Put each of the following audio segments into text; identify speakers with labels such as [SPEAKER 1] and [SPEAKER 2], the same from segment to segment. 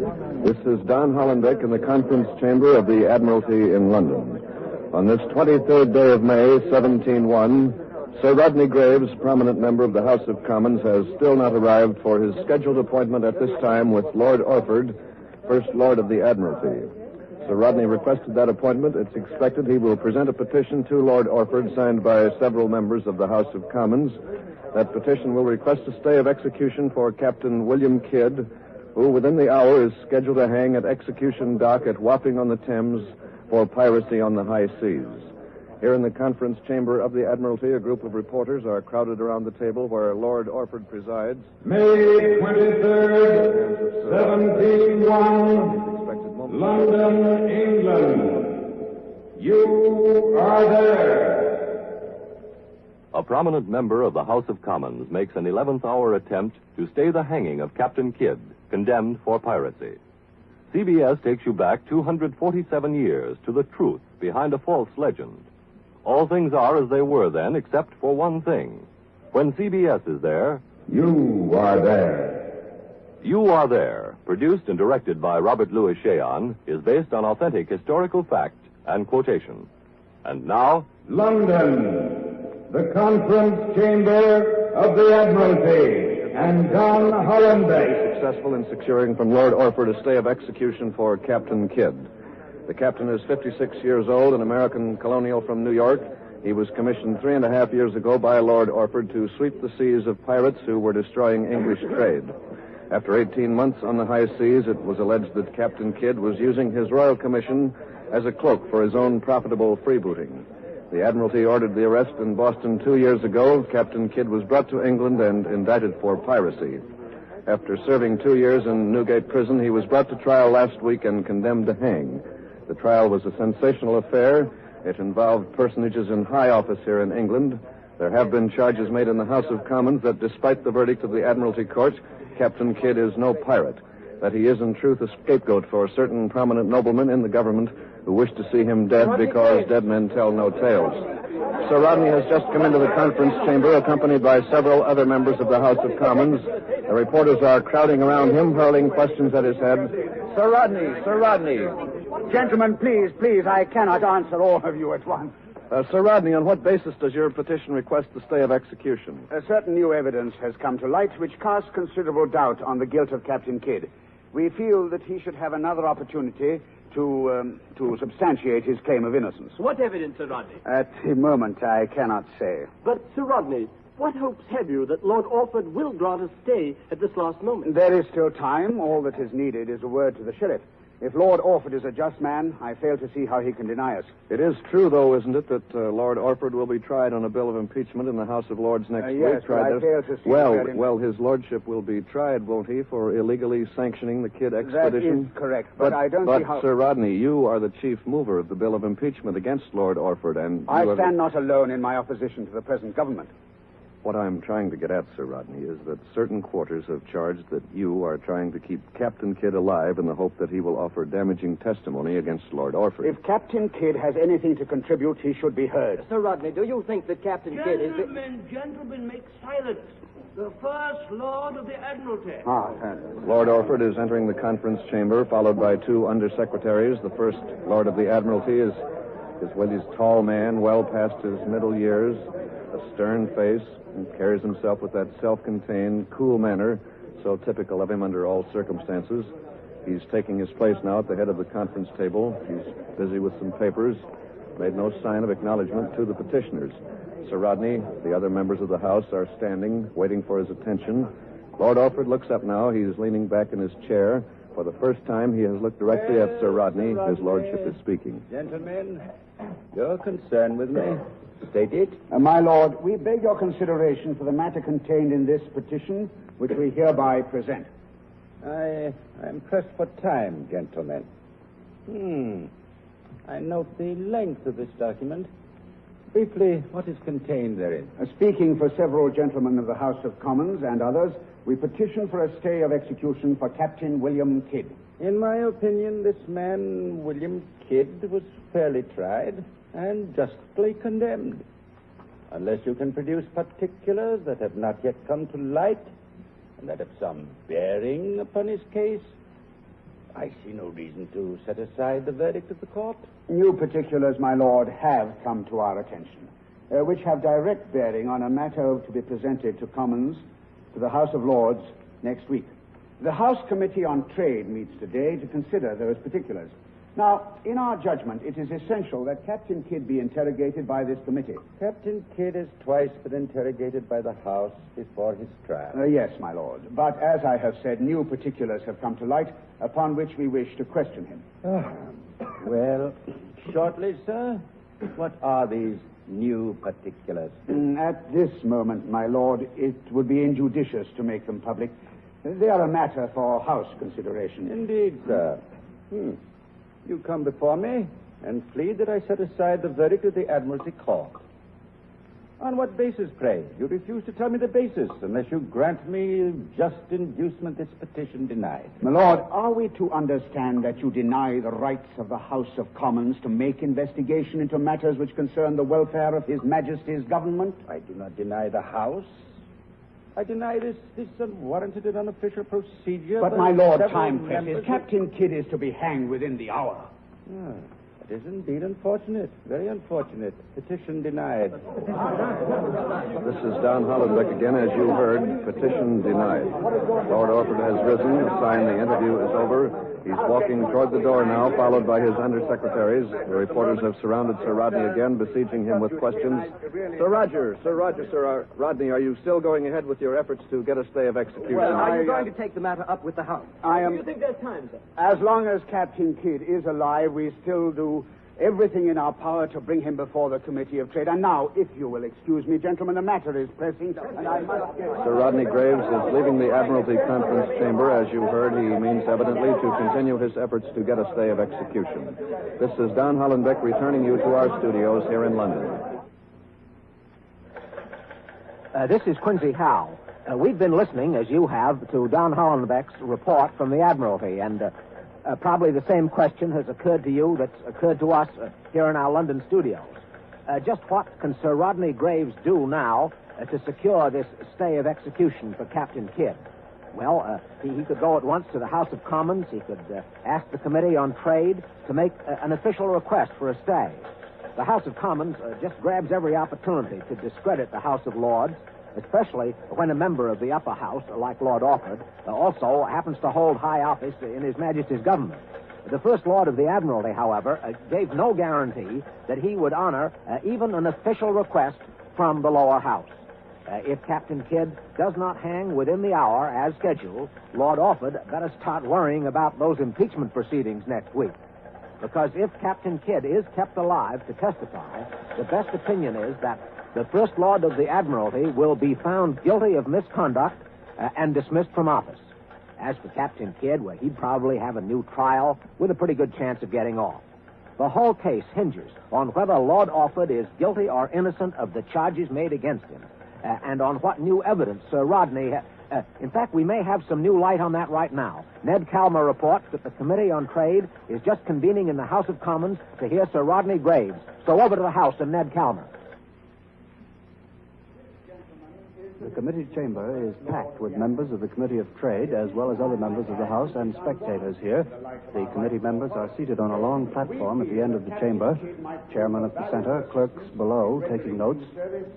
[SPEAKER 1] This is Don Hollenbeck in the conference chamber of the Admiralty in London. On this 23rd day of May, 1701, Sir Rodney Graves, prominent member of the House of Commons, has still not arrived for his scheduled appointment at this time with Lord Orford, First Lord of the Admiralty. Sir Rodney requested that appointment. It's expected he will present a petition to Lord Orford signed by several members of the House of Commons. That petition will request a stay of execution for Captain William Kidd, who within the hour is scheduled to hang at Execution Dock at Wapping-on-the-Thames for piracy on the high seas. Here in the conference chamber of the Admiralty, a group of reporters are crowded around the table where Lord Orford presides.
[SPEAKER 2] May 23rd, 1701, London, England. You are there.
[SPEAKER 3] A prominent member of the House of Commons makes an 11th-hour attempt to stay the hanging of Captain Kidd, condemned for piracy. CBS takes you back 247 years to the truth behind a false legend. All things are as they were then, except for one thing. When CBS is there...
[SPEAKER 2] You are there.
[SPEAKER 3] You Are There, produced and directed by Robert Louis Cheon, is based on authentic historical fact and quotation. And now...
[SPEAKER 2] London, the conference chamber of the Admiralty, and Don Hollenbeck.
[SPEAKER 1] Successful in securing from Lord Orford a stay of execution for Captain Kidd. The captain is 56 years old, an American colonial from New York. He was commissioned 3.5 years ago by Lord Orford to sweep the seas of pirates who were destroying English trade. After 18 months on the high seas, it was alleged that Captain Kidd was using his royal commission as a cloak for his own profitable freebooting. The Admiralty ordered the arrest in Boston 2 years ago. Captain Kidd was brought to England and indicted for piracy. After serving 2 years in Newgate Prison, he was brought to trial last week and condemned to hang. The trial was a sensational affair. It involved personages in high office here in England. There have been charges made in the House of Commons that despite the verdict of the Admiralty Court, Captain Kidd is no pirate, that he is in truth a scapegoat for certain prominent noblemen in the government who wish to see him dead because dead men tell no tales. Sir Rodney has just come into the conference chamber accompanied by several other members of the House of Commons. The reporters are crowding around him, hurling questions at his head. Sir Rodney.
[SPEAKER 4] Gentlemen, please, I cannot answer all of you at once.
[SPEAKER 1] Sir Rodney, on what basis does your petition request the stay of execution?
[SPEAKER 4] Certain new evidence has come to light which casts considerable doubt on the guilt of Captain Kidd. We feel that he should have another opportunity to substantiate his claim of innocence.
[SPEAKER 5] What evidence, Sir Rodney?
[SPEAKER 4] At the moment, I cannot say.
[SPEAKER 5] But, Sir Rodney, what hopes have you that Lord Orford will grant a stay at this last moment?
[SPEAKER 4] There is still time. All that is needed is a word to the sheriff. If Lord Orford is a just man, I fail to see how he can deny us.
[SPEAKER 1] It is true, though, isn't it, that Lord Orford will be tried on a bill of impeachment in the House of Lords next week?
[SPEAKER 4] Yes, but I fail to see
[SPEAKER 1] Well, his lordship will be tried, won't he, for illegally sanctioning the Kidd expedition?
[SPEAKER 4] That is correct, but I don't see how...
[SPEAKER 1] But, Sir Rodney, you are the chief mover of the bill of impeachment against Lord Orford, and...
[SPEAKER 4] I stand not alone in my opposition to the present government.
[SPEAKER 1] What I'm trying to get at, Sir Rodney, is that certain quarters have charged that you are trying to keep Captain Kidd alive in the hope that he will offer damaging testimony against Lord Orford.
[SPEAKER 4] If Captain Kidd has anything to contribute, he should be heard.
[SPEAKER 5] Sir Rodney, do you think that Captain Kidd is...
[SPEAKER 6] Gentlemen, make silence. The First Lord of the Admiralty.
[SPEAKER 1] Lord Orford is entering the conference chamber, followed by two undersecretaries. The First Lord of the Admiralty is his tall man, well past his middle years, a stern face, and carries himself with that self-contained, cool manner so typical of him under all circumstances. He's taking his place now at the head of the conference table. He's busy with some papers, made no sign of acknowledgement to the petitioners. Sir Rodney, the other members of the House are standing, waiting for his attention. Lord Orford looks up now. He's leaning back in his chair. For the first time, he has looked directly at Sir Rodney. His lordship is speaking.
[SPEAKER 7] Gentlemen, your concern with me. State it.
[SPEAKER 4] My lord, we beg your consideration for the matter contained in this petition, which we hereby present.
[SPEAKER 7] I am pressed for time, gentlemen. I note the length of this document. Briefly, what is contained therein?
[SPEAKER 4] Speaking for several gentlemen of the House of Commons and others, we petition for a stay of execution for Captain William Kidd.
[SPEAKER 7] In my opinion, this man, William Kidd, was fairly tried and justly condemned. Unless you can produce particulars that have not yet come to light and that have some bearing upon his case, I see no reason to set aside the verdict of the court.
[SPEAKER 4] New particulars, my lord, have come to our attention, which have direct bearing on a matter to be presented to Commons, to the House of Lords, next week. The House Committee on Trade meets today to consider those particulars. Now, in our judgment, it is essential that Captain Kidd be interrogated by this committee.
[SPEAKER 7] Captain Kidd has twice been interrogated by the House before his trial.
[SPEAKER 4] Yes, my lord. But as I have said, new particulars have come to light upon which we wish to question him.
[SPEAKER 7] Well, shortly, sir, what are these new particulars?
[SPEAKER 4] At this moment, my lord, it would be injudicious to make them public. They are a matter for House consideration.
[SPEAKER 7] Indeed, sir. You come before me and plead that I set aside the verdict of the Admiralty Court. On what basis, pray? You refuse to tell me the basis unless you grant me just inducement this petition denied.
[SPEAKER 4] My lord, are we to understand that you deny the rights of the House of Commons to make investigation into matters which concern the welfare of His Majesty's government?
[SPEAKER 7] I do not deny the House. I deny this unwarranted and unofficial procedure.
[SPEAKER 4] But, my lord, time presses. Captain Kidd is to be hanged within the hour.
[SPEAKER 7] It is indeed unfortunate. Very unfortunate. Petition denied.
[SPEAKER 1] This is Don Hollenbeck again. As you heard, petition denied. Lord Orford has risen. The sign the interview is over. He's walking toward the door now, followed by his undersecretaries. The reporters have surrounded Sir Rodney again, besieging him with questions. Sir Rodney, are you still going ahead with your efforts to get a stay of execution?
[SPEAKER 5] Well, are you going to take the matter up with the House?
[SPEAKER 4] Do
[SPEAKER 5] you think there's time, sir?
[SPEAKER 4] As long as Captain Kidd is alive, we still do everything in our power to bring him before the Committee of Trade. And now, if you will excuse me, gentlemen, the matter is pressing, and I must get...
[SPEAKER 1] Sir Rodney Graves is leaving the Admiralty Conference Chamber. As you heard, he means evidently to continue his efforts to get a stay of execution. This is Don Hollenbeck returning you to our studios here in London.
[SPEAKER 8] This is Quincy Howe. We've been listening, as you have, to Don Hollenbeck's report from the Admiralty, and probably the same question has occurred to you that's occurred to us here in our London studios. Just what can Sir Rodney Graves do now to secure this stay of execution for Captain Kidd? Well, he could go at once to the House of Commons. He could ask the Committee on Trade to make an official request for a stay. The House of Commons just grabs every opportunity to discredit the House of Lords, especially when a member of the upper house, like Lord Orford, also happens to hold high office in His Majesty's government. The First Lord of the Admiralty, however, gave no guarantee that he would honor even an official request from the lower house. If Captain Kidd does not hang within the hour as scheduled, Lord Orford better start worrying about those impeachment proceedings next week. Because if Captain Kidd is kept alive to testify, the best opinion is that the First Lord of the Admiralty will be found guilty of misconduct and dismissed from office. As for Captain Kidd, well, he'd probably have a new trial with a pretty good chance of getting off. The whole case hinges on whether Lord Orford is guilty or innocent of the charges made against him, and on what new evidence Sir Rodney... in fact, we may have some new light on that right now. Ned Calmer reports that the Committee on Trade is just convening in the House of Commons to hear Sir Rodney Graves. So over to the House and Ned Calmer.
[SPEAKER 9] The committee chamber is packed with members of the Committee of Trade, as well as other members of the House and spectators here. The committee members are seated on a long platform at the end of the chamber. Chairman at the center, clerks below taking notes.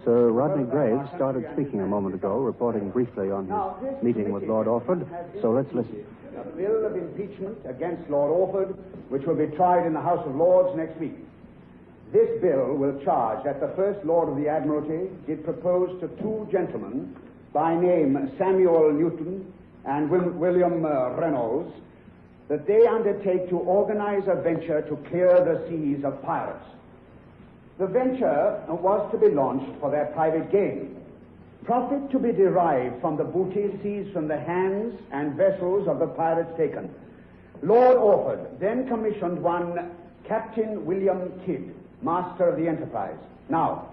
[SPEAKER 9] Sir Rodney Graves started speaking a moment ago, reporting briefly on his meeting with Lord Orford. So let's listen.
[SPEAKER 4] A bill of impeachment against Lord Orford, which will be tried in the House of Lords next week. This bill will charge that the First Lord of the Admiralty did propose to two gentlemen by name Samuel Newton and William Reynolds that they undertake to organize a venture to clear the seas of pirates. The venture was to be launched for their private gain. Profit to be derived from the booty seized from the hands and vessels of the pirates taken. Lord Orford then commissioned one Captain William Kidd, master of the enterprise. Now,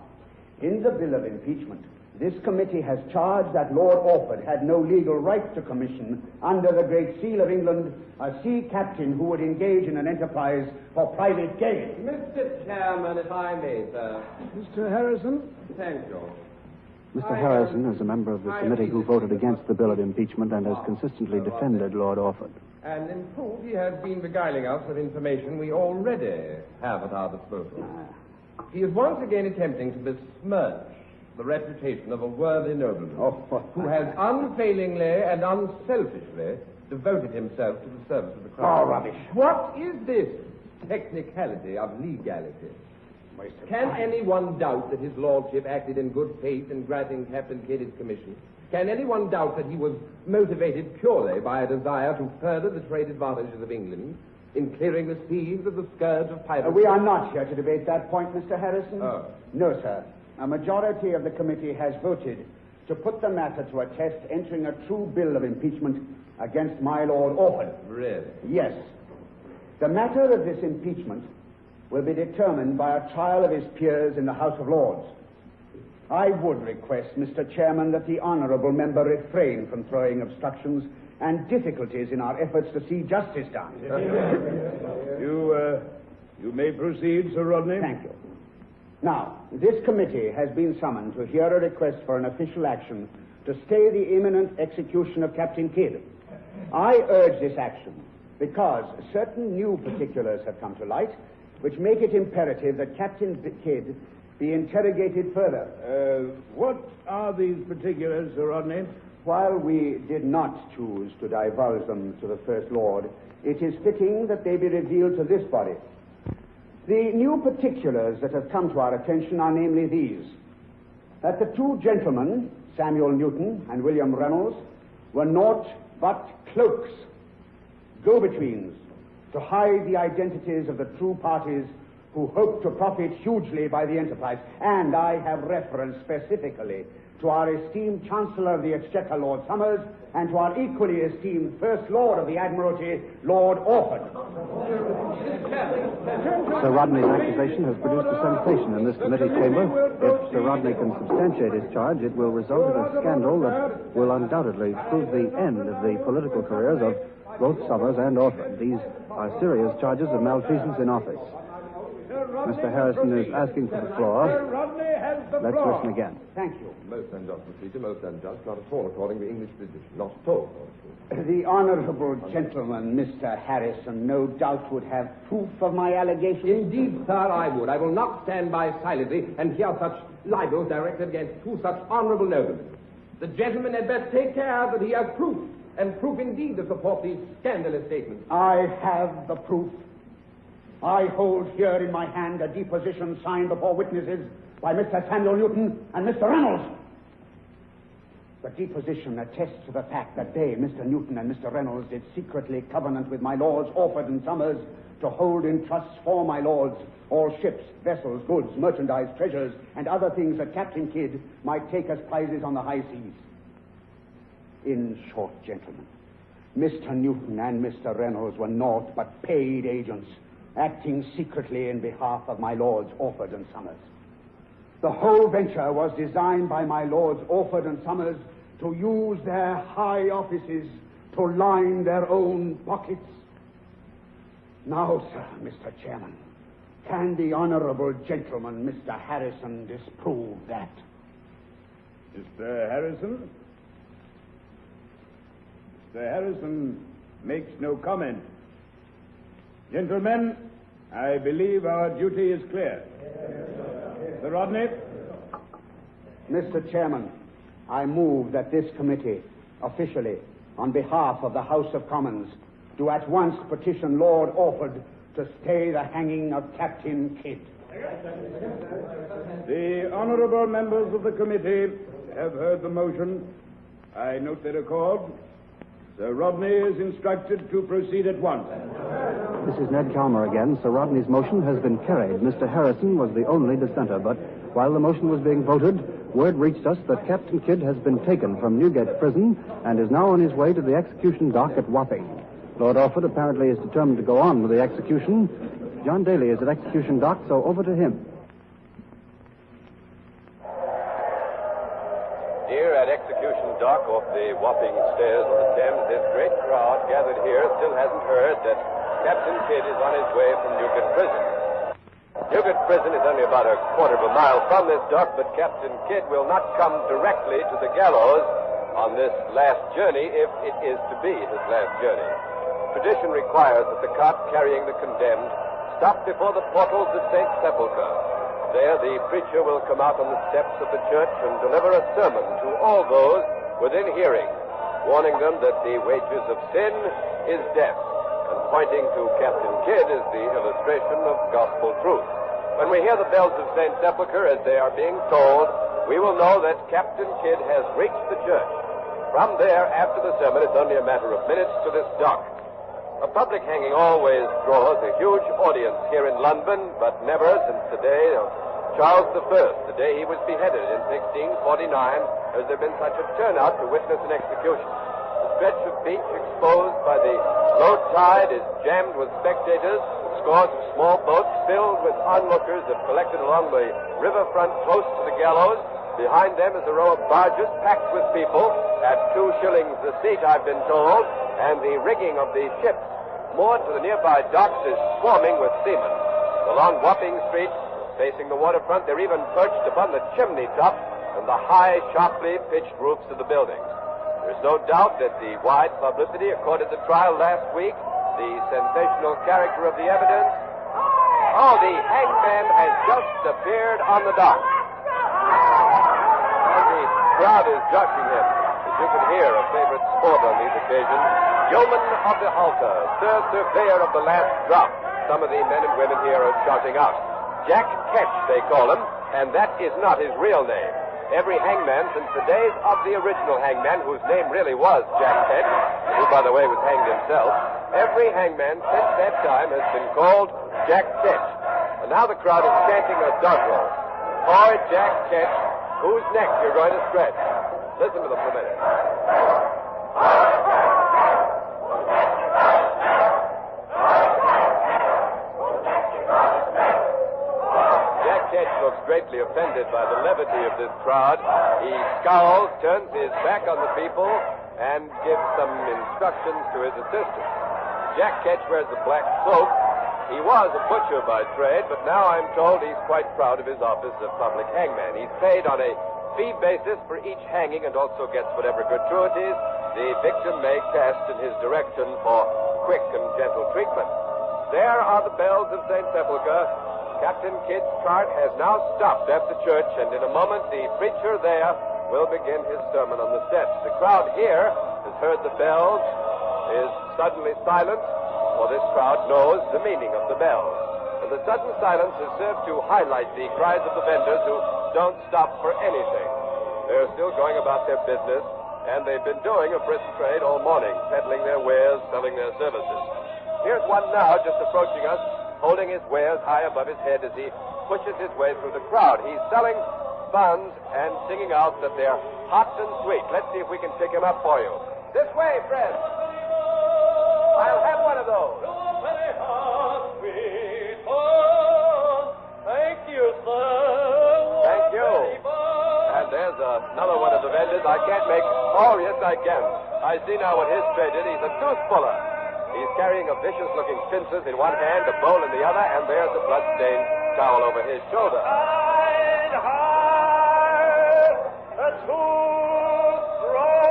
[SPEAKER 4] in the bill of impeachment, this committee has charged that Lord Orford had no legal right to commission under the Great Seal of England a sea captain who would engage in an enterprise for private gain.
[SPEAKER 10] Mr. Chairman, if I may, sir.
[SPEAKER 6] Mr. Harrison?
[SPEAKER 10] Thank you.
[SPEAKER 9] Mr. Harrison is a member of the committee who voted against the bill of impeachment and has consistently defended Lord Orford.
[SPEAKER 10] And in proof, he has been beguiling us with information we already have at our disposal. He is once again attempting to besmirch the reputation of a worthy nobleman who has unfailingly and unselfishly devoted himself to the service of the crown.
[SPEAKER 4] Oh, rubbish.
[SPEAKER 10] What is this technicality of legality? Can anyone doubt that his lordship acted in good faith in granting Captain Kidd his commission? Can anyone doubt that he was motivated purely by a desire to further the trade advantages of England in clearing the seas of the scourge of piracy?
[SPEAKER 4] We are not here to debate that point, Mr. Harrison.
[SPEAKER 10] Oh.
[SPEAKER 4] No, sir. A majority of the committee has voted to put the matter to a test, entering a true bill of impeachment against my Lord Orford.
[SPEAKER 10] Really?
[SPEAKER 4] Yes. The matter of this impeachment will be determined by a trial of his peers in the House of Lords. I would request, Mr. Chairman, that the honourable member refrain from throwing obstructions and difficulties in our efforts to see justice done.
[SPEAKER 2] You may proceed, Sir Rodney.
[SPEAKER 4] Thank you. Now, this committee has been summoned to hear a request for an official action to stay the imminent execution of Captain Kidd. I urge this action because certain new particulars have come to light which make it imperative that Captain Kidd be interrogated further.
[SPEAKER 2] What are these particulars, Sir Rodney?
[SPEAKER 4] While we did not choose to divulge them to the First Lord, it is fitting that they be revealed to this body. The new particulars that have come to our attention are namely these: that the two gentlemen, Samuel Newton and William Reynolds, were naught but cloaks, go-betweens, to hide the identities of the true parties who hope to profit hugely by the enterprise. And I have reference specifically to our esteemed Chancellor of the Exchequer, Lord Somers, and to our equally esteemed First Lord of the Admiralty, Lord Orford.
[SPEAKER 9] Sir Rodney's accusation has produced a sensation in this committee chamber. If Sir Rodney can substantiate his charge, it will result in a scandal that will undoubtedly prove the end of the political careers of both Somers and Orford. These are serious charges of malfeasance in office. Mr. Harrison is asking for the floor. Let's listen again.
[SPEAKER 4] Thank you.
[SPEAKER 10] Most unjust, Mr. Speaker, most unjust. Not at all according to English tradition. Not at all.
[SPEAKER 4] The honourable gentleman, Mr. Harrison, no doubt would have proof of my allegations.
[SPEAKER 10] Indeed, sir, I would. I will not stand by silently and hear such libels directed against two such honourable noblemen. The gentleman had best take care that he has proof, and proof indeed to support these scandalous statements.
[SPEAKER 4] I have the proof. I hold here in my hand a deposition signed before witnesses by Mr. Samuel Newton and Mr. Reynolds. The deposition attests to the fact that they, Mr. Newton and Mr. Reynolds, did secretly covenant with my lords Orford and Somers to hold in trusts for my lords all ships, vessels, goods, merchandise, treasures, and other things that Captain Kidd might take as prizes on the high seas. In short, gentlemen, Mr. Newton and Mr. Reynolds were naught but paid agents, acting secretly in behalf of my lords Orford and Somers. The whole venture was designed by my lords Orford and Somers to use their high offices to line their own pockets. Now, sir, Mr. Chairman, can the honourable gentleman, Mr. Harrison, disprove that?
[SPEAKER 2] Mr. Harrison? Mr. Harrison makes no comment. Gentlemen, I believe our duty is clear. Sir Rodney?
[SPEAKER 4] Mr. Chairman, I move that this committee, officially, on behalf of the House of Commons, do at once petition Lord Orford to stay the hanging of Captain Kidd.
[SPEAKER 2] The honourable members of the committee have heard the motion. I note their accord. Sir Rodney is instructed to proceed at once.
[SPEAKER 9] This is Ned Calmer again. Sir Rodney's motion has been carried. Mr. Harrison was the only dissenter, but while the motion was being voted, word reached us that Captain Kidd has been taken from Newgate Prison and is now on his way to the execution dock at Wapping. Lord Orford apparently is determined to go on with the execution. John Daly is at execution dock, so over to him.
[SPEAKER 3] Here at execution dock off the Wapping stairs on the Thames, this great crowd gathered here still hasn't heard that Captain Kidd is on his way from Newgate Prison. Newgate Prison is only about a quarter of a mile from this dock, but Captain Kidd will not come directly to the gallows on this last journey, if it is to be his last journey. To
[SPEAKER 11] Tradition requires that the cart carrying the condemned stop before the portals of St. Sepulchre. There, the preacher will come out on the steps of the church and deliver a sermon to all those within hearing, warning them that the wages of sin is death, and pointing to Captain Kidd as the illustration of gospel truth. When we hear the bells of St. Sepulchre as they are being tolled, we will know that Captain Kidd has reached the church. From there, after the sermon, it's only a matter of minutes to this dock. A public hanging always draws a huge audience here in London, but never since the day of Charles I, the day he was beheaded in 1649, has there been such a turnout to witness an execution. The stretch of beach exposed by the low tide is jammed with spectators. Scores of small boats filled with onlookers have collected along the riverfront close to the gallows. Behind them is a row of barges packed with people at 2 shillings a seat, I've been told, and the rigging of the ships moored to the nearby docks is swarming with seamen. Along Wapping Street, facing the waterfront, they're even perched upon the chimney top and the high, sharply pitched roofs of the buildings. There's no doubt that the wide publicity accorded the trial last week, the sensational character of the evidence. Oh, the hangman has just appeared on the dock. And the crowd is jockeying him. As you can hear, a favorite sport on these occasions. Yeoman of the halter, Sir Surveyor of the last drop. Some of the men and women here are shouting out. Jack Ketch, they call him, and that is not his real name. Every hangman since the days of the original hangman, whose name really was Jack Ketch, who, by the way, was hanged himself, every hangman since that time has been called Jack Ketch. And now the crowd is chanting a doggerel. Poor Jack Ketch, whose neck you're going to stretch. Listen to them for a minute. Looks greatly offended by the levity of this crowd. He scowls, turns his back on the people, and gives some instructions to his assistant. Jack Ketch wears a black cloak. He was a butcher by trade, but now I'm told he's quite proud of his office of public hangman. He's paid on a fee basis for each hanging and also gets whatever gratuities the victim may cast in his direction for quick and gentle treatment. There are the bells of St. Sepulchre. Captain Kidd's cart has now stopped at the church, and in a moment the preacher there will begin his sermon on the steps. The crowd here has heard the bells, is suddenly silent, for this crowd knows the meaning of the bells. And the sudden silence has served to highlight the cries of the vendors who don't stop for anything. They're still going about their business, and they've been doing a brisk trade all morning, peddling their wares, selling their services. Here's one now just approaching us, holding his wares high above his head as he pushes his way through the crowd. He's selling buns and singing out that they're hot and sweet. Let's see if we can pick him up for you. This way, Fred. I'll have one of those.
[SPEAKER 12] Thank you, sir.
[SPEAKER 11] Thank you. And there's another one of the vendors. I can't make... Oh, yes, I can. I see now what his trade is. He's a tooth puller. He's carrying a vicious-looking pincers in one hand, a bowl in the other, and there's a blood-stained towel over his shoulder.
[SPEAKER 12] Hide, a tooth thrower.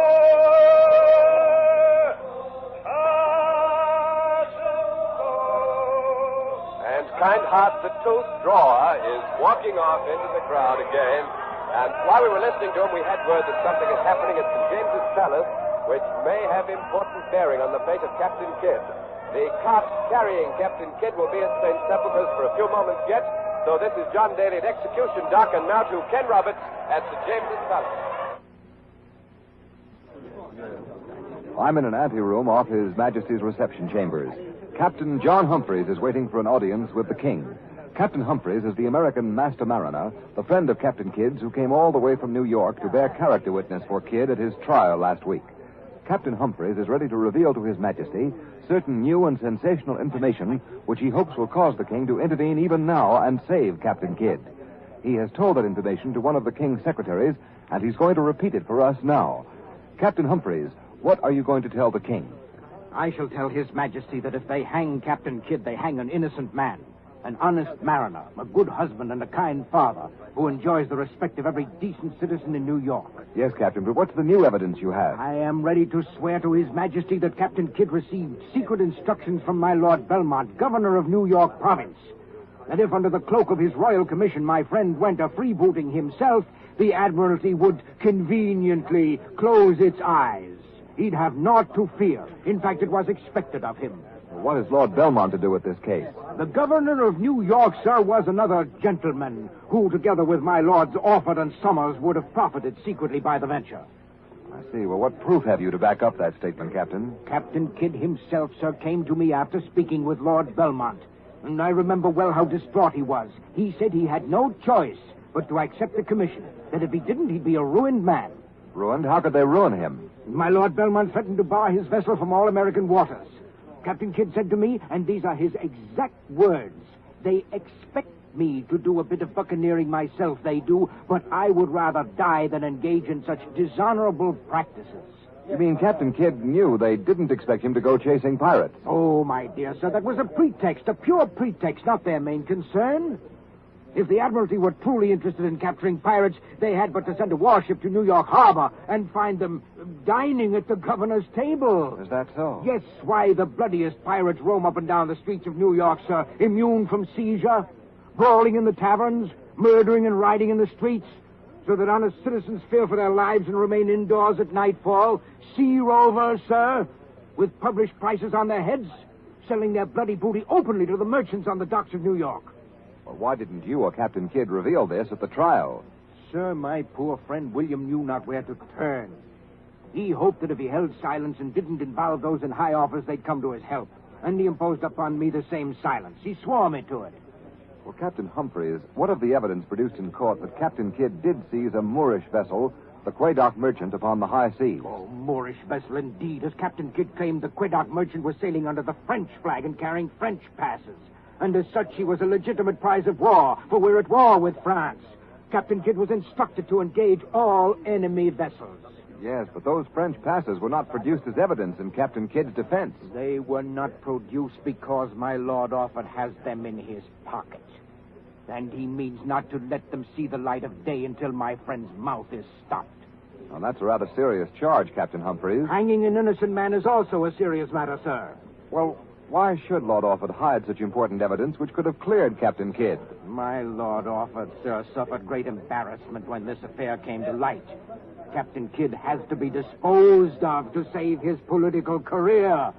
[SPEAKER 11] And Kind Heart, the tooth drawer, is walking off into the crowd again. And while we were listening to him, we had word that something is happening at St. James's Palace, which may have important bearing on the fate of Captain Kidd. The cart carrying Captain Kidd will be at St. Sepulchre's for a few moments yet. So this is John Daly at Execution Dock, and now to Ken Roberts at St. James's Palace.
[SPEAKER 13] I'm in an anteroom off His Majesty's reception chambers. Captain John Humphreys is waiting for an audience with the King. Captain Humphreys is the American master mariner, the friend of Captain Kidd's, who came all the way from New York to bear character witness for Kidd at his trial last week. Captain Humphreys is ready to reveal to His Majesty certain new and sensational information which he hopes will cause the King to intervene even now and save Captain Kidd. He has told that information to one of the King's secretaries, and he's going to repeat it for us now. Captain Humphreys, what are you going to tell the King?
[SPEAKER 8] I shall tell His Majesty that if they hang Captain Kidd, they hang an innocent man.
[SPEAKER 14] An honest mariner, a good husband, and a kind father who enjoys the respect of every decent citizen in New York.
[SPEAKER 13] Yes, Captain, but what's the new evidence you have?
[SPEAKER 14] I am ready to swear to His Majesty that Captain Kidd received secret instructions from my Lord Belmont, governor of New York Province, that if under the cloak of his royal commission my friend went a freebooting himself, the Admiralty would conveniently close its eyes. He'd have naught to fear. In fact, it was expected of him.
[SPEAKER 13] What has Lord Belmont to do with this case?
[SPEAKER 14] The governor of New York, sir, was another gentleman who, together with my lords Orford and Somers, would have profited secretly by the venture.
[SPEAKER 13] I see. Well, what proof have you to back up that statement, Captain?
[SPEAKER 14] Captain Kidd himself, sir, came to me after speaking with Lord Belmont. And I remember well how distraught he was. He said he had no choice but to accept the commission. That if he didn't, he'd be a ruined man.
[SPEAKER 13] Ruined? How could they ruin him?
[SPEAKER 14] My Lord Belmont threatened to bar his vessel from all American waters. Captain Kidd said to me, and these are his exact words, "They expect me to do a bit of buccaneering myself, they do, but I would rather die than engage in such dishonorable practices."
[SPEAKER 13] You mean Captain Kidd knew they didn't expect him to go chasing pirates?
[SPEAKER 14] Oh, my dear sir, that was a pretext, a pure pretext, not their main concern. If the Admiralty were truly interested in capturing pirates, they had but to send a warship to New York Harbor and find them dining at the governor's table.
[SPEAKER 13] Is that so?
[SPEAKER 14] Yes, why, the bloodiest pirates roam up and down the streets of New York, sir, immune from seizure, brawling in the taverns, murdering and rioting in the streets, so that honest citizens fear for their lives and remain indoors at nightfall. Sea rovers, sir, with published prices on their heads, selling their bloody booty openly to the merchants on the docks of New York.
[SPEAKER 13] Well, why didn't you or Captain Kidd reveal this at the trial?
[SPEAKER 14] Sir, my poor friend William knew not where to turn. He hoped that if he held silence and didn't involve those in high office, they'd come to his help. And he imposed upon me the same silence. He swore me to it.
[SPEAKER 13] Well, Captain Humphreys, what of the evidence produced in court that Captain Kidd did seize a Moorish vessel, the Quedagh Merchant, upon the high seas?
[SPEAKER 14] Oh, Moorish vessel indeed. As Captain Kidd claimed, the Quedagh Merchant was sailing under the French flag and carrying French passes. And as such, he was a legitimate prize of war, for we're at war with France. Captain Kidd was instructed to engage all enemy vessels.
[SPEAKER 13] Yes, but those French passes were not produced as evidence in Captain Kidd's defense.
[SPEAKER 14] They were not produced because my Lord Orford has them in his pocket. And he means not to let them see the light of day until my friend's mouth is stopped.
[SPEAKER 13] Well, that's a rather serious charge, Captain Humphreys.
[SPEAKER 14] Hanging an innocent man is also a serious matter, sir.
[SPEAKER 13] Well, why should Lord Orford hide such important evidence which could have cleared Captain Kidd?
[SPEAKER 14] My Lord Orford, sir, suffered great embarrassment when this affair came to light. Captain Kidd has to be disposed of to save his political career.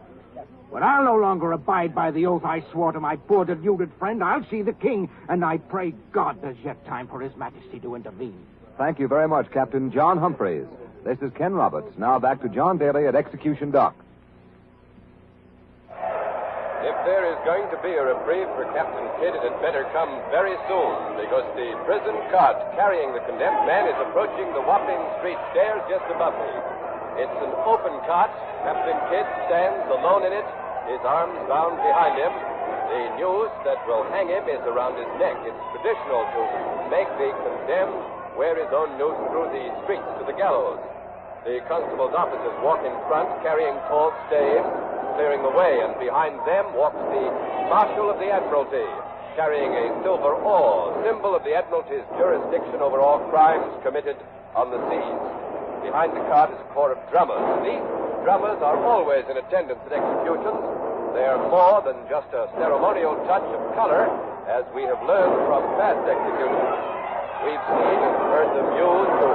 [SPEAKER 14] But I'll no longer abide by the oath I swore to my poor deluded friend. I'll see the king, and I pray God there's yet time for His Majesty to intervene.
[SPEAKER 13] Thank you very much, Captain John Humphreys. This is Ken Roberts. Now back to John Daly at Execution Dock.
[SPEAKER 11] If there is going to be a reprieve for Captain Kidd, it had better come very soon, because the prison cart carrying the condemned man is approaching the Wapping Street stairs just above me. It's an open cart. Captain Kidd stands alone in it, his arms bound behind him. The noose that will hang him is around his neck. It's traditional to make the condemned wear his own noose through the streets to the gallows. The constable's officers walk in front, carrying tall staves, clearing the way, and behind them walks the Marshal of the Admiralty, carrying a silver oar, symbol of the Admiralty's jurisdiction over all crimes committed on the seas. Behind the cart is a corps of drummers. These drummers are always in attendance at executions. They are more than just a ceremonial touch of color, as we have learned from past executions. We've seen and heard them used to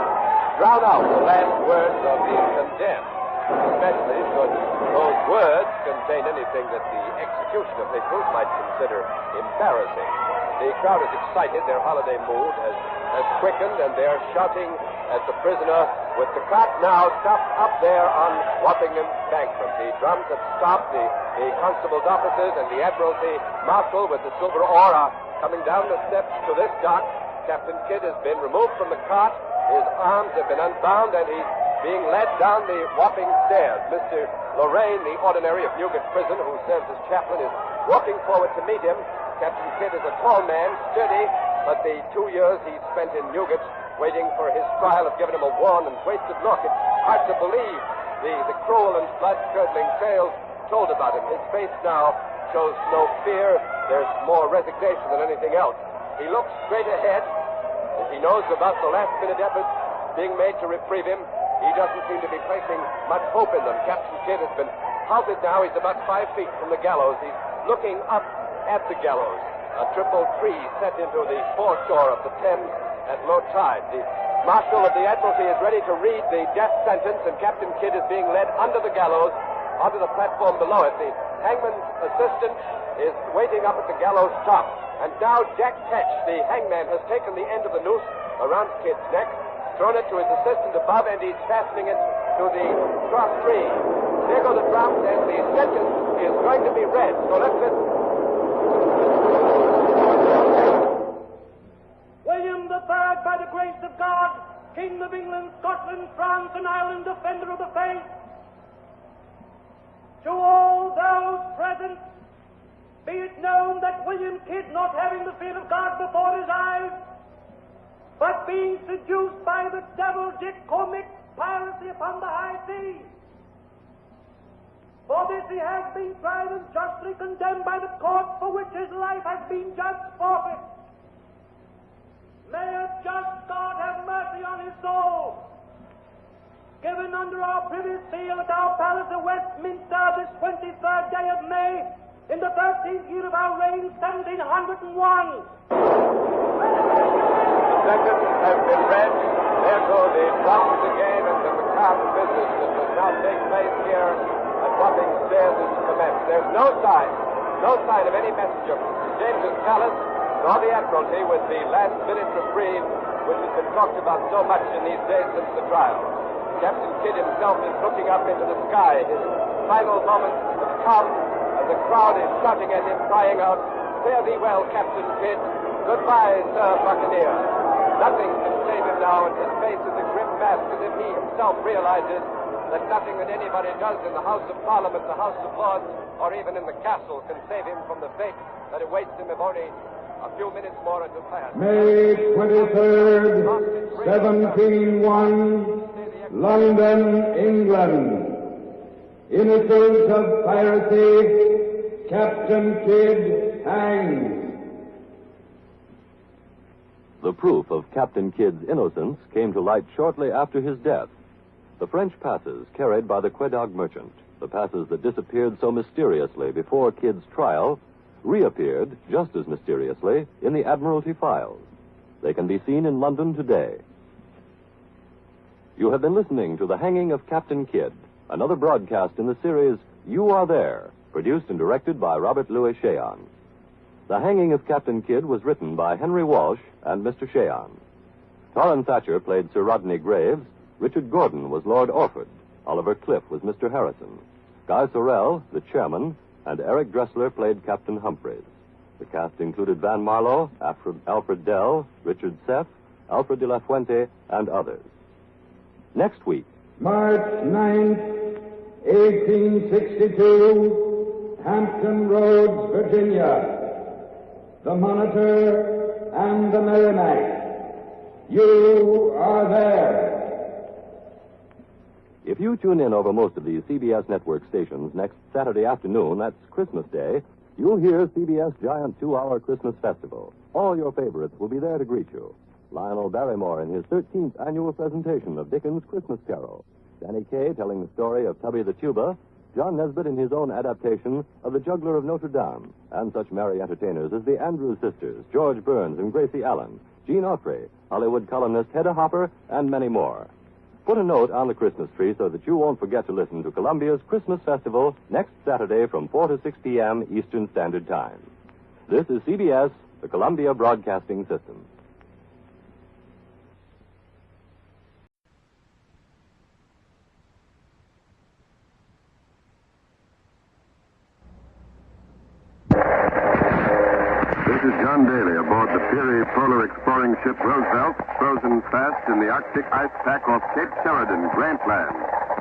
[SPEAKER 11] drown out the last words of the condemned, especially should those words contain anything that the execution officials might consider embarrassing. The crowd is excited. Their holiday mood has quickened, and they are shouting at the prisoner with the cart now stopped up there on Wapping Embankment. The drums have stopped. The constable's officers and the Admiralty Marshal with the silver oar are coming down the steps to this dock. Captain Kidd has been removed from the cart. His arms have been unbound, and he's being led down the Wapping stairs. Mr. Lorraine, the ordinary of Newgate Prison, who serves as chaplain, is walking forward to meet him. Captain Kidd is a tall man, sturdy, but the 2 years he spent in Newgate waiting for his trial have given him a worn and wasted look. It's hard to believe the cruel and blood-curdling tales told about him. His face now shows no fear. There's more resignation than anything else. He looks straight ahead. As he knows about the last-minute efforts being made to reprieve him, he doesn't seem to be placing much hope in them. Captain Kidd has been halted now. He's about 5 feet from the gallows. He's looking up at the gallows. A triple tree set into the foreshore of the Thames at low tide. The Marshal of the Admiralty is ready to read the death sentence, and Captain Kidd is being led under the gallows onto the platform below it. The hangman's assistant is waiting up at the gallows top. And now Jack Ketch, the hangman, has taken the end of the noose around Kidd's neck, thrown it to his assistant above, and he's fastening it to the cross tree. There go the drums, and the sentence is going to be read. So let's listen.
[SPEAKER 6] William III, by the grace of God, King of England, Scotland, France, and Ireland, defender of the faith, to all those present, be it known that William Kidd, not having the fear of God before his eyes, but being seduced by the devil, did commit piracy upon the high seas. For this he has been tried and justly condemned by the court, for which his life has been judged forfeit. May a just God have mercy on his soul. Given under our privy seal at our palace of Westminster this 23rd day of May, in the 13th year of our reign, 1701.
[SPEAKER 11] The sentence has been read. There go the drums again, and the macabre business that will now take place here at Wapping Stairs is commenced. There's no sign of any messenger from St. James's Palace, nor the Admiralty with the last-minute reprieve which has been talked about so much in these days since the trial. Captain Kidd himself is looking up into the sky. His final moments have come, and the crowd is shouting at him, crying out, "Fare thee well, Captain Kidd. Goodbye, Sir Buccaneer." Nothing can save him now, and his face is a grim mask, as if he himself realizes that nothing that anybody does in the House of Parliament, the House of Lords, or even in the castle can save him from the fate that awaits him if only a few minutes more are to pass.
[SPEAKER 2] May 23rd, 1701, London, England. Innocent of piracy, Captain Kidd hanged.
[SPEAKER 3] The proof of Captain Kidd's innocence came to light shortly after his death. The French passes carried by the Quedagh merchant, the passes that disappeared so mysteriously before Kidd's trial, reappeared just as mysteriously in the Admiralty files. They can be seen in London today. You have been listening to The Hanging of Captain Kidd, another broadcast in the series You Are There, produced and directed by Robert Louis Cheon. The Hanging of Captain Kidd was written by Henry Walsh and Mr. Cheon. Torrin Thatcher played Sir Rodney Graves, Richard Gordon was Lord Orford, Oliver Cliff was Mr. Harrison, Guy Sorel, the chairman, and Eric Dressler played Captain Humphreys. The cast included Van Marlowe, Alfred Dell, Richard Seff, Alfred de la Fuente, and others. Next week,
[SPEAKER 2] March 9th, 1862, Hampton Roads, Virginia. The Monitor and the Merrimack. You are there.
[SPEAKER 3] If you tune in over most of these CBS network stations next Saturday afternoon, that's Christmas Day, you'll hear CBS Giant 2-Hour Christmas Festival. All your favorites will be there to greet you. Lionel Barrymore in his 13th annual presentation of Dickens' Christmas Carol. Danny Kaye telling the story of Tubby the Tuba. John Nesbitt in his own adaptation of The Juggler of Notre Dame. And such merry entertainers as the Andrews Sisters, George Burns and Gracie Allen, Gene Autry, Hollywood columnist Hedda Hopper, and many more. Put a note on the Christmas tree so that you won't forget to listen to Columbia's Christmas Festival next Saturday from 4 to 6 p.m. Eastern Standard Time. This is CBS, the Columbia Broadcasting System.
[SPEAKER 15] This is John Daly aboard the Peary polar exploring ship Roosevelt, frozen fast in the Arctic ice pack off Cape Sheridan, Grant Land,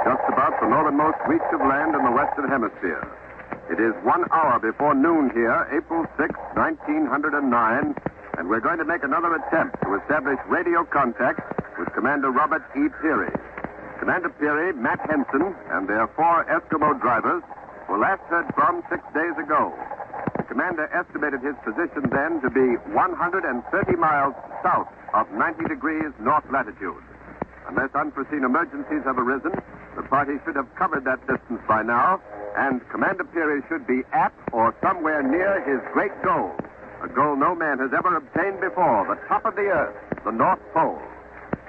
[SPEAKER 15] just about the northernmost reach of land in the Western Hemisphere. It is 1 hour before noon here, April 6, 1909, and we're going to make another attempt to establish radio contact with Commander Robert E. Peary. Commander Peary, Matt Henson, and their 4 Eskimo drivers were last heard from 6 days ago. The commander estimated his position then to be 130 miles south of 90 degrees north latitude. Unless unforeseen emergencies have arisen, the party should have covered that distance by now, and Commander Peary should be at or somewhere near his great goal, a goal no man has ever obtained before, the top of the Earth, the North Pole.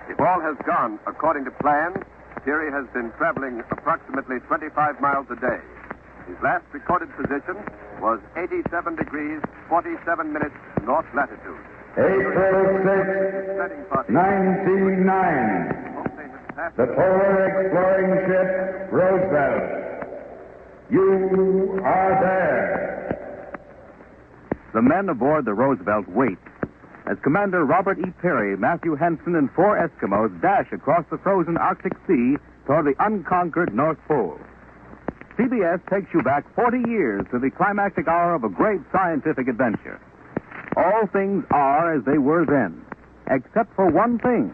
[SPEAKER 15] If all has gone according to plan, Peary has been traveling approximately 25 miles a day. His last recorded position was 87 degrees, 47 minutes north latitude.
[SPEAKER 2] April 6, 1909. The polar exploring ship Roosevelt. You are there.
[SPEAKER 16] The men aboard the Roosevelt wait as Commander Robert E. Peary, Matthew Henson, and 4 Eskimos dash across the frozen Arctic Sea toward the unconquered North Pole. CBS takes you back 40 years to the climactic hour of a great scientific adventure. All things are as they were then, except for one thing.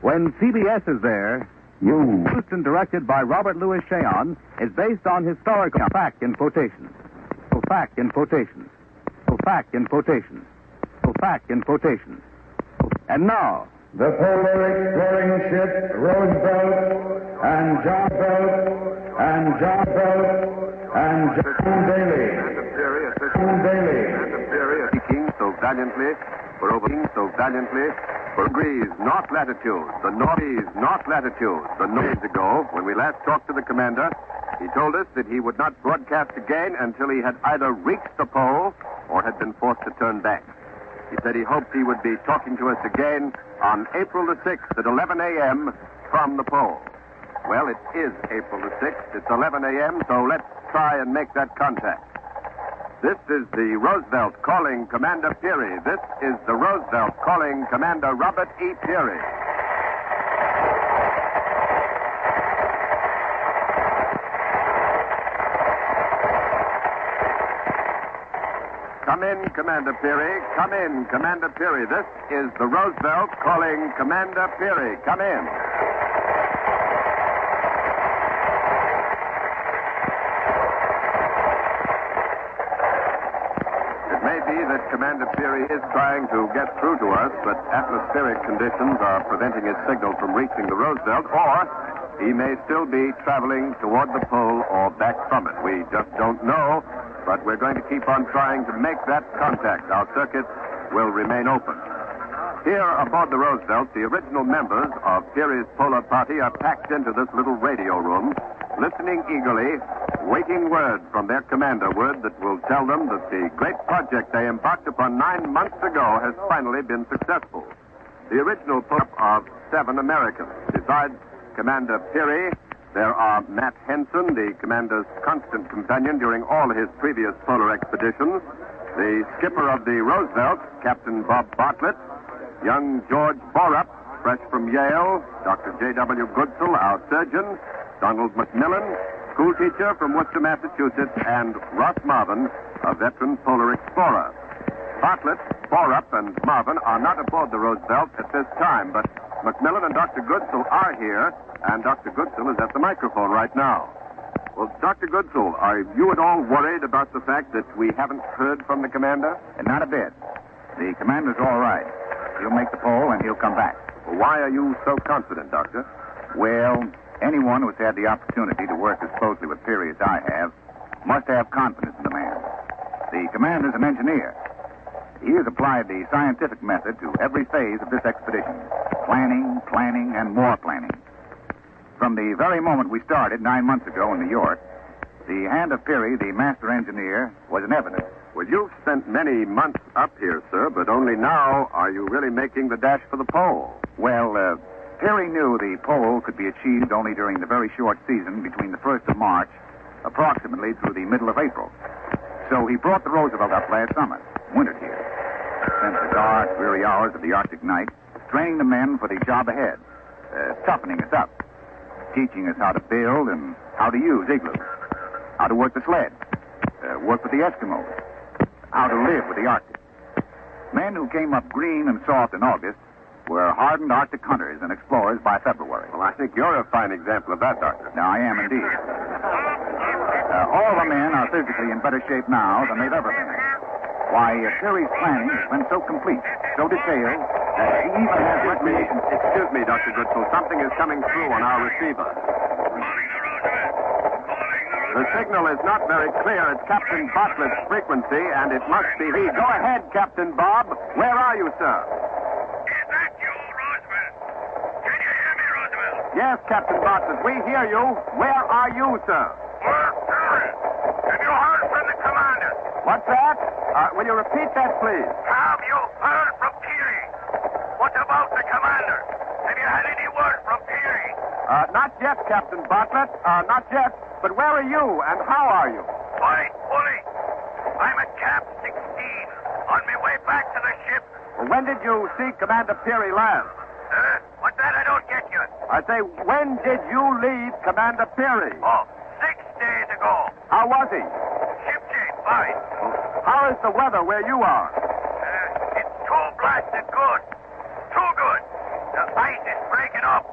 [SPEAKER 16] When CBS is there, produced and directed by Robert Louis Cheon, is based on historical fact in quotations. Fact in quotations. Fact in quotations. Fact in quotations. And now,
[SPEAKER 2] the polar exploring ship Roosevelt and John Belt and John Belt and John Daly.
[SPEAKER 15] Speaking so valiantly for degrees north latitude, the north latitude. The days ago, when we last talked to the commander, he told us that he would not broadcast again until he had either reached the pole or had been forced to turn back. He said he hoped he would be talking to us again on April the 6th at 11 a.m. from the pole. Well, it is April the 6th. It's 11 a.m., so let's try and make that contact. This is the Roosevelt calling Commander Peary. This is the Roosevelt calling Commander Robert E. Peary. Come in, Commander Peary. Come in, Commander Peary. This is the Roosevelt calling Commander Peary. Come in. It may be that Commander Peary is trying to get through to us, but atmospheric conditions are preventing his signal from reaching the Roosevelt, or he may still be traveling toward the pole or back from it. We just don't know. But we're going to keep on trying to make that contact. Our circuits will remain open. Here aboard the Roosevelt, the original members of Peary's polar party are packed into this little radio room, listening eagerly, waiting word from their commander, word that will tell them that the great project they embarked upon 9 months ago has finally been successful. The original polar of 7 Americans. Besides Commander Peary, there are Matt Henson, the commander's constant companion during all his previous polar expeditions, the skipper of the Roosevelt, Captain Bob Bartlett, young George Borup, fresh from Yale, Dr. J.W. Goodsell, our surgeon, Donald McMillan, schoolteacher from Worcester, Massachusetts, and Ross Marvin, a veteran polar explorer. Bartlett, Borup, and Marvin are not aboard the Roosevelt at this time, but McMillan and Dr. Goodsell are here, and Dr. Goodsell is at the microphone right now. Well, Dr. Goodsell, are you at all worried about the fact that we haven't heard from the commander?
[SPEAKER 17] Not a bit. The commander's all right. He'll make the pole and he'll come back.
[SPEAKER 15] Well, why are you so confident, Doctor?
[SPEAKER 17] Well, anyone who's had the opportunity to work as closely with Peary as I have must have confidence in the man. The commander's an engineer. He has applied the scientific method to every phase of this expedition. Planning, and more planning. From the very moment we started 9 months ago in New York, the hand of Peary, the master engineer, was in evidence.
[SPEAKER 15] Well, you've spent many months up here, sir, but only now are you really making the dash for the pole.
[SPEAKER 17] Well, Peary knew the pole could be achieved only during the very short season between the 1st of March, approximately through the middle of April. So he brought the Roosevelt up last summer, wintered here, spent the dark, dreary hours of the Arctic night training the men for the job ahead, toughening us up, teaching us how to build and how to use igloos, how to work the sled, work with the Eskimos, how to live with the Arctic. Men who came up green and soft in August were hardened Arctic hunters and explorers by February.
[SPEAKER 15] Well, I think you're a fine example of that, Doctor.
[SPEAKER 17] Now, I am indeed. All the men are physically in better shape now than they've ever been. Why, Peary's planning has been so complete, so detailed, that he even has recreation.
[SPEAKER 15] Excuse me, Dr. Goodsoe. Something is coming through on our receiver. The signal is not very clear. It's Captain Bartlett's frequency, and it must be he. Go ahead, Captain Bob. Where are you, sir?
[SPEAKER 12] Is that you, Roosevelt? Can you hear me, Roosevelt?
[SPEAKER 15] Yes, Captain Bartlett, we hear you. Where are you, sir?
[SPEAKER 12] We're Peary. Have you heard from the commander?
[SPEAKER 15] What's that? Will you repeat that, please?
[SPEAKER 12] Have you heard from Peary? What about the commander? Have you had any word from Peary?
[SPEAKER 15] Not yet, Captain Bartlett. Not yet. But where are you, and how are you?
[SPEAKER 12] Fine, bully. I'm at Camp 16, on my way back to the ship.
[SPEAKER 15] Well, when did you see Commander Peary last?
[SPEAKER 12] What's that? I don't get you.
[SPEAKER 15] I say, when did you leave Commander Peary?
[SPEAKER 12] Oh, 6 days ago.
[SPEAKER 15] How was he?
[SPEAKER 12] Shipshape, fine.
[SPEAKER 15] How is the weather where you are?
[SPEAKER 12] It's too blasted good. Too good. The ice is breaking up.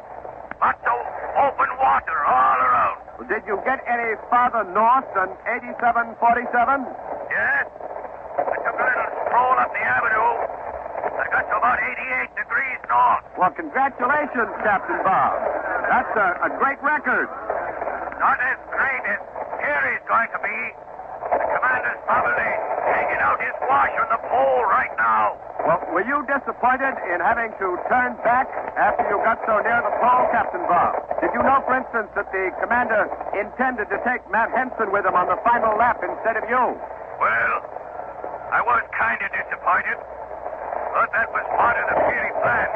[SPEAKER 12] Lots of open water all around.
[SPEAKER 15] Well, did you get any farther north than 8747?
[SPEAKER 12] Yes. I took a little stroll up the avenue. I got to about 88 degrees north.
[SPEAKER 15] Well, congratulations, Captain Bob. That's a great record.
[SPEAKER 12] Not as great as Peary's going to be. The commander's probably hanging out his wash on the pole right now.
[SPEAKER 15] Well, were you disappointed in having to turn back after you got so near the pole, Captain Bob? Did you know, for instance, that the commander intended to take Matt Henson with him on the final lap instead of you?
[SPEAKER 12] Well, I was kind of disappointed, but that was part of the Peary plan.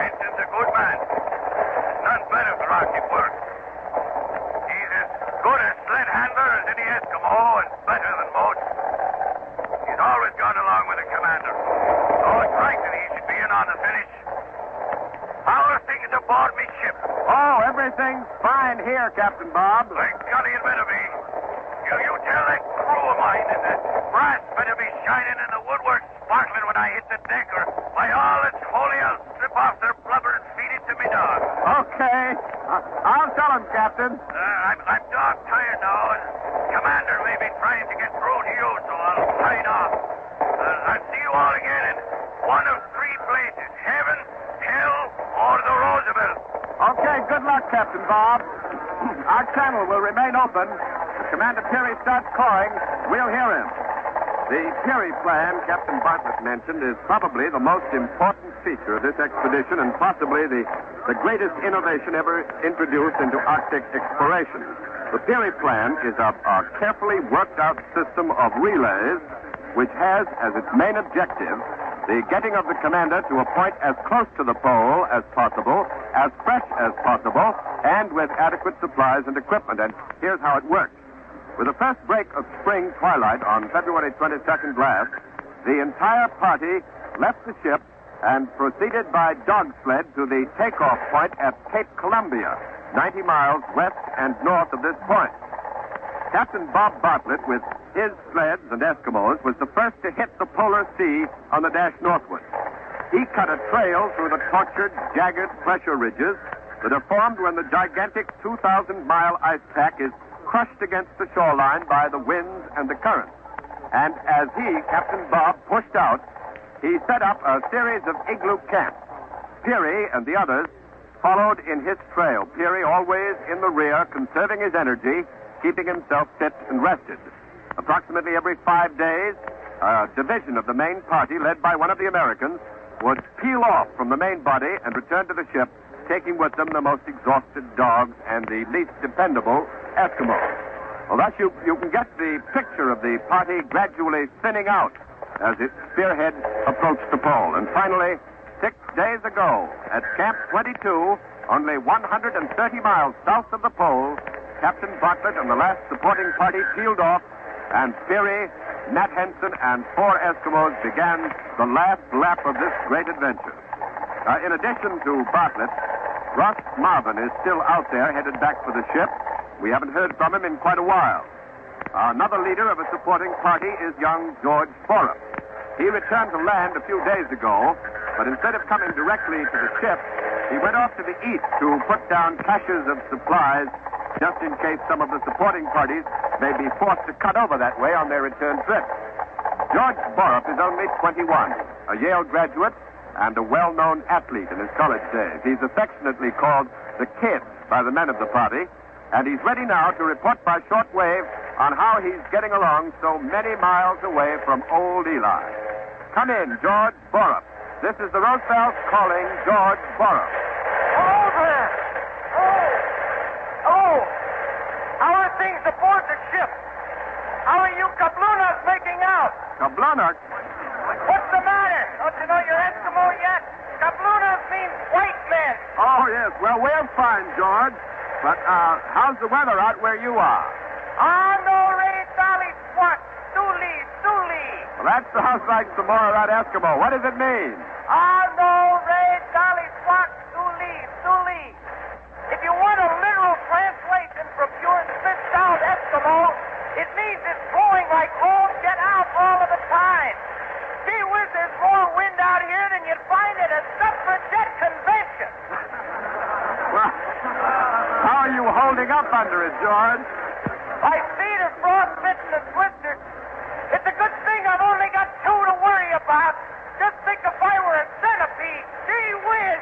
[SPEAKER 12] Henson's a good man. There's none better for Arctic work. He's as good a sled handler as any Eskimo and better than most. He's always gone along with the commander. So it's right that he should be in on the finish. How are things aboard me ship?
[SPEAKER 15] Oh, everything's fine here, Captain Bob.
[SPEAKER 12] Thank golly it better be. You tell that crew of mine that the brass better be shining and the woodwork sparkling when I hit the deck, or by all that's holy, I'll strip off their blubber and feed it to me dog.
[SPEAKER 15] Okay. I'll tell him, Captain.
[SPEAKER 12] I'm dog tired now, and Commander may be trying to get through to you, so I'll sign off. I'll see you all again in one of three places, heaven, hell, or the Roosevelt.
[SPEAKER 15] Okay, good luck, Captain Bob. Our channel will remain open. If Commander Peary starts calling, we'll hear him. The Peary plan Captain Bartlett mentioned is probably the most important feature of this expedition and possibly the greatest innovation ever introduced into Arctic exploration. The Peary plan is a carefully worked out system of relays which has as its main objective the getting of the commander to a point as close to the pole as possible, as fresh as possible, and with adequate supplies and equipment. And here's how it works. With the first break of spring twilight on February 22nd last, the entire party left the ship and proceeded by dog sled to the takeoff point at Cape Columbia, 90 miles west and north of this point. Captain Bob Bartlett, with his sleds and Eskimos, was the first to hit the polar sea on the dash northward. He cut a trail through the tortured, jagged pressure ridges that are formed when the gigantic 2,000-mile ice pack is crushed against the shoreline by the winds and the currents. And as Captain Bob, pushed out, he set up a series of igloo camps. Peary and the others followed in his trail. Peary always in the rear, conserving his energy, keeping himself fit and rested. Approximately every 5 days, a division of the main party, led by one of the Americans, would peel off from the main body and return to the ship, taking with them the most exhausted dogs and the least dependable Eskimos. Well, thus you can get the picture of the party gradually thinning out as its spearhead approached the pole. And finally, 6 days ago, at Camp 22, only 130 miles south of the pole, Captain Bartlett and the last supporting party peeled off, and Peary, Nat Henson, and 4 Eskimos began the last lap of this great adventure. In addition to Bartlett, Ross Marvin is still out there, headed back for the ship. We haven't heard from him in quite a while. Another leader of a supporting party is young George Forup. He returned to land a few days ago, but instead of coming directly to the ship, he went off to the east to put down caches of supplies just in case some of the supporting parties may be forced to cut over that way on their return trip. George Borup is only 21, a Yale graduate, and a well-known athlete in his college days. He's affectionately called the Kid by the men of the party, and he's ready now to report by shortwave on how he's getting along so many miles away from old Eli. Come in, George Borup. This is the Roosevelt calling George Borup.
[SPEAKER 6] Hello there. Oh, how are things aboard the ship? How are you Kablunas making out?
[SPEAKER 15] Kablunas?
[SPEAKER 6] What's the matter? Don't you know your Eskimo yet? Kablunas means white men.
[SPEAKER 15] Oh, yes. Well, we're fine, George. But how's the weather out where you are?
[SPEAKER 6] No, Ray Daly, what? Daly.
[SPEAKER 15] Well, that sounds like some more of that Eskimo. What does it mean?
[SPEAKER 6] No, Ray Daly, what? Daly. If you want a literal translation from pure spit-sound Eskimo, it means it's blowing like all get out all of the time. Gee whiz, there's more wind out here than you'd find at a suffragette convention.
[SPEAKER 15] Well, how are you holding up under it, George?
[SPEAKER 6] My feet are frostbitten and blistered. It's a good thing I've only got 2 to worry about. Just think if I were a centipede. Gee whiz.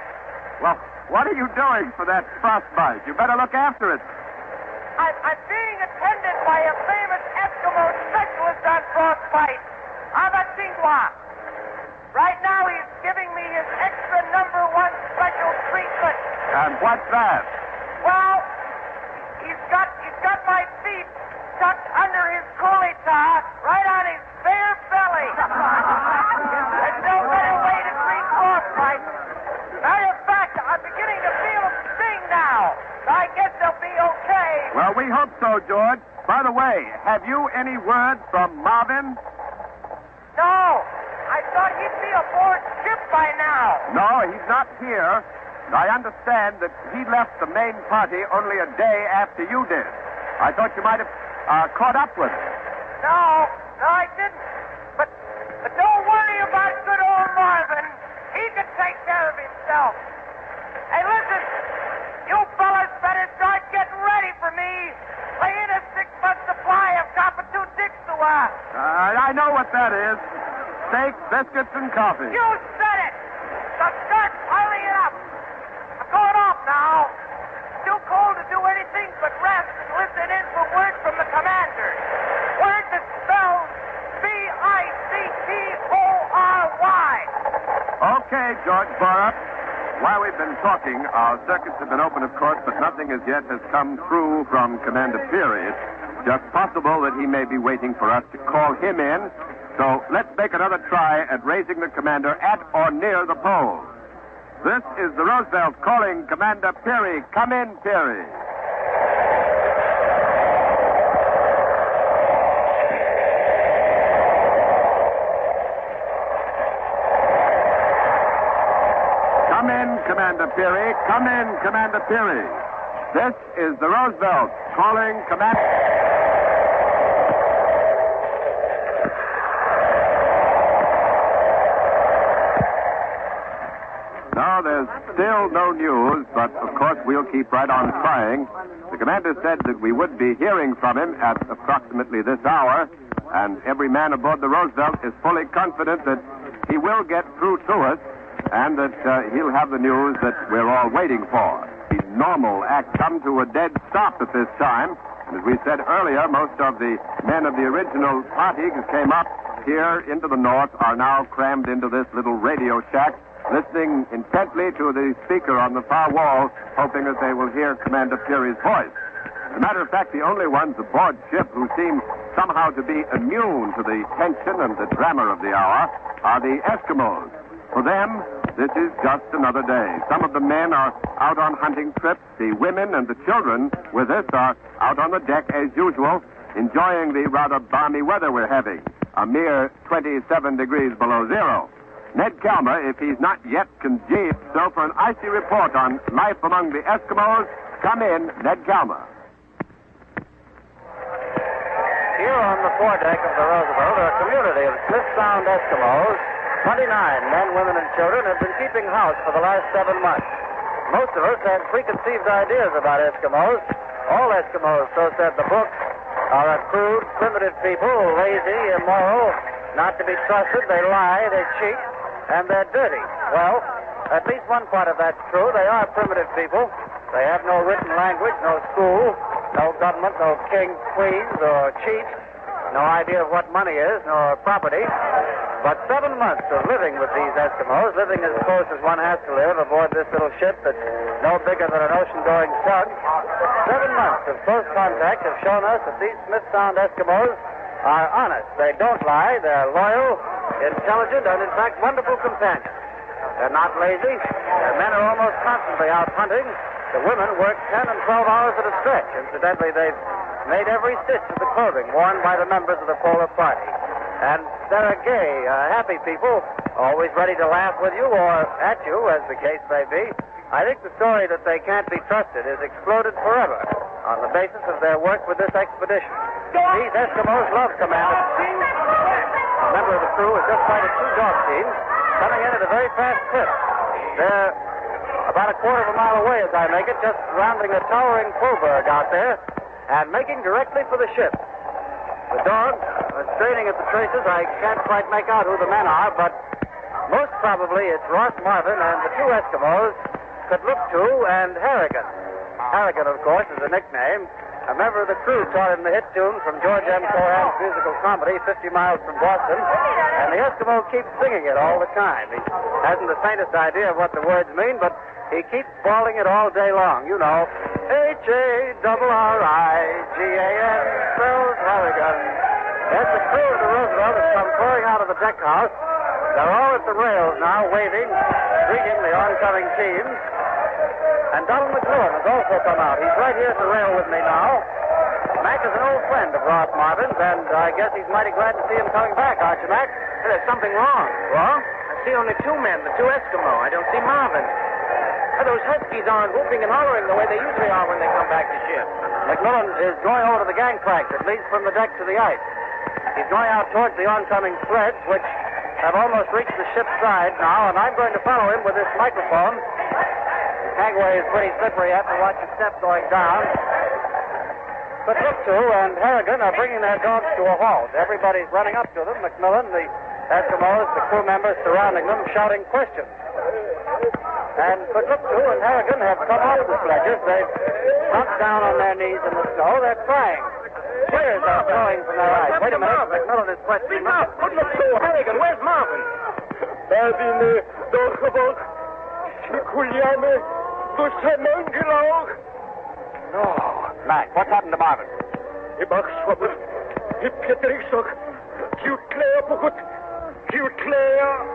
[SPEAKER 15] Well, what are you doing for that frostbite? You better look after it.
[SPEAKER 6] I'm being attended by a famous Eskimo specialist on frostbite, Abatingwa. Right now he's giving me his extra #1 special treatment.
[SPEAKER 15] And what's that?
[SPEAKER 6] Well, he's got my feet tucked under his kulita, right on his bare belly. There's no better way to treat frostbite. Matter of fact, I'm beginning to feel him sting now. I guess they'll be okay.
[SPEAKER 15] Well, we hope so, George. By the way, have you any word from Marvin?
[SPEAKER 6] No. I thought he'd be aboard ship by now.
[SPEAKER 15] No, he's not here. I understand that he left the main party only a day after you did. I thought you might have caught up with him.
[SPEAKER 6] No, I didn't. But don't worry about good old Marvin. He can take care of himself. Hey, listen. You fellas better start getting ready for me. Lay in a 6-month supply of Copper-2 Dixua.
[SPEAKER 15] I know what that is. Steak, biscuits, and coffee.
[SPEAKER 6] You said it. So start piling it up. I'm going off now. Too cold to do anything but rest and listen in for word from the commander. Word that spells Bictory.
[SPEAKER 15] Okay, George Borup. While we've been talking, our circuits have been open, of course, but nothing as yet has come through from Commander Peary. It's just possible that he may be waiting for us to call him in. So let's make another try at raising the commander at or near the pole. This is the Roosevelt calling Commander Peary. Come in, Peary. Come in, Commander Peary. Come in, Commander Peary. This is the Roosevelt calling Commander... No, there's still no news, but of course we'll keep right on trying. The commander said that we would be hearing from him at approximately this hour, and every man aboard the Roosevelt is fully confident that he will get through to us, and that he'll have the news that we're all waiting for. The normal act come to a dead stop at this time, and as we said earlier, most of the men of the original party who came up here into the north are now crammed into this little radio shack, listening intently to the speaker on the far wall, hoping that they will hear Commander Peary's voice. As a matter of fact, the only ones aboard ship who seem somehow to be immune to the tension and the drama of the hour are the Eskimos. For them, this is just another day. Some of the men are out on hunting trips. The women and the children with us are out on the deck as usual, enjoying the rather balmy weather we're having, a mere 27 degrees below zero. Ned Calmer, if he's not yet congealed, so for an icy report on life among the Eskimos, come in, Ned Calmer.
[SPEAKER 18] Here on the foredeck of the Roosevelt are a community of Smith-Sound Eskimos. 29 men, women, and children have been keeping house for the last 7 months. Most of us had preconceived ideas about Eskimos. All Eskimos, so said the book, are a crude, primitive people, lazy, immoral, not to be trusted. They lie, they cheat, and they're dirty. Well, at least one part of that's true. They are primitive people. They have no written language, no school, no government, no kings, queens, or chiefs, no idea of what money is, nor property. But 7 months of living with these Eskimos, living as close as one has to live aboard this little ship that's no bigger than an ocean-going tug, 7 months of close contact have shown us that these Smith Sound Eskimos are honest. They don't lie. They're loyal, intelligent, and, in fact, wonderful companions. They're not lazy. Their men are almost constantly out hunting. The women work 10 and 12 hours at a stretch. Incidentally, they've made every stitch of the clothing worn by the members of the polar party. And they're a gay, happy people, always ready to laugh with you or at you, as the case may be. I think the story that they can't be trusted is exploded forever on the basis of their work with this expedition. These Eskimos love Commander. A member of the crew has just sighted 2 dog teams coming in at a very fast clip. They're about a quarter of a mile away as I make it, just rounding a towering Fulberg out there and making directly for the ship. The dogs are straining at the traces. I can't quite make out who the men are, but most probably it's Ross Marvin and the 2 Eskimos, Kudluktu and Harrigan. Harrigan, of course, is a nickname. A member of the crew taught him the hit tune from George M. Cohan's musical comedy, 50 Miles from Boston, and the Eskimo keeps singing it all the time. He hasn't the faintest idea of what the words mean, but he keeps bawling it all day long. You know, Harrigan spells Harrigan. That's the crew of the Roosevelt has come pouring out of the deck house. They're all at the rails now, waving, greeting the oncoming teams. And Donald McMillan has also come out. He's right here at the rail with me now. Mac is an old friend of Ross Marvin's, and I guess he's mighty glad to see him coming back, aren't you, Mac?
[SPEAKER 19] There's something wrong.
[SPEAKER 18] Wrong?
[SPEAKER 19] I see only 2 men, the 2 Eskimo. I don't see Marvin. Those Huskies aren't whooping and hollering the way they usually are when they come back to ship.
[SPEAKER 18] McMillan is going over to the gangplank that leads from the deck to the ice. He's going out towards the oncoming sleds, which have almost reached the ship's side now, and I'm going to follow him with this microphone. The gangway is pretty slippery. You have to watch your step going down. But Kudluktu and Harrigan are bringing their dogs to a halt. Everybody's running up to them. McMillan, the Eskimos, the crew members surrounding them, shouting questions. And Kudluktu and Harrigan have come off the sledges. They've sunk down on their knees in the snow. They're crying. Tears are flowing from their eyes. Wait a minute. McMillan is questioning them.
[SPEAKER 19] Kudluktu, Harrigan, where's Marvin?
[SPEAKER 18] No. Mac, what's happened to Marvin?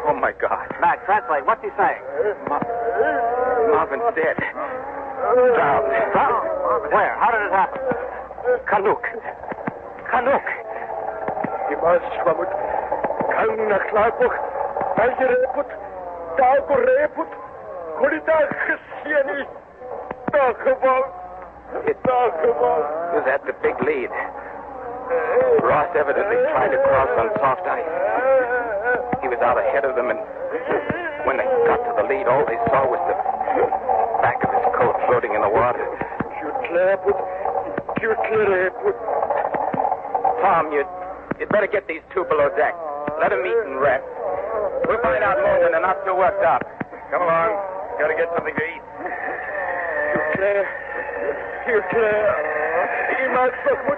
[SPEAKER 19] Oh, my God.
[SPEAKER 18] Mac, translate. What's he saying?
[SPEAKER 19] Marvin's dead. Drowned.
[SPEAKER 18] Drowned? Where? How did it happen?
[SPEAKER 19] Canuck. It was at the big lead. Ross evidently tried to cross on soft ice. He was out ahead of them, and when they got to the lead, all they saw was the back of his coat floating in the water. Tom, you'd better get these 2 below deck. Let them eat and rest. We'll find out more when they're not so worked up. Come along. Gotta get something to eat.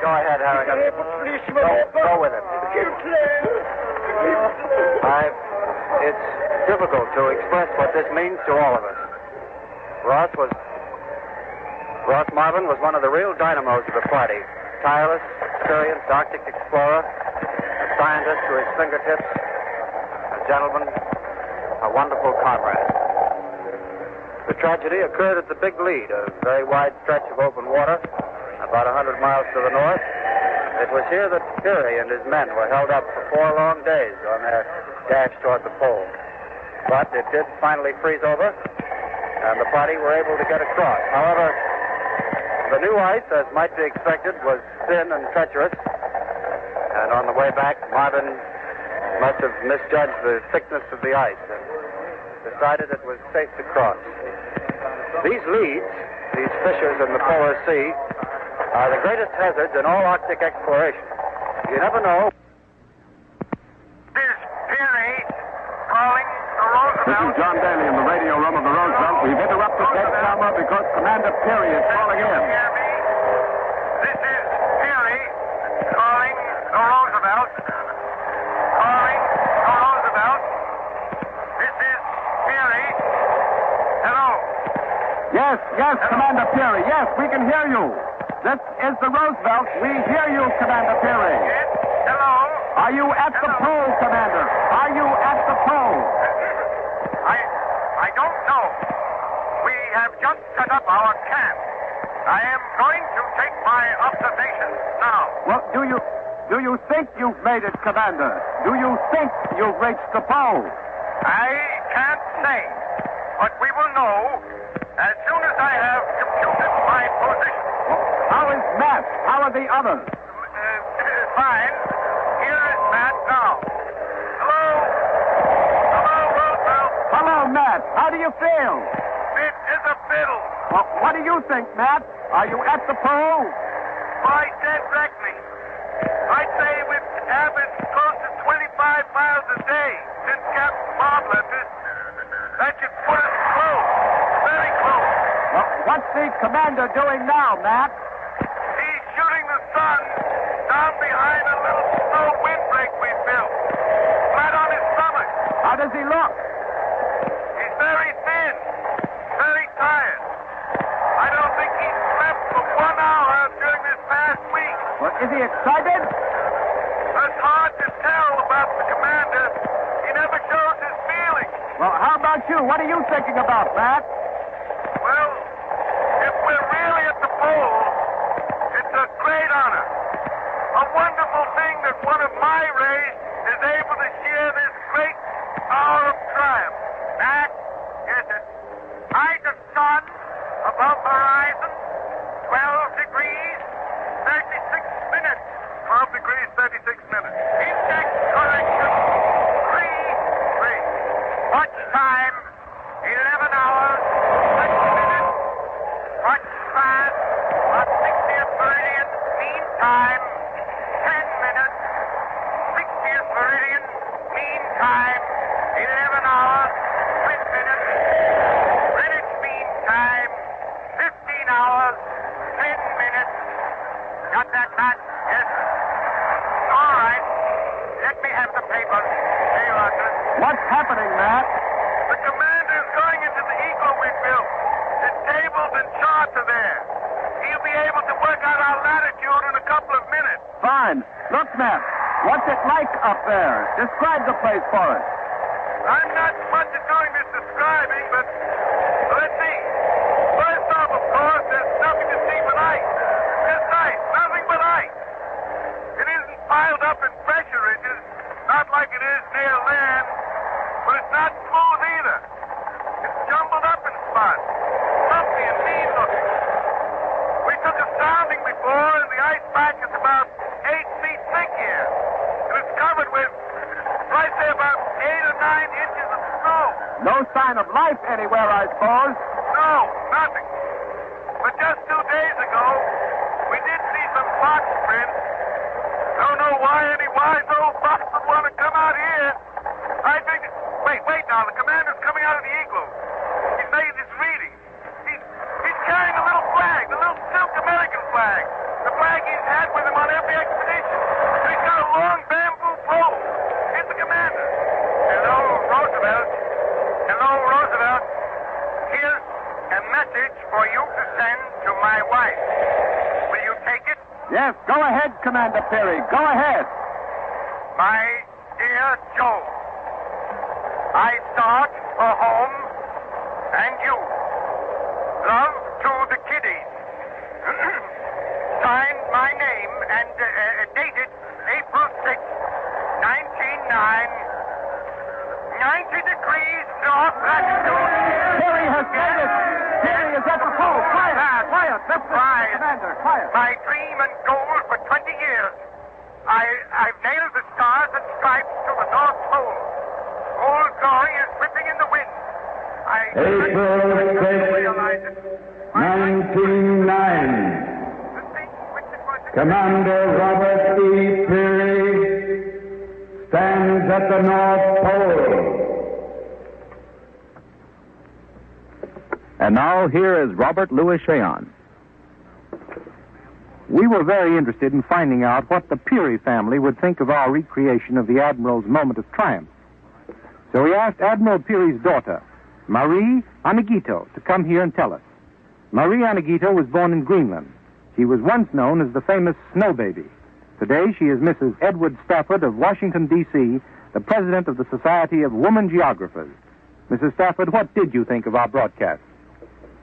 [SPEAKER 18] Go ahead, Harrigan. Go with it. It's difficult to express what this means to all of us. Ross Marvin was one of the real dynamos of the party. Tireless, experienced Arctic explorer, a scientist to his fingertips, a gentleman, a wonderful comrade. The tragedy occurred at the Big Lead, a very wide stretch of open water, about 100 miles to the north. It was here that Peary and his men were held up for 4 long days on their dash toward the pole. But it did finally freeze over, and the party were able to get across. However, the new ice, as might be expected, was thin and treacherous, and on the way back, Marvin must have misjudged the thickness of the ice and decided it was safe to cross. These leads, these fissures in the polar sea, are the greatest hazards in all Arctic exploration. You never know.
[SPEAKER 12] This Peary calling the Roosevelt.
[SPEAKER 15] This is John Daly in the radio room of the Roosevelt. We've interrupted Dead Summer because Commander Peary is calling in.
[SPEAKER 12] This is Peary calling the Roosevelt. Calling the Roosevelt. This is Peary. Hello.
[SPEAKER 15] Yes, Commander Peary. Yes, we can hear you. This is the Roosevelt. We hear you, Commander Peary.
[SPEAKER 12] Yes. Hello.
[SPEAKER 15] Are you at the pole, Commander? Are you at the pole?
[SPEAKER 12] I don't know. We have just set up our camp. I am going to take my observations now.
[SPEAKER 15] Well, do you think you've made it, Commander? Do you think you've reached the pole?
[SPEAKER 12] I can't say, but we will know as soon as I have computed my position.
[SPEAKER 15] How is Matt? How are the others?
[SPEAKER 12] Fine. Here is Matt now. Hello? Hello, Roosevelt.
[SPEAKER 15] Hello, Matt. How do you feel?
[SPEAKER 12] It is a fiddle.
[SPEAKER 15] Well, what do you think, Matt? Are you at the pole?
[SPEAKER 12] By dead reckoning, I'd say we've averaged close to 25 miles a day since Captain Bob left us. That should put us close. Very close.
[SPEAKER 15] Well, what's the commander doing now, Matt?
[SPEAKER 12] He's shooting the sun down behind a little snow windbreak we built. Flat on his stomach.
[SPEAKER 15] How does he look?
[SPEAKER 12] He's very thin. Very tired. I don't think he's slept for 1 hour during this past week.
[SPEAKER 15] Well, is he excited?
[SPEAKER 12] It's hard to tell about the commander. He never shows his feelings.
[SPEAKER 15] Well, how about you? What are you thinking about, Matt?
[SPEAKER 12] Well, if we're really at the pole, it's a great honor. A wonderful thing that one of my race is able to share this great hour of triumph. That is it. Height of sun above horizon, 12 degrees, 36 minutes. 12 degrees, 36 minutes. Index correction, 3. Watch time, 11 hours, 20 minutes. Watch fast, about 60th meridian. Mean time, 10 minutes. 60th meridian, mean time, 11 hours, 10 minutes. Greenwich mean time, 15 hours, 10 minutes. Got that, Matt? Yes. All right. Let me have the papers. Here you are, sir.
[SPEAKER 15] What's happening, Matt?
[SPEAKER 12] The commander's going into the igloo we built. His tables and charts are there. He'll be able to work out our latitude in a couple of minutes.
[SPEAKER 15] Fine. Look, Matt. What's it like up there? Describe the place for us.
[SPEAKER 12] I'm not much at doing this describing, but let's see. First off, of course, there's nothing to see but ice. Just ice. Nothing but ice. It isn't piled up in pressure ridges, not like it is near land, but it's not smooth either. It's jumbled up in spots. Bumpy and mean looking. We took a sounding before, and the ice pack is about 8 feet thick here. And it's covered with, I'd say, about 8 or 9 inches of snow.
[SPEAKER 15] No sign of life anywhere, I suppose.
[SPEAKER 12] No, nothing. But just 2 days ago, we did see some fox prints. Don't know why any wise old fox would want to come out here. I think... Wait now. The commander's coming out of the igloo. He's making his reading. He's carrying a little flag, the little silk American flag. The flag he's had with him on every expedition. He's got a long bamboo pole. Here's the commander. Hello, Roosevelt. Hello, Roosevelt. Here's a message for you to send to my wife. Will you take it?
[SPEAKER 15] Yes, go ahead, Commander Peary. Go ahead.
[SPEAKER 12] My dear Joe, I start for home and you. Love to the kiddies. Signed my name and dated April 6, 1909. 90 degrees north latitude.
[SPEAKER 15] Peary has made it. Peary is at the pole. Quiet. Quiet. That's
[SPEAKER 12] Quiet.
[SPEAKER 15] Commander, quiet.
[SPEAKER 12] My dream and goal for 20 years. I've nailed the stars and stripes to the North Pole. Old glory is whipping in the wind.
[SPEAKER 2] April 6, 1909. Commander Robert E. Peary stands at the North Pole.
[SPEAKER 16] And now, here is Robert Louis Cheon. We were very interested in finding out what the Peary family would think of our recreation of the Admiral's moment of triumph. So we asked Admiral Peary's daughter, Marie Anagito, to come here and tell us. Marie Anagito was born in Greenland. She was once known as the famous Snow Baby. Today, she is Mrs. Edward Stafford of Washington, D.C., the president of the Society of Women Geographers. Mrs. Stafford, what did you think of our broadcast?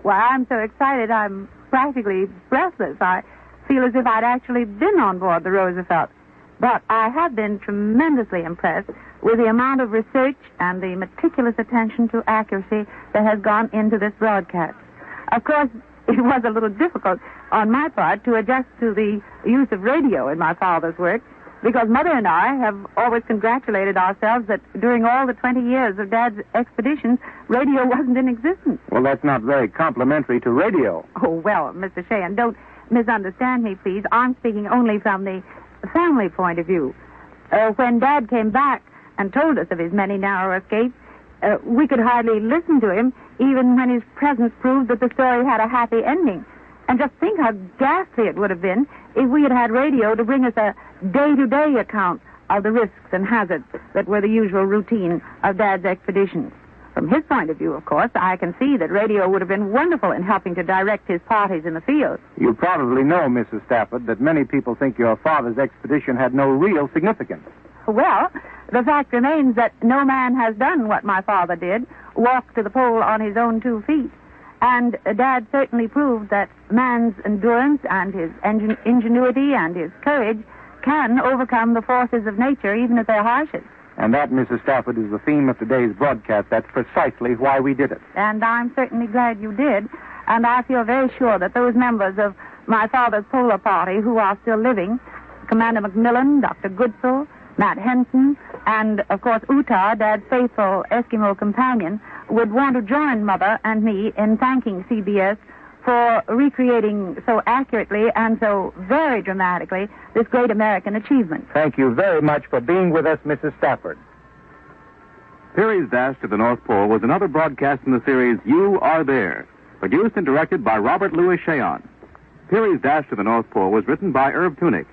[SPEAKER 20] Well, I'm so excited I'm practically breathless. I feel as if I'd actually been on board the Roosevelt. But I have been tremendously impressed with the amount of research and the meticulous attention to accuracy that has gone into this broadcast. Of course, it was a little difficult on my part to adjust to the use of radio in my father's work, because Mother and I have always congratulated ourselves that during all the 20 years of Dad's expeditions, radio wasn't in existence.
[SPEAKER 16] Well, that's not very complimentary to radio.
[SPEAKER 20] Oh, well, Mr. Cheon, don't misunderstand me, please. I'm speaking only from the family point of view. When Dad came back and told us of his many narrow escapes, we could hardly listen to him, even when his presence proved that the story had a happy ending. And just think how ghastly it would have been if we had had radio to bring us a day-to-day account of the risks and hazards that were the usual routine of Dad's expeditions. From his point of view, of course, I can see that radio would have been wonderful in helping to direct his parties in the field.
[SPEAKER 16] You probably know, Mrs. Stafford, that many people think your father's expedition had no real significance.
[SPEAKER 20] Well, the fact remains that no man has done what my father did, walked to the pole on his own 2 feet. And Dad certainly proved that man's endurance and his ingenuity and his courage can overcome the forces of nature, even at their harshest.
[SPEAKER 16] And that, Mrs. Stafford, is the theme of today's broadcast. That's precisely why we did it.
[SPEAKER 20] And I'm certainly glad you did. And I feel very sure that those members of my father's polar party who are still living, Commander McMillan, Dr. Goodsell, Matt Henson, and, of course, Utah, Dad's faithful Eskimo companion, would want to join Mother and me in thanking CBS for recreating so accurately and so very dramatically this great American achievement.
[SPEAKER 16] Thank you very much for being with us, Mrs. Stafford.
[SPEAKER 21] Peary's Dash to the North Pole was another broadcast in the series You Are There, produced and directed by Robert Louis Cheon. Peary's Dash to the North Pole was written by Irv Tunick.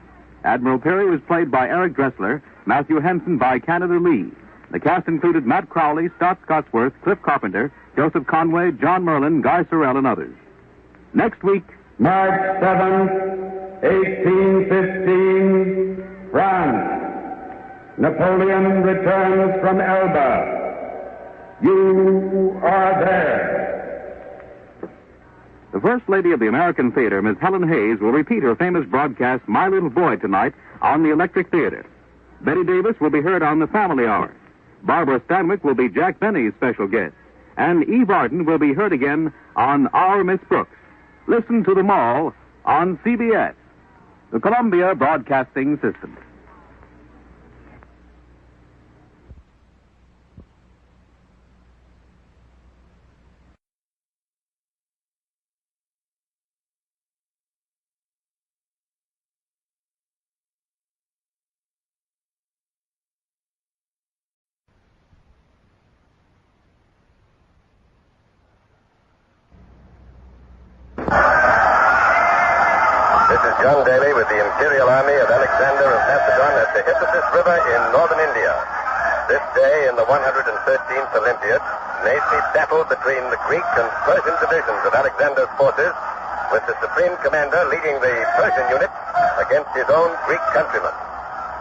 [SPEAKER 21] Admiral Peary was played by Eric Dressler, Matthew Henson by Canada Lee. The cast included Matt Crowley, Stott Scotsworth, Cliff Carpenter, Joseph Conway, John Merlin, Guy Sorrell, and others. Next week,
[SPEAKER 2] March 7th, 1815, France. Napoleon returns from Elba. You are there.
[SPEAKER 21] The First Lady of the American Theater, Miss Helen Hayes, will repeat her famous broadcast, My Little Boy, tonight on the Electric Theater. Betty Davis will be heard on the Family Hour. Barbara Stanwyck will be Jack Benny's special guest. And Eve Arden will be heard again on Our Miss Brooks. Listen to them all on CBS, the Columbia Broadcasting System.
[SPEAKER 15] John Daly with the Imperial Army of Alexander of Macedon at the Hypatis River in northern India. This day in the 113th Olympiad, Nazi battled between the Greek and Persian divisions of Alexander's forces, with the Supreme Commander leading the Persian unit against his own Greek countrymen.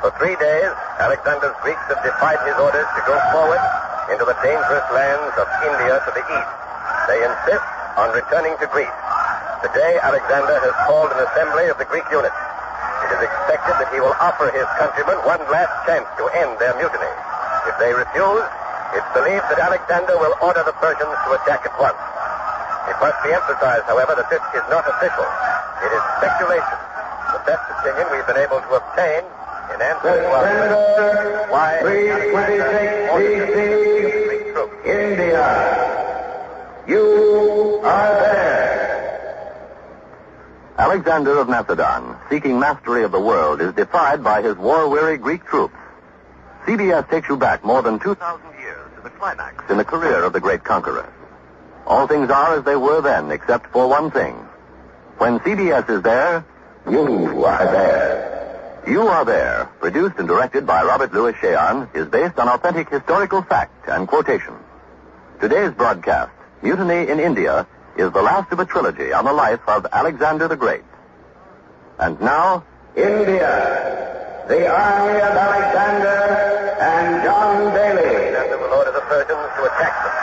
[SPEAKER 15] For 3 days, Alexander's Greeks have defied his orders to go forward into the dangerous lands of India to the east. They insist on returning to Greece. Today, Alexander has called an assembly of the Greek unit. It is expected that he will offer his countrymen one last chance to end their mutiny. If they refuse, it's believed that Alexander will order the Persians to attack at once. It must be emphasized, however, that this is not official. It is speculation. The best opinion we've been able to obtain in answer to our why
[SPEAKER 2] 326 BC, India. You are there.
[SPEAKER 11] Alexander of Macedon,
[SPEAKER 7] seeking mastery of the world, is defied by his war-weary Greek troops. CBS takes you back more than 2,000 years to the climax in the career of the great conqueror. All things are as they were then, except for one thing. When CBS is there, you are there. You Are There, produced and directed by Robert Louis Cheon, is based on authentic historical fact and quotation. Today's broadcast, Mutiny in India, is the last of a trilogy on the life of Alexander the Great. And now, India, the army of Alexander and John Daly. And will order the Persians to attack them.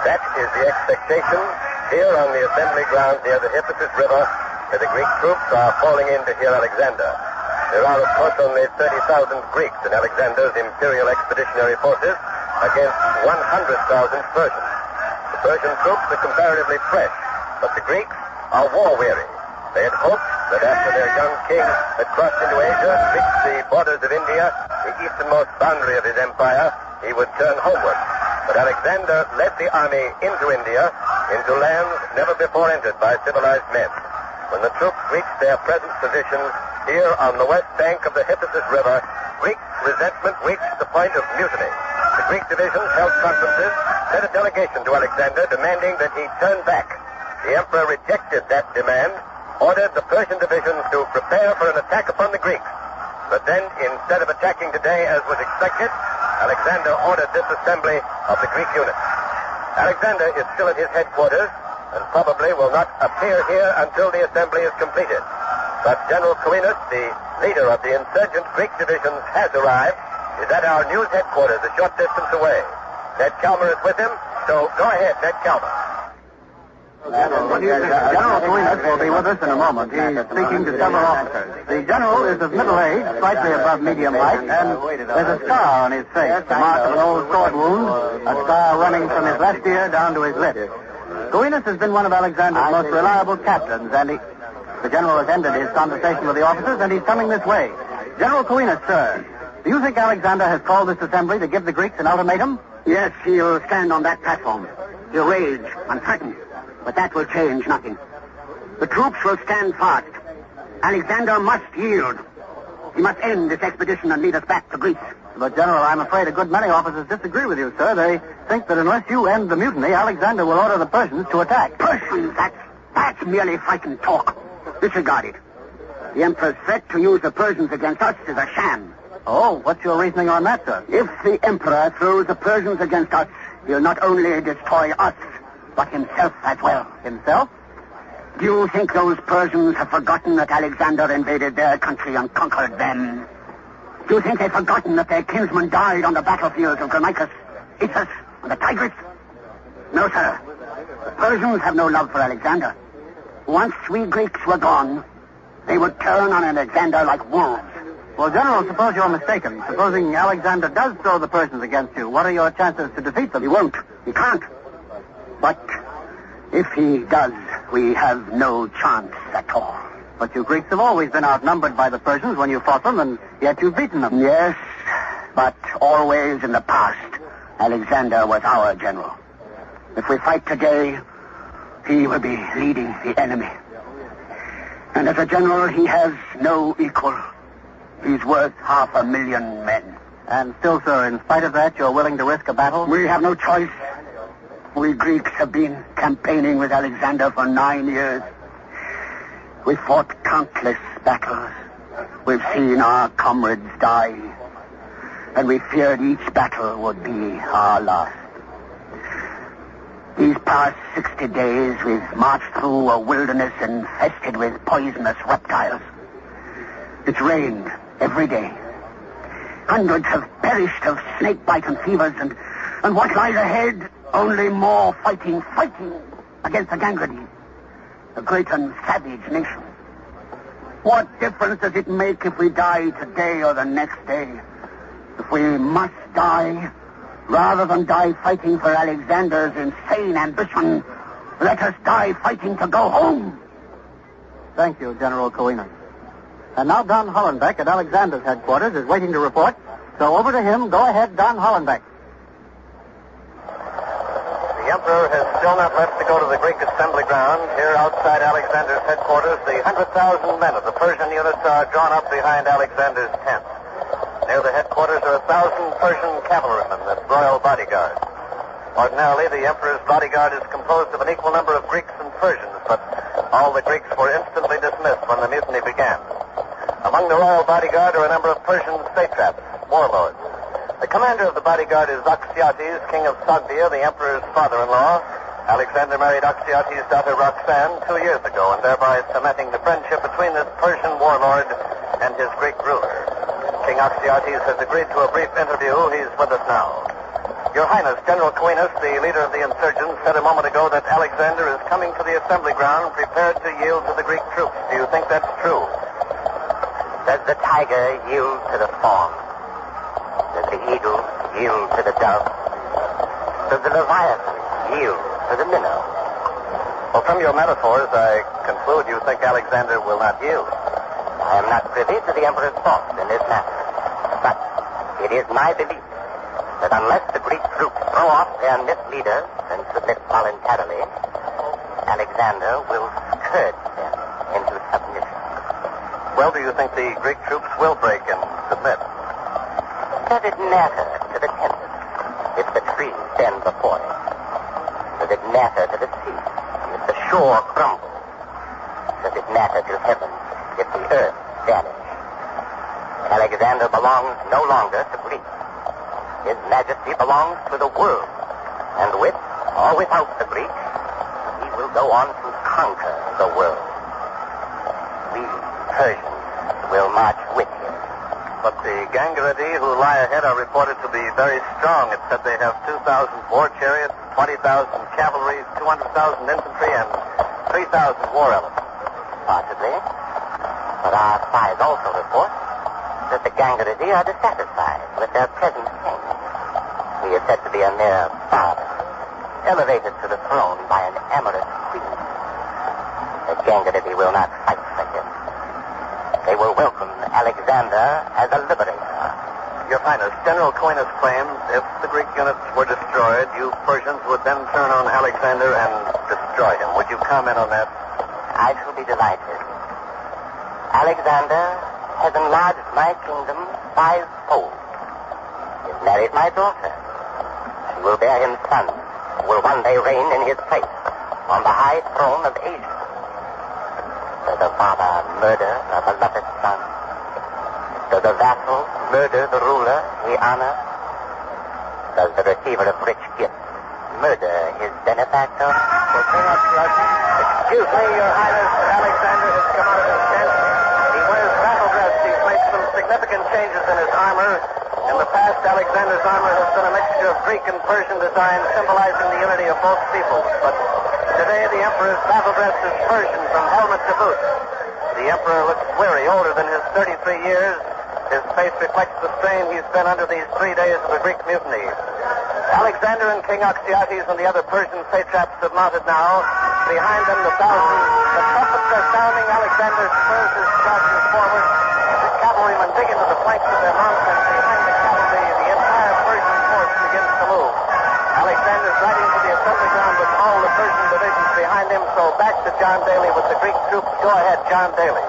[SPEAKER 7] That is the expectation here on the assembly ground near the Hypasus River, where the Greek troops are falling in to hear Alexander. There are, of course, only 30,000 Greeks in Alexander's imperial expeditionary forces against 100,000 Persians. The Persian troops are comparatively fresh, but the Greeks are war-weary. They had hoped that after their young king had crossed into Asia, reached the borders of India, the easternmost boundary of his empire, he would turn homeward. But Alexander led the army into India, into lands never before entered by civilized men. When the troops reached their present position here on the west bank of the Hypasus River, Greek resentment reached the point of mutiny. The Greek divisions held conferences, sent a delegation to Alexander demanding that he turn back. The emperor rejected that demand, ordered the Persian divisions to prepare for an attack upon the Greeks. But then, instead of attacking today as was expected, Alexander ordered disassembly of the Greek units. Alexander is still at his headquarters and probably will not appear here until the assembly is completed. But General Coenus, the leader of the insurgent Greek divisions, has arrived. Is at our news headquarters a short distance away. Ned Calmer is with him, so go ahead, Ned Calmer.
[SPEAKER 22] General Coenus will be with us in a moment. He's speaking to several officers. The general is of middle age, slightly above medium height, and there's a scar on his face, the mark of an old sword wound, a scar running from his left ear down to his lip. Coenus has been one of Alexander's most reliable captains, and the general has ended his conversation with the officers, and he's coming this way. General Coenus, sir, do you think Alexander has called this assembly to give the Greeks an ultimatum?
[SPEAKER 23] Yes, he'll stand on that platform. He'll rage and threaten, but that will change nothing. The troops will stand fast. Alexander must yield. He must end this expedition and lead us back to Greece.
[SPEAKER 22] But, General, I'm afraid a good many officers disagree with you, sir. They think that unless you end the mutiny, Alexander will order the Persians to attack.
[SPEAKER 23] Persians? That's merely frightened talk. Disregard it. The Emperor's threat to use the Persians against us is a sham.
[SPEAKER 22] Oh, what's your reasoning on that, sir?
[SPEAKER 23] If the Emperor throws the Persians against us, he'll not only destroy us, but himself as well.
[SPEAKER 22] Himself?
[SPEAKER 23] Do you think those Persians have forgotten that Alexander invaded their country and conquered them? Do you think they've forgotten that their kinsmen died on the battlefields of Germanicus, Issus, and the Tigris? No, sir. The Persians have no love for Alexander. Once we Greeks were gone, they would turn on Alexander like wolves.
[SPEAKER 22] Well, General, suppose you're mistaken. Supposing Alexander does throw the Persians against you, what are your chances to defeat them?
[SPEAKER 23] He won't. He can't. But if he does, we have no chance at all.
[SPEAKER 22] But you Greeks have always been outnumbered by the Persians when you fought them, and yet you've beaten them.
[SPEAKER 23] Yes, but always in the past, Alexander was our general. If we fight today, he will be leading the enemy. And as a general, he has no equal. He's worth 500,000 men.
[SPEAKER 22] And still, sir, in spite of that, you're willing to risk a battle?
[SPEAKER 23] We have no choice. We Greeks have been campaigning with Alexander for 9 years. We fought countless battles. We've seen our comrades die. And we feared each battle would be our last. These past 60 days, we've marched through a wilderness infested with poisonous reptiles. It's rained every day. Hundreds have perished of snake bite and fevers, and what lies ahead? Only more fighting against the gangrene, a great and savage nation. What difference does it make if we die today or the next day? If we must die, rather than die fighting for Alexander's insane ambition, let us die fighting to go home.
[SPEAKER 22] Thank you, General Coenus. And now Don Hollenbeck at Alexander's headquarters is waiting to report. So over to him. Go ahead, Don Hollenbeck.
[SPEAKER 7] The Emperor has still not left to go to the Greek assembly ground. Here outside Alexander's headquarters, the 100,000 men of the Persian units are drawn up behind Alexander's tent. Near the headquarters are 1,000 Persian cavalrymen, the royal bodyguard. Ordinarily, the Emperor's bodyguard is composed of an equal number of Greeks and Persians, but all the Greeks were instantly dismissed when the mutiny began. Among the royal bodyguard are a number of Persian satraps, warlords. The commander of the bodyguard is Oxyates, king of Sogdia, the emperor's father-in-law. Alexander married Oxyates' daughter Roxanne 2 years ago, and thereby cementing the friendship between this Persian warlord and his Greek ruler. King Oxyates has agreed to a brief interview. He's with us now. Your Highness, General Quinas, the leader of the insurgents, said a moment ago that Alexander is coming to the assembly ground prepared to yield to the Greek troops. Do you think that's true?
[SPEAKER 22] Does the tiger yield to the fawn? Does the eagle yield to the dove? Does the leviathan yield to the minnow?
[SPEAKER 7] Well, from your metaphors, I conclude you think Alexander will not yield.
[SPEAKER 22] I am not privy to the Emperor's thoughts in this matter. But it is my belief that unless the Greek troops throw off their misleaders and submit voluntarily, Alexander will scourge them into submission.
[SPEAKER 7] Well, do you think the Greek troops will break and submit?
[SPEAKER 22] Does it matter to the tempest if the trees bend before it? Does it matter to the sea if the shore crumbles? Does it matter to heaven if the earth vanish? Alexander belongs no longer to Greece. His majesty belongs to the world. And with or without the Greeks, he will go on to conquer the world. We Persians will march with him.
[SPEAKER 7] But the Gangarati who lie ahead are reported to be very strong. It said they have 2,000 war chariots, 20,000 cavalry, 200,000 infantry, and 3,000 war elephants.
[SPEAKER 22] Possibly. But our spies also report that the Gangarati are dissatisfied with their present king. He is said to be a mere father, elevated to the throne by an amorous queen. The Gangarati will not fight for him. They will welcome Alexander as a liberator.
[SPEAKER 7] Your Highness, General Quinas claims if the Greek units were destroyed, you Persians would then turn on Alexander and destroy him. Would you comment on that?
[SPEAKER 22] I shall be delighted. Alexander has enlarged my kingdom 5-fold. He has married my daughter. She will bear him sons who will one day reign in his place on the high throne of Asia. Does the father murder a beloved son? Does the vassal murder the ruler he honors? Does the receiver of rich gifts murder his benefactor?
[SPEAKER 7] Excuse me, Your Highness. Alexander has come out of his tent. He wears battle dress. He's made some significant changes in his armor. In the past, Alexander's armor has been a mixture of Greek and Persian design, symbolizing the unity of both peoples. But today, the Emperor's battle dress is Persian from helmet to boot. The Emperor looks weary, older than his 33 years. His face reflects the strain he's been under these 3 days of the Greek mutiny. Alexander and King Oxyates and the other Persian satraps have mounted now. Behind them, the trumpets are sounding. Alexander spurs his chargers forward. The cavalrymen dig into the flanks of their mounts, and behind the cavalry, the entire Persian force begins to move. Alexander's riding to the assembly ground with all the Persian divisions behind him, so back to John Daly with the Greek troops. Go ahead, John Daly.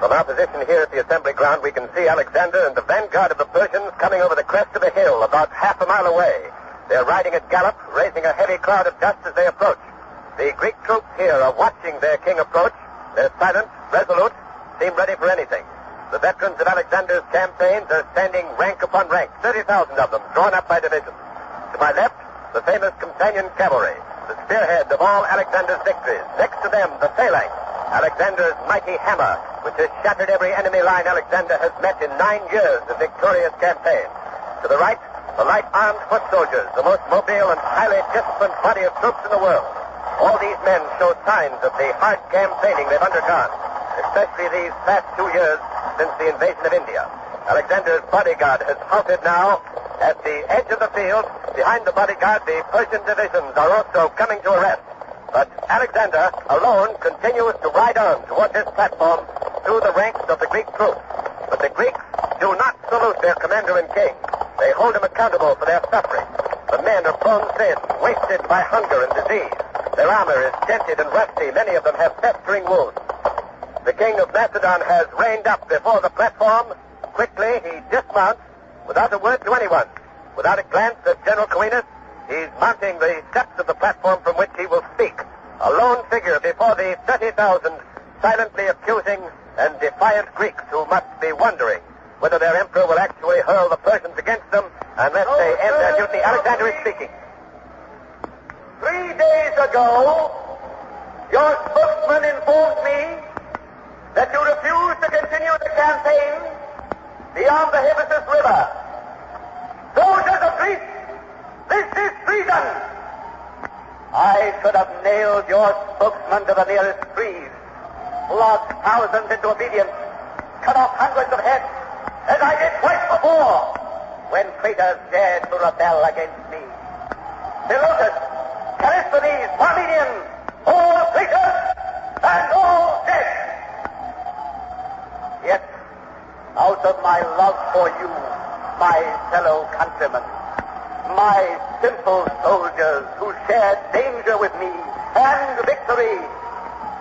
[SPEAKER 1] From our position here at the assembly ground, we can see Alexander and the vanguard of the Persians coming over the crest of a hill about half a mile away. They're riding at gallop, raising a heavy cloud of dust as they approach. The Greek troops here are watching their king approach. They're silent, resolute, seem ready for anything. The veterans of Alexander's campaigns are standing rank upon rank, 30,000 of them, drawn up by divisions. To my left, the famous companion cavalry, the spearhead of all Alexander's victories. Next to them, the phalanx, Alexander's mighty hammer, which has shattered every enemy line Alexander has met in 9 years of victorious campaign. To the right, the light armed foot soldiers, the most mobile and highly disciplined body of troops in the world. All these men show signs of the hard campaigning they've undergone, especially these past 2 years since the invasion of India. Alexander's bodyguard has halted now at the edge of the field. Behind the bodyguard, the Persian divisions are also coming to a rest. But Alexander, alone, continues to ride on toward this platform through the ranks of the Greek troops. But the Greeks do not salute their commander and king. They hold him accountable for their suffering. The men are bone thin, wasted by hunger and disease. Their armor is dented and rusty. Many of them have festering wounds. The king of Macedon has reined up before the platform. Quickly, he dismounts without a word to anyone. Without a glance at General Coenus, he's mounting the steps of the platform from which he will speak. A lone figure before the 30,000 silently accusing and defiant Greeks who must be wondering whether their emperor will actually hurl the Persians against them unless they end their mutiny. Alexander is speaking.
[SPEAKER 6] 3 days ago, your spokesman informed me that you refused to continue the campaign beyond the Hypasus River. Soldiers of Greece, this is treason! I should have nailed your spokesman to the nearest trees, flogged thousands into obedience, cut off hundreds of heads, as I did twice before, when traitors dared to rebel against me. Philotas, Callisthenes, Parmenians, all traitors and all dead. Yet, out of my love for you, my fellow countrymen, my simple soldiers who shared danger with me and victory,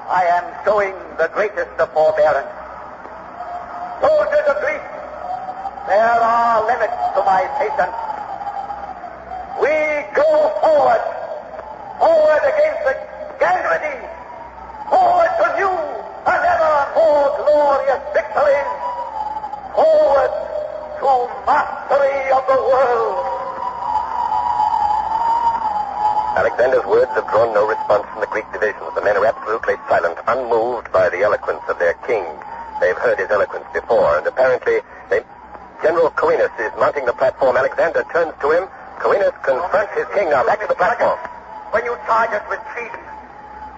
[SPEAKER 6] I am showing the greatest of forbearance. Soldiers of Greece, there are limits to my patience. We go forward, forward against the Gangrene, forward to new and ever more glorious victories, forward to mastery of the world.
[SPEAKER 1] Alexander's words have drawn no response from the Greek divisions. The men are absolutely silent, unmoved by the eloquence of their king. They've heard his eloquence before, and apparently General Coenus is mounting the platform. Alexander turns to him. Coenus confronts his king. Now back to the platform.
[SPEAKER 6] When you charge us with treason,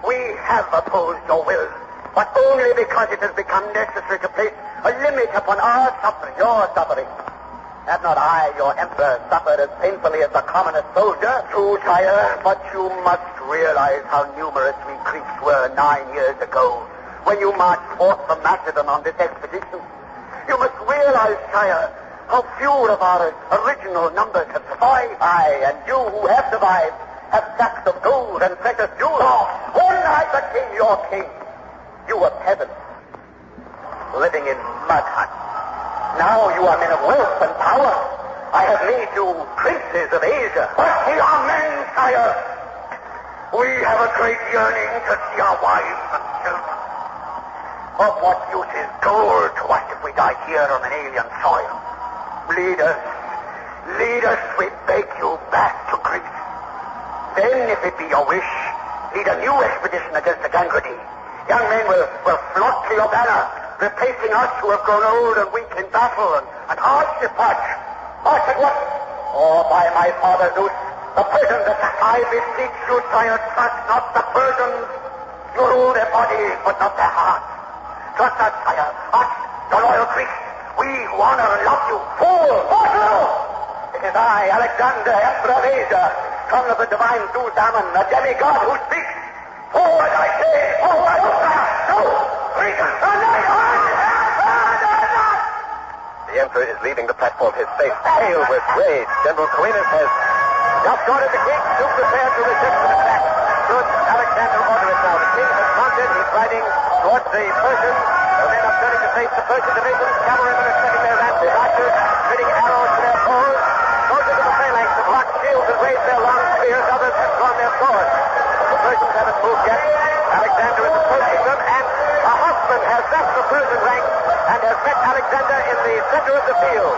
[SPEAKER 6] we have opposed your will, but only because it has become necessary to place a limit upon our suffering, your suffering. Have not I, your emperor, suffered as painfully as the commonest soldier? True, sire, but you must realize how numerous we Greeks were 9 years ago when you marched forth from Macedon on this expedition. You must realize, sire, how few of our original numbers have survived. I and you who have survived have sacks of gold and precious jewels. Oh, when I became your king, you were peasants living in mud huts. Now you are men of wealth and power. I have made you princes of Asia. But we are men, sire. We have a great yearning to see our wives and children. Of what use is gold to us if we die here on an alien soil? Lead us, we beg you, back to Greece. Then, if it be your wish, lead a new expedition against the Gangrene. Young men will flock to your banner, replacing us who have grown old and weak in battle and hardship march. March at once, or by my father Zeus, the Persians attack. I beseech you, sire, trust not the Persians. You rule their bodies, but not their hearts. Trust us, sire, us, the loyal Greeks, we who honor and love you. Fool! Mortal! It is I, Alexander, Emperor of Asia, son of the divine Zeus Ammon, a demigod who speaks. Forward, I say! Forward! No! Greeks!
[SPEAKER 1] The emperor is leaving the platform, his face pale with rage. General Coenus has just ordered the Greeks to prepare to resist an attack. Should Alexander order it now? The king has mounted, he's riding towards the Persians. The men are turning to face the Persian division. Cavalrymen are setting their lances, archers fitting arrows to their bows. Soldiers of the phalanx have locked shields and raised their long spears. Others have drawn their swords. The Persians haven't moved yet. Alexander is approaching them, and a horseman has left the Persian ranks and has met Alexander in the center of the field.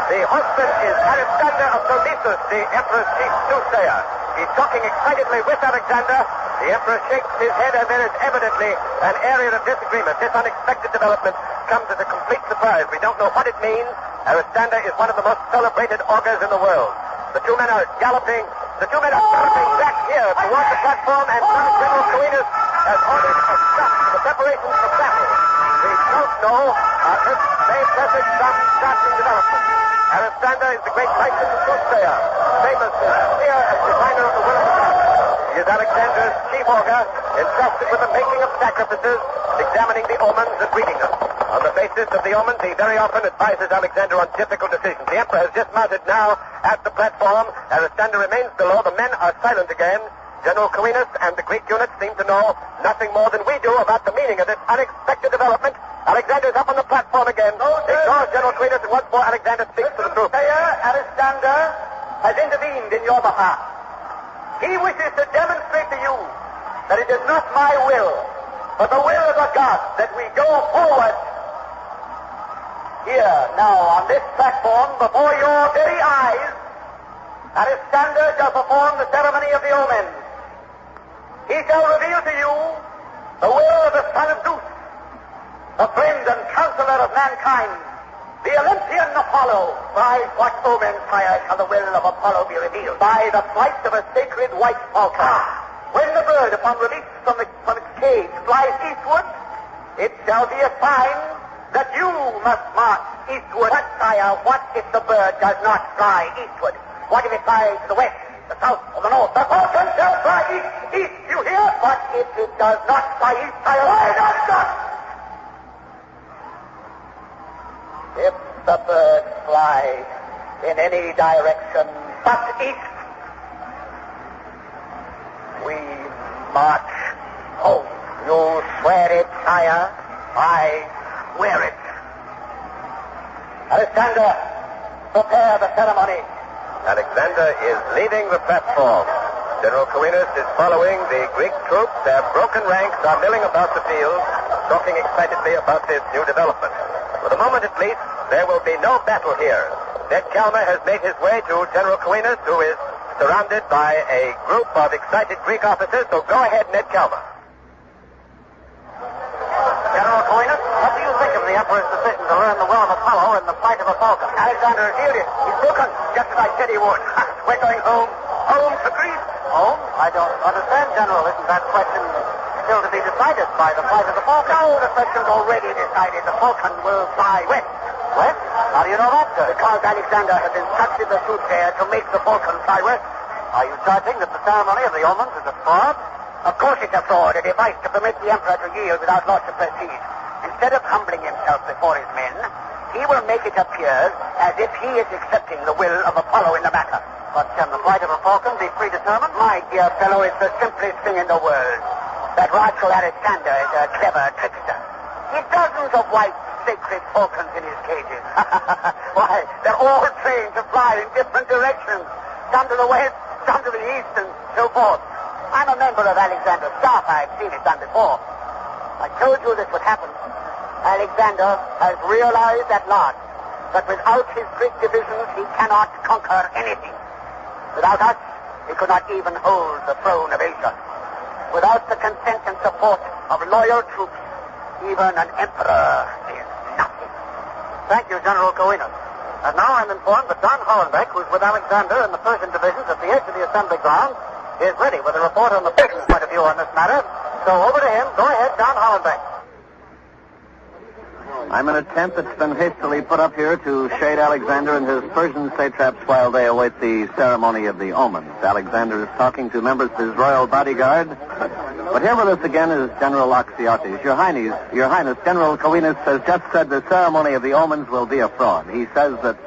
[SPEAKER 1] The horseman is Alexander of Sodessus, the emperor's chief soothsayer. He's talking excitedly with Alexander. The emperor shakes his head, and there is evidently an area of disagreement. This unexpected development comes as a complete surprise. We don't know what it means. Alexander is one of the most celebrated augurs in the world. The two men are galloping. Back here towards the platform, and General Coenus has ordered a stop to the preparations for battle. We don't know if they presage some startling development. Alexander is the great licensed soothsayer, famous as seer and diviner of the will of the gods. He is Alexander's chief augur, entrusted with the making of sacrifices, examining the omens and reading them. On the basis of the omens, he very often advises Alexander on difficult decisions. The Emperor has just mounted now at the platform. Alexander remains below. The men are silent again. General Coenus and the Greek units seem to know nothing more than we do about the meaning of this unexpected development. Alexander's up on the platform again. Ignores General Coenus, and once more Alexander speaks to the troops.
[SPEAKER 23] Alexander has intervened in your behalf. He wishes to demonstrate to you that it is not my will, but the will of the gods that we go forward. Here, now, on this platform, before your very eyes, Alexander shall perform the ceremony of the omens. He shall reveal to you the will of the son of Zeus, the friend and counselor of mankind, the Olympian Apollo. By what omen, sire, shall the will of Apollo be revealed? By the flight of a sacred white falcon. When the bird, upon release from its cage, flies eastward, it shall be a sign that you must march eastward. But, sire, what if the bird does not fly eastward? What if it flies to the west, the south, or the north? The falcon shall fly east, you hear? But if it does not fly east, sire, why not? If the bird flies in any direction but east, we march home. You swear it, sire? I swear it. Alexander, prepare the ceremony.
[SPEAKER 1] Alexander is leaving the platform. General Coenus is following the Greek troops. Their broken ranks are milling about the field, talking excitedly about this new development. For the moment, at least, there will be no battle here. Ned Calmer has made his way to General Coenus, who is surrounded by a group of excited Greek officers. So go ahead, Ned Calmer.
[SPEAKER 23] General Coenus, what do you think of the Emperor's decision to learn the will of Apollo and the flight of a falcon? Alexander is here. He's broken, just as I said he would. We're going home. Home to Greece. Home? I don't understand, General. Isn't that question still to be decided by the flight of the falcon? No, the question's already decided. The falcon will fly west. West? How do you know that, sir? Because Alexander has instructed the soothsayer to make the falcon fly west. Are you charging that the ceremony of the omens is a fraud? Of course it's a fraud. A device to permit the Emperor to yield without loss of prestige. Instead of humbling himself before his men, he will make it appear as if he is accepting the will of Apollo in the matter. But can the flight of a falcon be predetermined? My dear fellow, it's the simplest thing in the world. That rascal Alexander is a clever trickster. He has dozens of white sacred falcons in his cages. Why, they're all trained to fly in different directions. Some to the west, some to the east, and so forth. I'm a member of Alexander's staff. I've seen it done before. I told you this would happen. Alexander has realized at last that without his Greek divisions, he cannot conquer anything. Without us, he could not even hold the throne of Asia. Without the consent and support of loyal troops, even an emperor is nothing. Thank you, General Coenus. And now I'm informed that Don Hollenbeck, who's with Alexander and the Persian divisions at the edge of the assembly ground, is ready with a report on the Persian point of view on this matter. So over to him. Go ahead, Don Hollenbeck.
[SPEAKER 22] I'm in a tent that's been hastily put up here to shade Alexander and his Persian satraps while they await the ceremony of the omens. Alexander is talking to members of his royal bodyguard. But here with us again is General Oxyates. Your Highness, General Coenus has just said the ceremony of the omens will be a fraud. He says that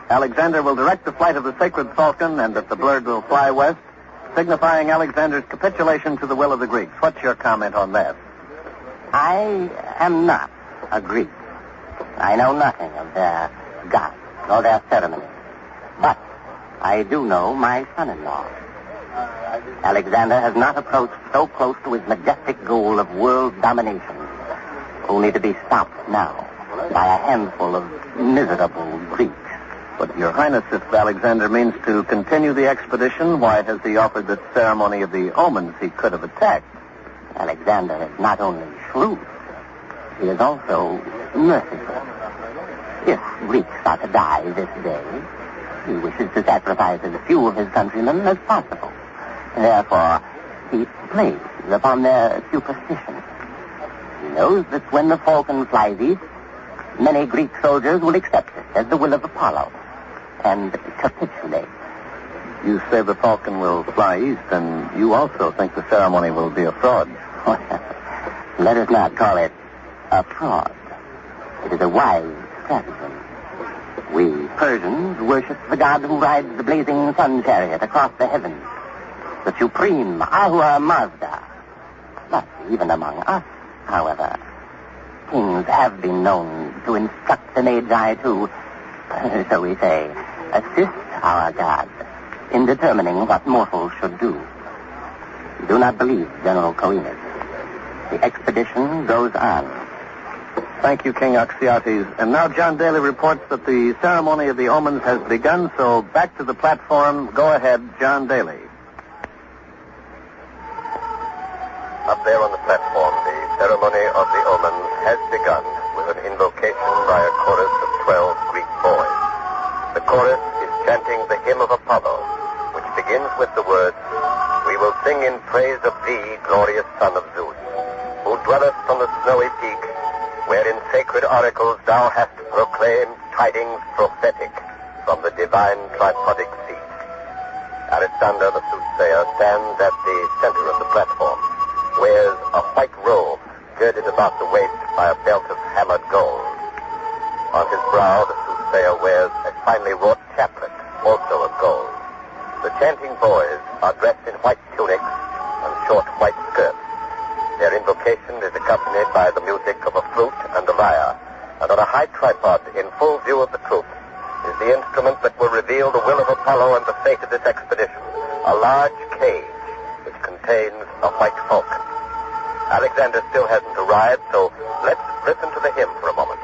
[SPEAKER 22] Alexander will direct the flight of the sacred falcon and that the bird will fly west, signifying Alexander's capitulation to the will of the Greeks. What's your comment on that?
[SPEAKER 23] I am not a Greek. I know nothing of their gods or their ceremonies. But I do know my son-in-law. Alexander has not approached so close to his majestic goal of world domination, only to be stopped now by a handful of miserable Greeks.
[SPEAKER 22] But, Your Highness, if Alexander means to continue the expedition, why has he offered the ceremony of the omens? He could have attacked.
[SPEAKER 23] Alexander is not only shrewd, he is also merciful. If Greeks are to die this day, he wishes to sacrifice as few of his countrymen as possible. Therefore, he plays upon their superstition. He knows that when the falcon flies east, many Greek soldiers will accept it as the will of Apollo and capitulate.
[SPEAKER 22] You say the falcon will fly east, and you also think the ceremony will be a fraud.
[SPEAKER 23] Let us not call it a fraud. It is a wise strategy. We Persians worship the god who rides the blazing sun chariot across the heavens, the supreme Ahura Mazda. But even among us, however, kings have been known to instruct the Magi to, so we say, assist our god in determining what mortals should do. Do not believe General Coenus. The expedition goes on.
[SPEAKER 1] Thank you, King Oxyates. And now John Daly reports that the ceremony of the omens has begun, so back to the platform. Go ahead, John Daly.
[SPEAKER 7] Up there on the platform, the ceremony of the omens has begun with an invocation by a chorus of 12 Greek boys. The chorus is chanting the hymn of Apollo, which begins with the words, "We will sing in praise of thee, glorious son of Zeus, who dwellest on the snowy peak, where in sacred oracles thou hast proclaimed tidings prophetic from the divine tripodic seat." Alexander the soothsayer stands at the center of the platform, wears a white robe girded about the waist by a belt of hammered gold. On his brow, the soothsayer wears a finely wrought chaplet, also of gold. The chanting boys are dressed in white tunics and short white skirts. Their invocation is accompanied by the music of a flute and a lyre, and on a high tripod in full view of the troop is the instrument that will reveal the will of Apollo and the fate of this expedition, a large cage which contains a white falcon. Alexander still hasn't arrived, so let's listen to the hymn for a moment.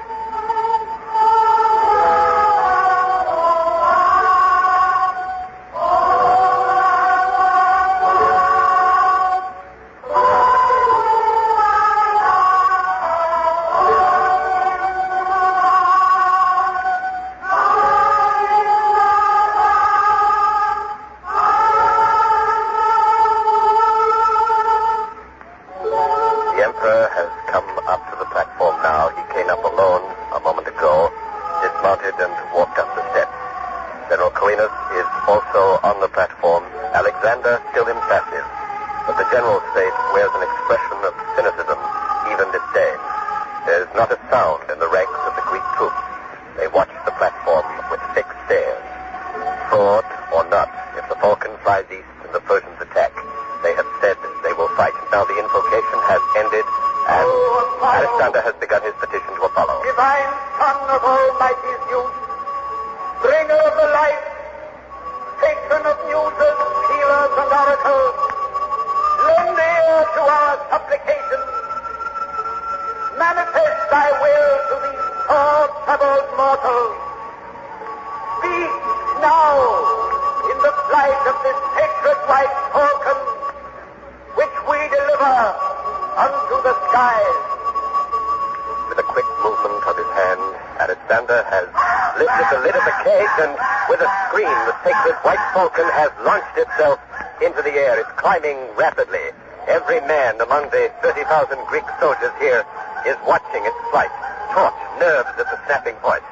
[SPEAKER 7] Rapidly. Every man among the 30,000 Greek soldiers here is watching its flight, taut, nerves at the snapping point.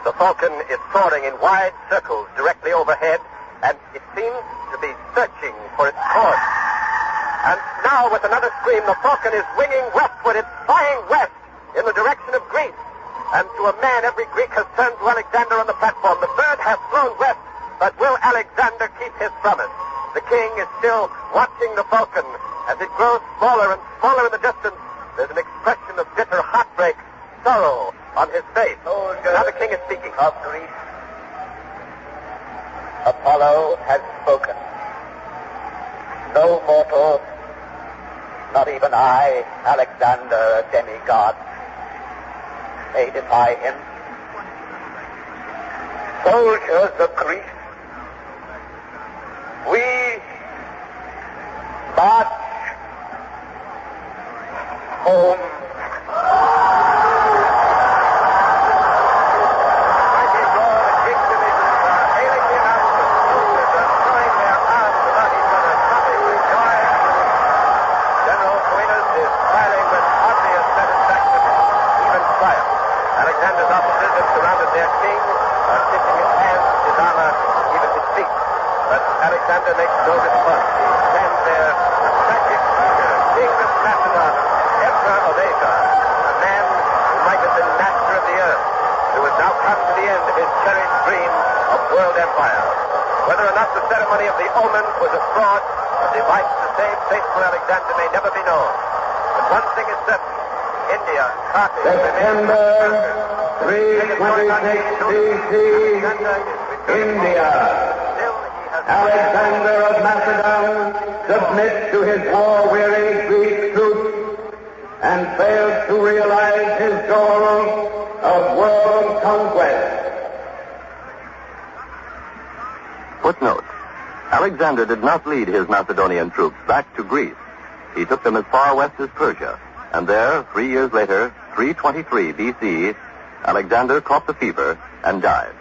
[SPEAKER 7] The falcon is soaring in wide circles directly overhead, and it seems to be searching for its course. And now, with another scream, the falcon is winging westward. It's flying west in the direction of Greece. And to a man, every Greek has turned to Alexander on the platform. The bird has flown west, but will Alexander keep his promise? The king is still watching the falcon. As it grows smaller and smaller in the distance, there's an expression of bitter heartbreak, sorrow on his face. Now the king is speaking. Of Greece, Apollo has spoken. No mortal, not even I, Alexander, a demigod, may defy him. Soldiers of Greece, we march home. Alexander's officers have surrounded their king, stitching his hands, his armor, even his feet. But Alexander makes no response. He stands there, a tragic figure, king of Macedon, emperor of Asia, a man who might have been master of the
[SPEAKER 1] the earth, who has now come to the end of his cherished dream of world empire. Whether or not the ceremony of the omen was a fraud, a device to save faithful Alexander may never be known. But one thing is certain. India,
[SPEAKER 2] September 326 BC, India. Alexander of Macedon submits to his war-weary Greek troops and fails to realize his goal of world conquest.
[SPEAKER 7] Footnote. Alexander did not lead his Macedonian troops back to Greece. He took them as far west as Persia, and there, 3 years later, 323 B.C., Alexander caught the fever and died.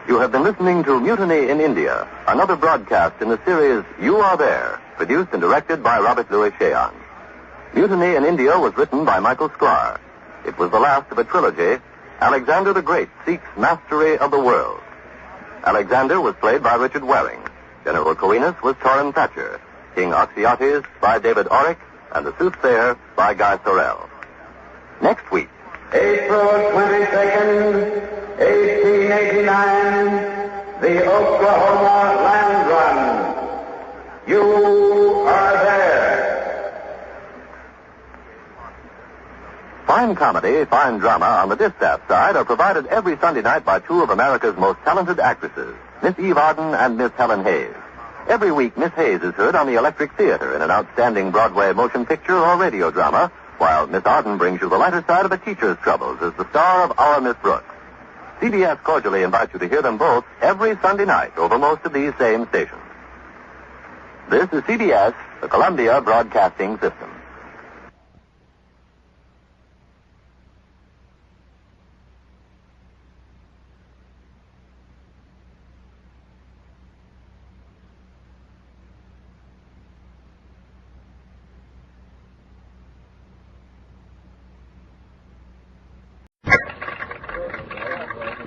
[SPEAKER 7] You have been listening to Mutiny in India, another broadcast in the series You Are There, produced and directed by Robert Louis Cheon. Mutiny in India was written by Michael Sklar. It was the last of a trilogy. Alexander the Great Seeks Mastery of the World. Alexander was played by Richard Waring. General Coenus was Torrin Thatcher. King Oxyates by David Orrick, and the soothsayer by Guy Sorel. Next week.
[SPEAKER 2] April 22nd, 1889, the Oklahoma Land Run. You are there.
[SPEAKER 7] Fine comedy, fine drama on the distaff side are provided every Sunday night by two of America's most talented actresses, Miss Eve Arden and Miss Helen Hayes. Every week, Miss Hayes is heard on the Electric Theater in an outstanding Broadway motion picture or radio drama, while Miss Arden brings you the lighter side of a teacher's troubles as the star of Our Miss Brooks. CBS cordially invites you to hear them both every Sunday night over most of these same stations. This is CBS, the Columbia Broadcasting System.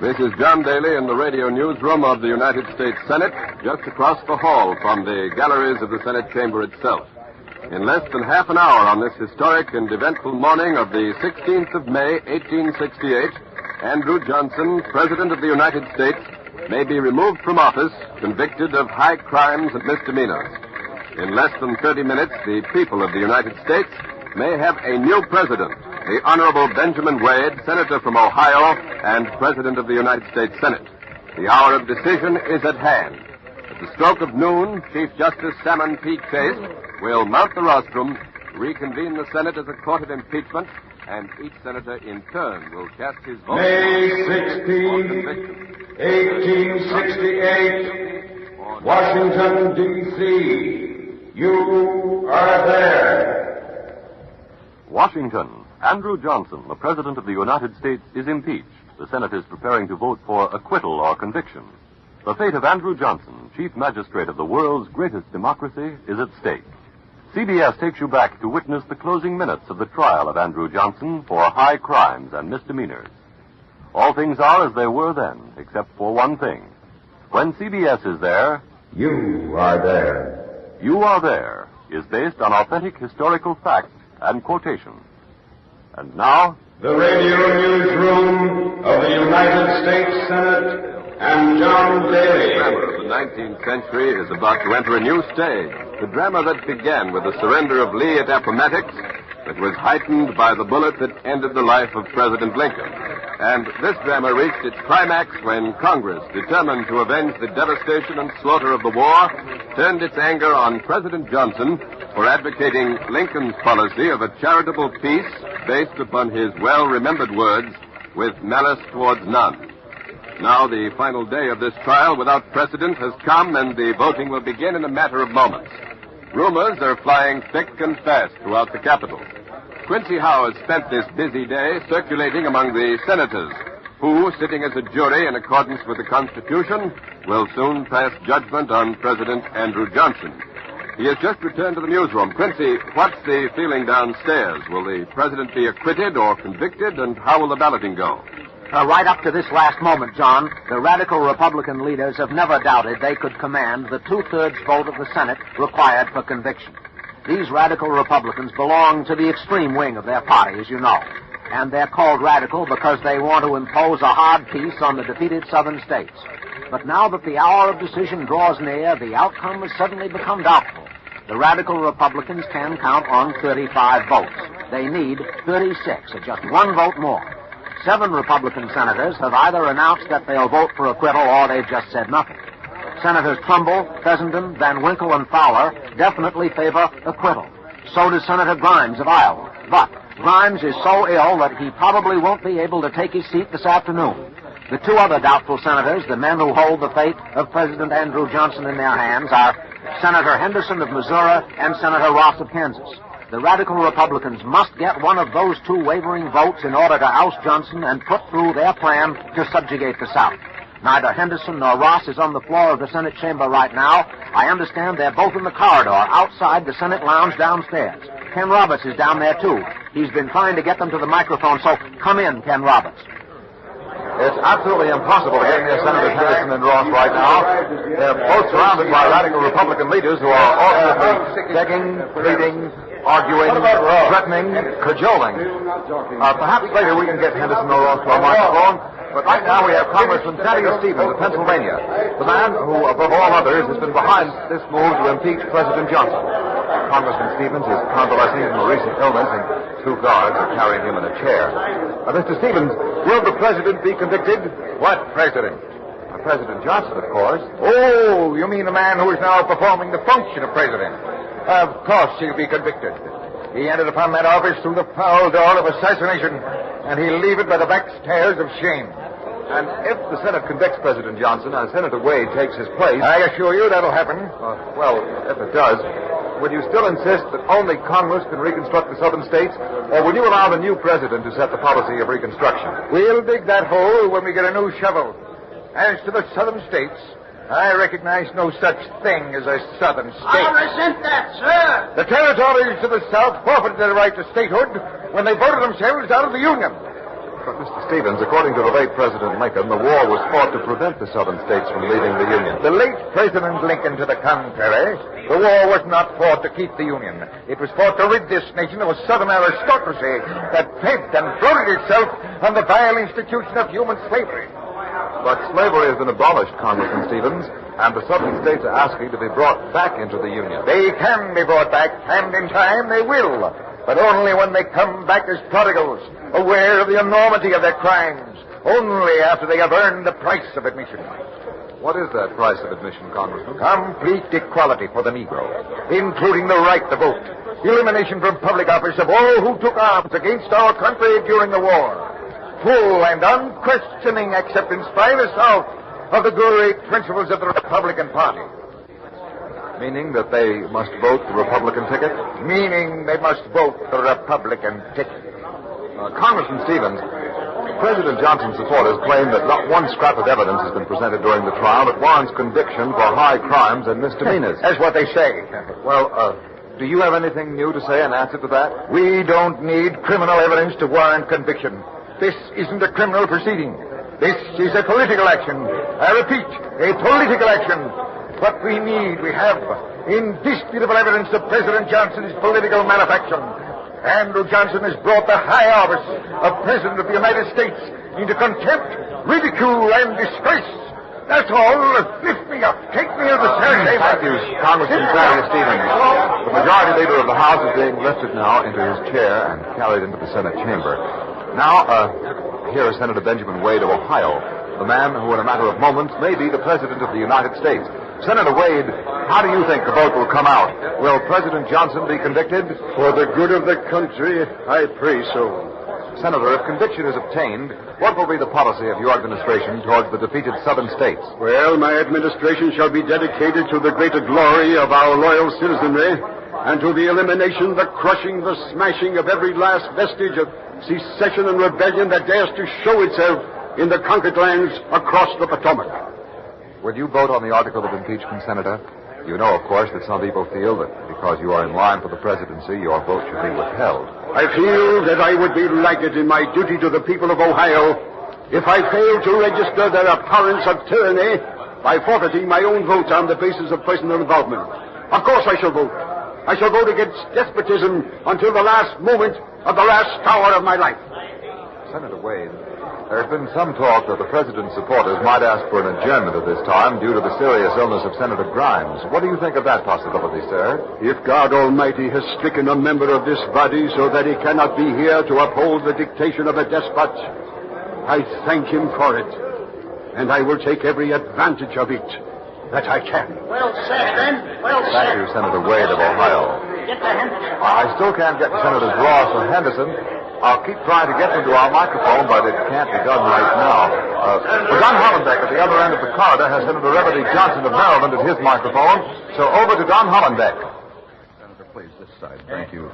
[SPEAKER 4] This is John Daly in the radio newsroom of the United States Senate, just across the hall from the galleries of the Senate chamber itself. In less than half an hour on this historic and eventful morning of the 16th of May, 1868, Andrew Johnson, President of the United States, may be removed from office, convicted of high crimes and misdemeanors. In less than 30 minutes, the people of the United States may have a new president, the Honorable Benjamin Wade, Senator from Ohio and President of the United States Senate. The hour of decision is at hand. At the stroke of noon, Chief Justice Salmon P. Chase will mount the rostrum, reconvene the Senate as a court of impeachment, and each senator in turn will cast his vote.
[SPEAKER 2] May 16, 1868, Washington, D.C. You are there.
[SPEAKER 3] Washington. Andrew Johnson, the President of the United States, is impeached. The Senate is preparing to vote for acquittal or conviction. The fate of Andrew Johnson, Chief Magistrate of the world's greatest democracy, is at stake. CBS takes you back to witness the closing minutes of the trial of Andrew Johnson for high crimes and misdemeanors. All things are as they were then, except for one thing. When CBS is there,
[SPEAKER 2] you are there.
[SPEAKER 3] You Are There is based on authentic historical fact and quotation. And now,
[SPEAKER 2] the radio newsroom of the United States Senate and John Daly.
[SPEAKER 4] The drama of the 19th century is about to enter a new stage. The drama that began with the surrender of Lee at Appomattox, that was heightened by the bullet that ended the life of President Lincoln. And this drama reached its climax when Congress, determined to avenge the devastation and slaughter of the war, turned its anger on President Johnson for advocating Lincoln's policy of a charitable peace based upon his well-remembered words, with malice towards none. Now the final day of this trial without precedent has come, and the voting will begin in a matter of moments. Rumors are flying thick and fast throughout the Capitol. Quincy Howe has spent this busy day circulating among the senators, who, sitting as a jury in accordance with the Constitution, will soon pass judgment on President Andrew Johnson. He has just returned to the newsroom. Quincy, what's the feeling downstairs? Will the president be acquitted or convicted, and how will the balloting go?
[SPEAKER 8] Right up to this last moment, John, the radical Republican leaders have never doubted they could command the two-thirds vote of the Senate required for conviction. These radical Republicans belong to the extreme wing of their party, as you know.
[SPEAKER 5] and they're called radical because they want to impose a hard peace on the defeated southern states. But now that the hour of decision draws near, the outcome has suddenly become doubtful. The radical Republicans can count on 35 votes. They need 36, or just one vote more. 7 Republican senators have either announced that they'll vote for acquittal or they've just said nothing. Senators Trumbull, Fessenden, Van Winkle, and Fowler definitely favor acquittal. So does Senator Grimes of Iowa. But Grimes is so ill that he probably won't be able to take his seat this afternoon. The 2 other doubtful senators, the men who hold the fate of President Andrew Johnson in their hands, are Senator Henderson of Missouri and Senator Ross of Kansas. The radical Republicans must get one of those 2 wavering votes in order to oust Johnson and put through their plan to subjugate the South. Neither Henderson nor Ross is on the floor of the Senate chamber right now. I understand they're both in the corridor outside the Senate lounge downstairs. Ken Roberts is down there, too. He's been trying to get them to the microphone, so come in, Ken Roberts.
[SPEAKER 9] It's absolutely impossible to get near Senators Henderson and Ross right now. They're both surrounded by radical Republican leaders who are alternately begging, pleading, arguing, threatening, cajoling. Perhaps later we can get Henderson or Ross to our microphone, but right now we have Congressman Thaddeus Stevens of Pennsylvania, the man who, above all others, has been behind this move to impeach President Johnson. Congressman Stevens is convalescing from a recent illness, and 2 guards are carrying him in a chair. Mr. Stevens, will the president be convicted?
[SPEAKER 10] What president?
[SPEAKER 9] President Johnson, of course.
[SPEAKER 10] Oh, you mean the man who is now performing the function of president? Of course he'll be convicted. He entered upon that office through the foul door of assassination, and he'll leave it by the back stairs of shame.
[SPEAKER 9] And if the Senate convicts President Johnson, Senator Wade takes his place...
[SPEAKER 10] I assure you that'll happen.
[SPEAKER 9] Well, if it does, would you still insist that only Congress can reconstruct the southern states, or would you allow the new president to set the policy of reconstruction?
[SPEAKER 10] We'll dig that hole when we get a new shovel. As to the southern states, I recognize no such thing as a southern state.
[SPEAKER 24] I resent that, sir.
[SPEAKER 10] The territories to the south forfeited their right to statehood when they voted themselves out of the Union.
[SPEAKER 9] But, Mr. Stevens, according to the late President Lincoln, the war was fought to prevent the southern states from leaving the Union.
[SPEAKER 10] The late President Lincoln, to the contrary, the war was not fought to keep the Union. It was fought to rid this nation of a southern aristocracy that fed and bloated itself on the vile institution of human slavery.
[SPEAKER 9] But slavery has been abolished, Congressman Stevens, and the southern states are asking to be brought back into the Union.
[SPEAKER 10] They can be brought back, and in time they will. But only when they come back as prodigals, aware of the enormity of their crimes. Only after they have earned the price of admission.
[SPEAKER 9] What is that price of admission, Congressman?
[SPEAKER 10] Complete equality for the Negro, including the right to vote. Elimination from public office of all who took arms against our country during the war. Full and unquestioning acceptance by the South of the great principles of the Republican Party.
[SPEAKER 9] Meaning that they must vote the Republican ticket?
[SPEAKER 10] Meaning they must vote the Republican ticket.
[SPEAKER 9] Congressman Stevens, President Johnson's supporters claim that not one scrap of evidence has been presented during the trial that warrants conviction for high crimes and misdemeanors.
[SPEAKER 10] That's what they say.
[SPEAKER 9] Well, do you have anything new to say in answer to that?
[SPEAKER 10] We don't need criminal evidence to warrant conviction. This isn't a criminal proceeding. This is a political action. I repeat, a political action. What we need, we have indisputable evidence of President Johnson's political malefection. Andrew Johnson has brought the high office of President of the United States into contempt, ridicule, and disgrace. That's all. Lift me up. Take me to the Senate chamber.
[SPEAKER 9] Thank you, Congressman Thaddeus Stevens. The majority leader of the House is being lifted now into his chair and carried into the Senate chamber. Now, here is Senator Benjamin Wade of Ohio, the man who in a matter of moments may be the President of the United States. Senator Wade, how do you think the vote will come out? Will President Johnson be convicted?
[SPEAKER 25] For the good of the country, I pray so.
[SPEAKER 9] Senator, if conviction is obtained, what will be the policy of your administration towards the defeated southern states?
[SPEAKER 25] Well, my administration shall be dedicated to the greater glory of our loyal citizenry and to the elimination, the crushing, the smashing of every last vestige of secession and rebellion that dares to show itself in the conquered lands across the Potomac.
[SPEAKER 9] Would you vote on the article of impeachment, Senator? You know, of course, that some people feel that because you are in line for the presidency, your vote should be withheld.
[SPEAKER 25] I feel that I would be laggard in my duty to the people of Ohio if I failed to register their abhorrence of tyranny by forfeiting my own vote on the basis of personal involvement. Of course I shall vote. I shall vote against despotism until the last moment of the last hour of my life.
[SPEAKER 9] Senator Wade, there's been some talk that the president's supporters might ask for an adjournment at this time due to the serious illness of Senator Grimes. What do you think of that possibility, sir?
[SPEAKER 25] If God Almighty has stricken a member of this body so that he cannot be here to uphold the dictation of a despot, I thank him for it. And I will take every advantage of it that I can.
[SPEAKER 24] Well said, then. Well said.
[SPEAKER 9] Thank you, Senator Wade of Ohio.
[SPEAKER 24] Get the Henderson.
[SPEAKER 9] I still can't get Senators Ross or Henderson. I'll keep trying to get them to our microphone, but it can't be done right now. Don Hollenbeck at the other end of the corridor has Senator Reverdy Johnson of Maryland at his microphone. So over to Don Hollenbeck.
[SPEAKER 13] Senator, please, this side. Thank you.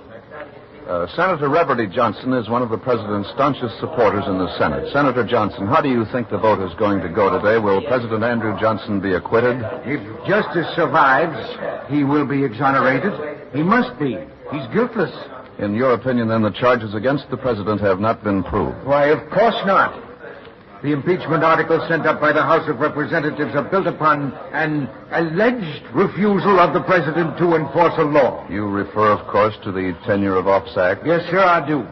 [SPEAKER 13] Senator Reverdy Johnson is one of the president's staunchest supporters in the Senate. Senator Johnson, how do you think the vote is going to go today? Will President Andrew Johnson be acquitted?
[SPEAKER 10] If justice survives, he will be exonerated. He must be. He's guiltless.
[SPEAKER 13] In your opinion, then, the charges against the president have not been proved?
[SPEAKER 10] Why, of course not. The impeachment articles sent up by the House of Representatives are built upon an alleged refusal of the president to enforce a law.
[SPEAKER 13] You refer, of course, to the Tenure of Office Act?
[SPEAKER 10] Yes, sir, I do.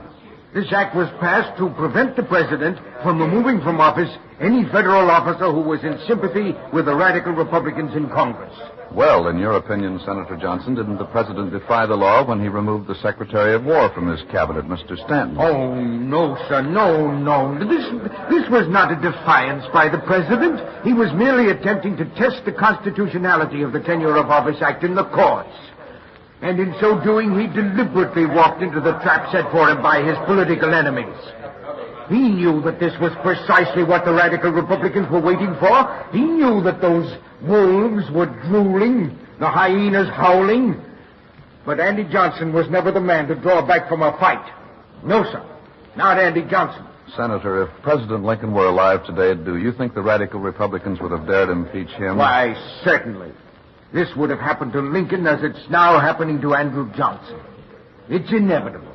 [SPEAKER 10] This act was passed to prevent the president from removing from office any federal officer who was in sympathy with the radical Republicans in Congress.
[SPEAKER 13] Well, in your opinion, Senator Johnson, didn't the president defy the law when he removed the Secretary of War from his cabinet, Mr. Stanton?
[SPEAKER 10] Oh, no, sir, no. This was not a defiance by the president. He was merely attempting to test the constitutionality of the Tenure of Office Act in the courts. And in so doing, he deliberately walked into the trap set for him by his political enemies. He knew that this was precisely what the radical Republicans were waiting for. He knew that those wolves were drooling, the hyenas howling. But Andy Johnson was never the man to draw back from a fight. No, sir. Not Andy Johnson.
[SPEAKER 13] Senator, if President Lincoln were alive today, do you think the radical Republicans would have dared impeach him?
[SPEAKER 10] Why, certainly. This would have happened to Lincoln as it's now happening to Andrew Johnson. It's inevitable.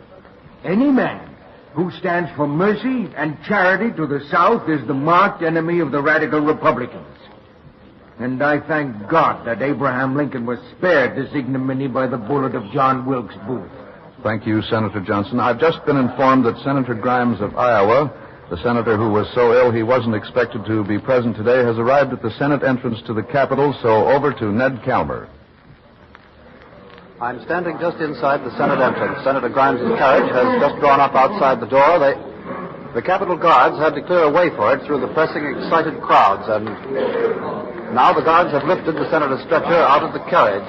[SPEAKER 10] Any man who stands for mercy and charity to the South is the marked enemy of the radical Republicans. And I thank God that Abraham Lincoln was spared this ignominy by the bullet of John Wilkes Booth.
[SPEAKER 13] Thank you, Senator Johnson. I've just been informed that Senator Grimes of Iowa, the senator who was so ill he wasn't expected to be present today, has arrived at the Senate entrance to the Capitol, so over to Ned Calmer.
[SPEAKER 14] I'm standing just inside the Senate entrance. Senator Grimes' carriage has just drawn up outside the door. The Capitol Guards had to clear a way for it through the pressing, excited crowds, and now the guards have lifted the senator's stretcher out of the carriage.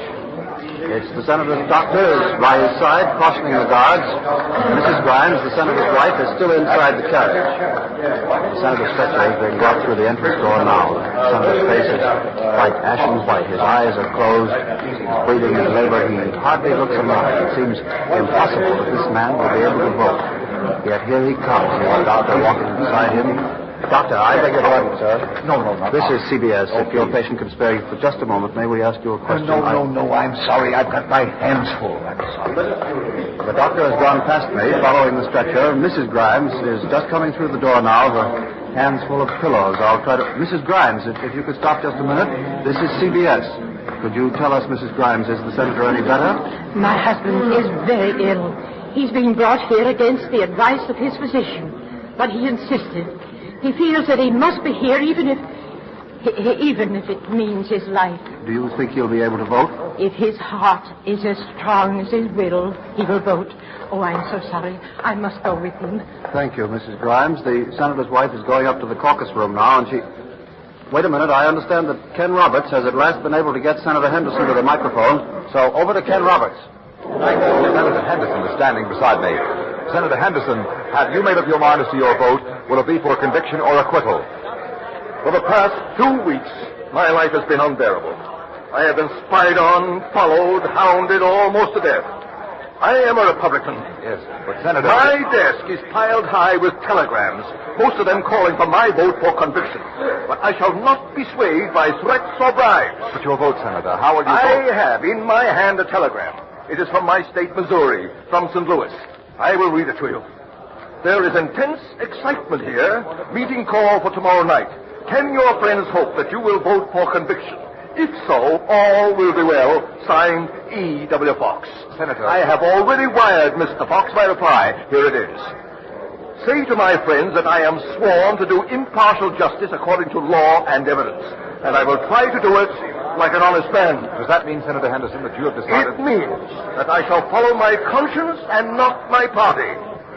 [SPEAKER 14] It's the senator's doctor is by his side, cautioning the guards. Mrs. Grimes, the senator's wife, is still inside the carriage. The senator's stretcher is being brought through the entrance door now. The senator's face is quite ashen white. His eyes are closed. He's breathing in labor. He hardly looks alive. It seems impossible that this man will be able to vote. Yet here he comes. There's a doctor walking beside him. Doctor, I beg your pardon, sir.
[SPEAKER 10] No.
[SPEAKER 14] This is CBS. If your patient can spare you for just a moment, may we ask you a question?
[SPEAKER 10] No. I'm sorry. I've got my hands full. I'm sorry.
[SPEAKER 14] The doctor has gone past me, following the stretcher. Mrs. Grimes is just coming through the door now, her hands full of pillows. I'll try to... Mrs. Grimes, if you could stop just a minute. This is CBS. Could you tell us, Mrs. Grimes, is the senator any better?
[SPEAKER 17] My husband is very ill. He's being brought here against the advice of his physician. But he insisted. He feels that he must be here even if it means his life.
[SPEAKER 14] Do you think he'll be able to vote?
[SPEAKER 17] If his heart is as strong as his will, he will vote. Oh, I'm so sorry. I must go with him.
[SPEAKER 14] Thank you, Mrs. Grimes. The senator's wife is going up to the caucus room now, and she... Wait a minute. I understand that Ken Roberts has at last been able to get Senator Henderson to the microphone. So over to Ken Roberts.
[SPEAKER 9] Senator Henderson is standing beside me. Senator Henderson, have you made up your mind as to your vote? Will it be for conviction or acquittal?
[SPEAKER 18] For the past 2 weeks, my life has been unbearable. I have been spied on, followed, hounded almost to death. I am a Republican.
[SPEAKER 9] Yes, but Senator...
[SPEAKER 18] My desk is piled high with telegrams, most of them calling for my vote for conviction. But I shall not be swayed by threats or bribes.
[SPEAKER 9] But your vote, Senator, how will you vote?
[SPEAKER 18] I have in my hand a telegram. It is from my state, Missouri, from St. Louis. I will read it to you. There is intense excitement here. Meeting call for tomorrow night. Can your friends hope that you will vote for conviction? If so, all will be well. Signed, E.W. Fox.
[SPEAKER 9] Senator.
[SPEAKER 18] I have already wired Mr. Fox my reply. Here it is. Say to my friends that I am sworn to do impartial justice according to law and evidence. And I will try to do it like an honest man.
[SPEAKER 9] Does that mean, Senator Henderson, that you have decided...
[SPEAKER 18] It means that I shall follow my conscience and not my party.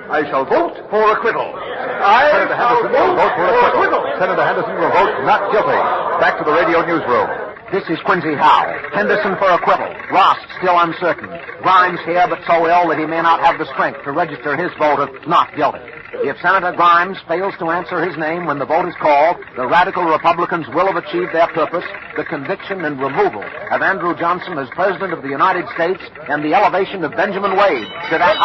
[SPEAKER 18] I shall vote for acquittal.
[SPEAKER 9] Senator Henderson will vote for acquittal. Senator Henderson will vote not guilty. Back to the radio newsroom.
[SPEAKER 5] This is Quincy Howe. Henderson for acquittal. Ross still uncertain. Grimes here, but so ill that he may not have the strength to register his vote of not guilty. If Senator Grimes fails to answer his name when the vote is called, the radical Republicans will have achieved their purpose, the conviction and removal of Andrew Johnson as President of the United States and the elevation of Benjamin Wade to that...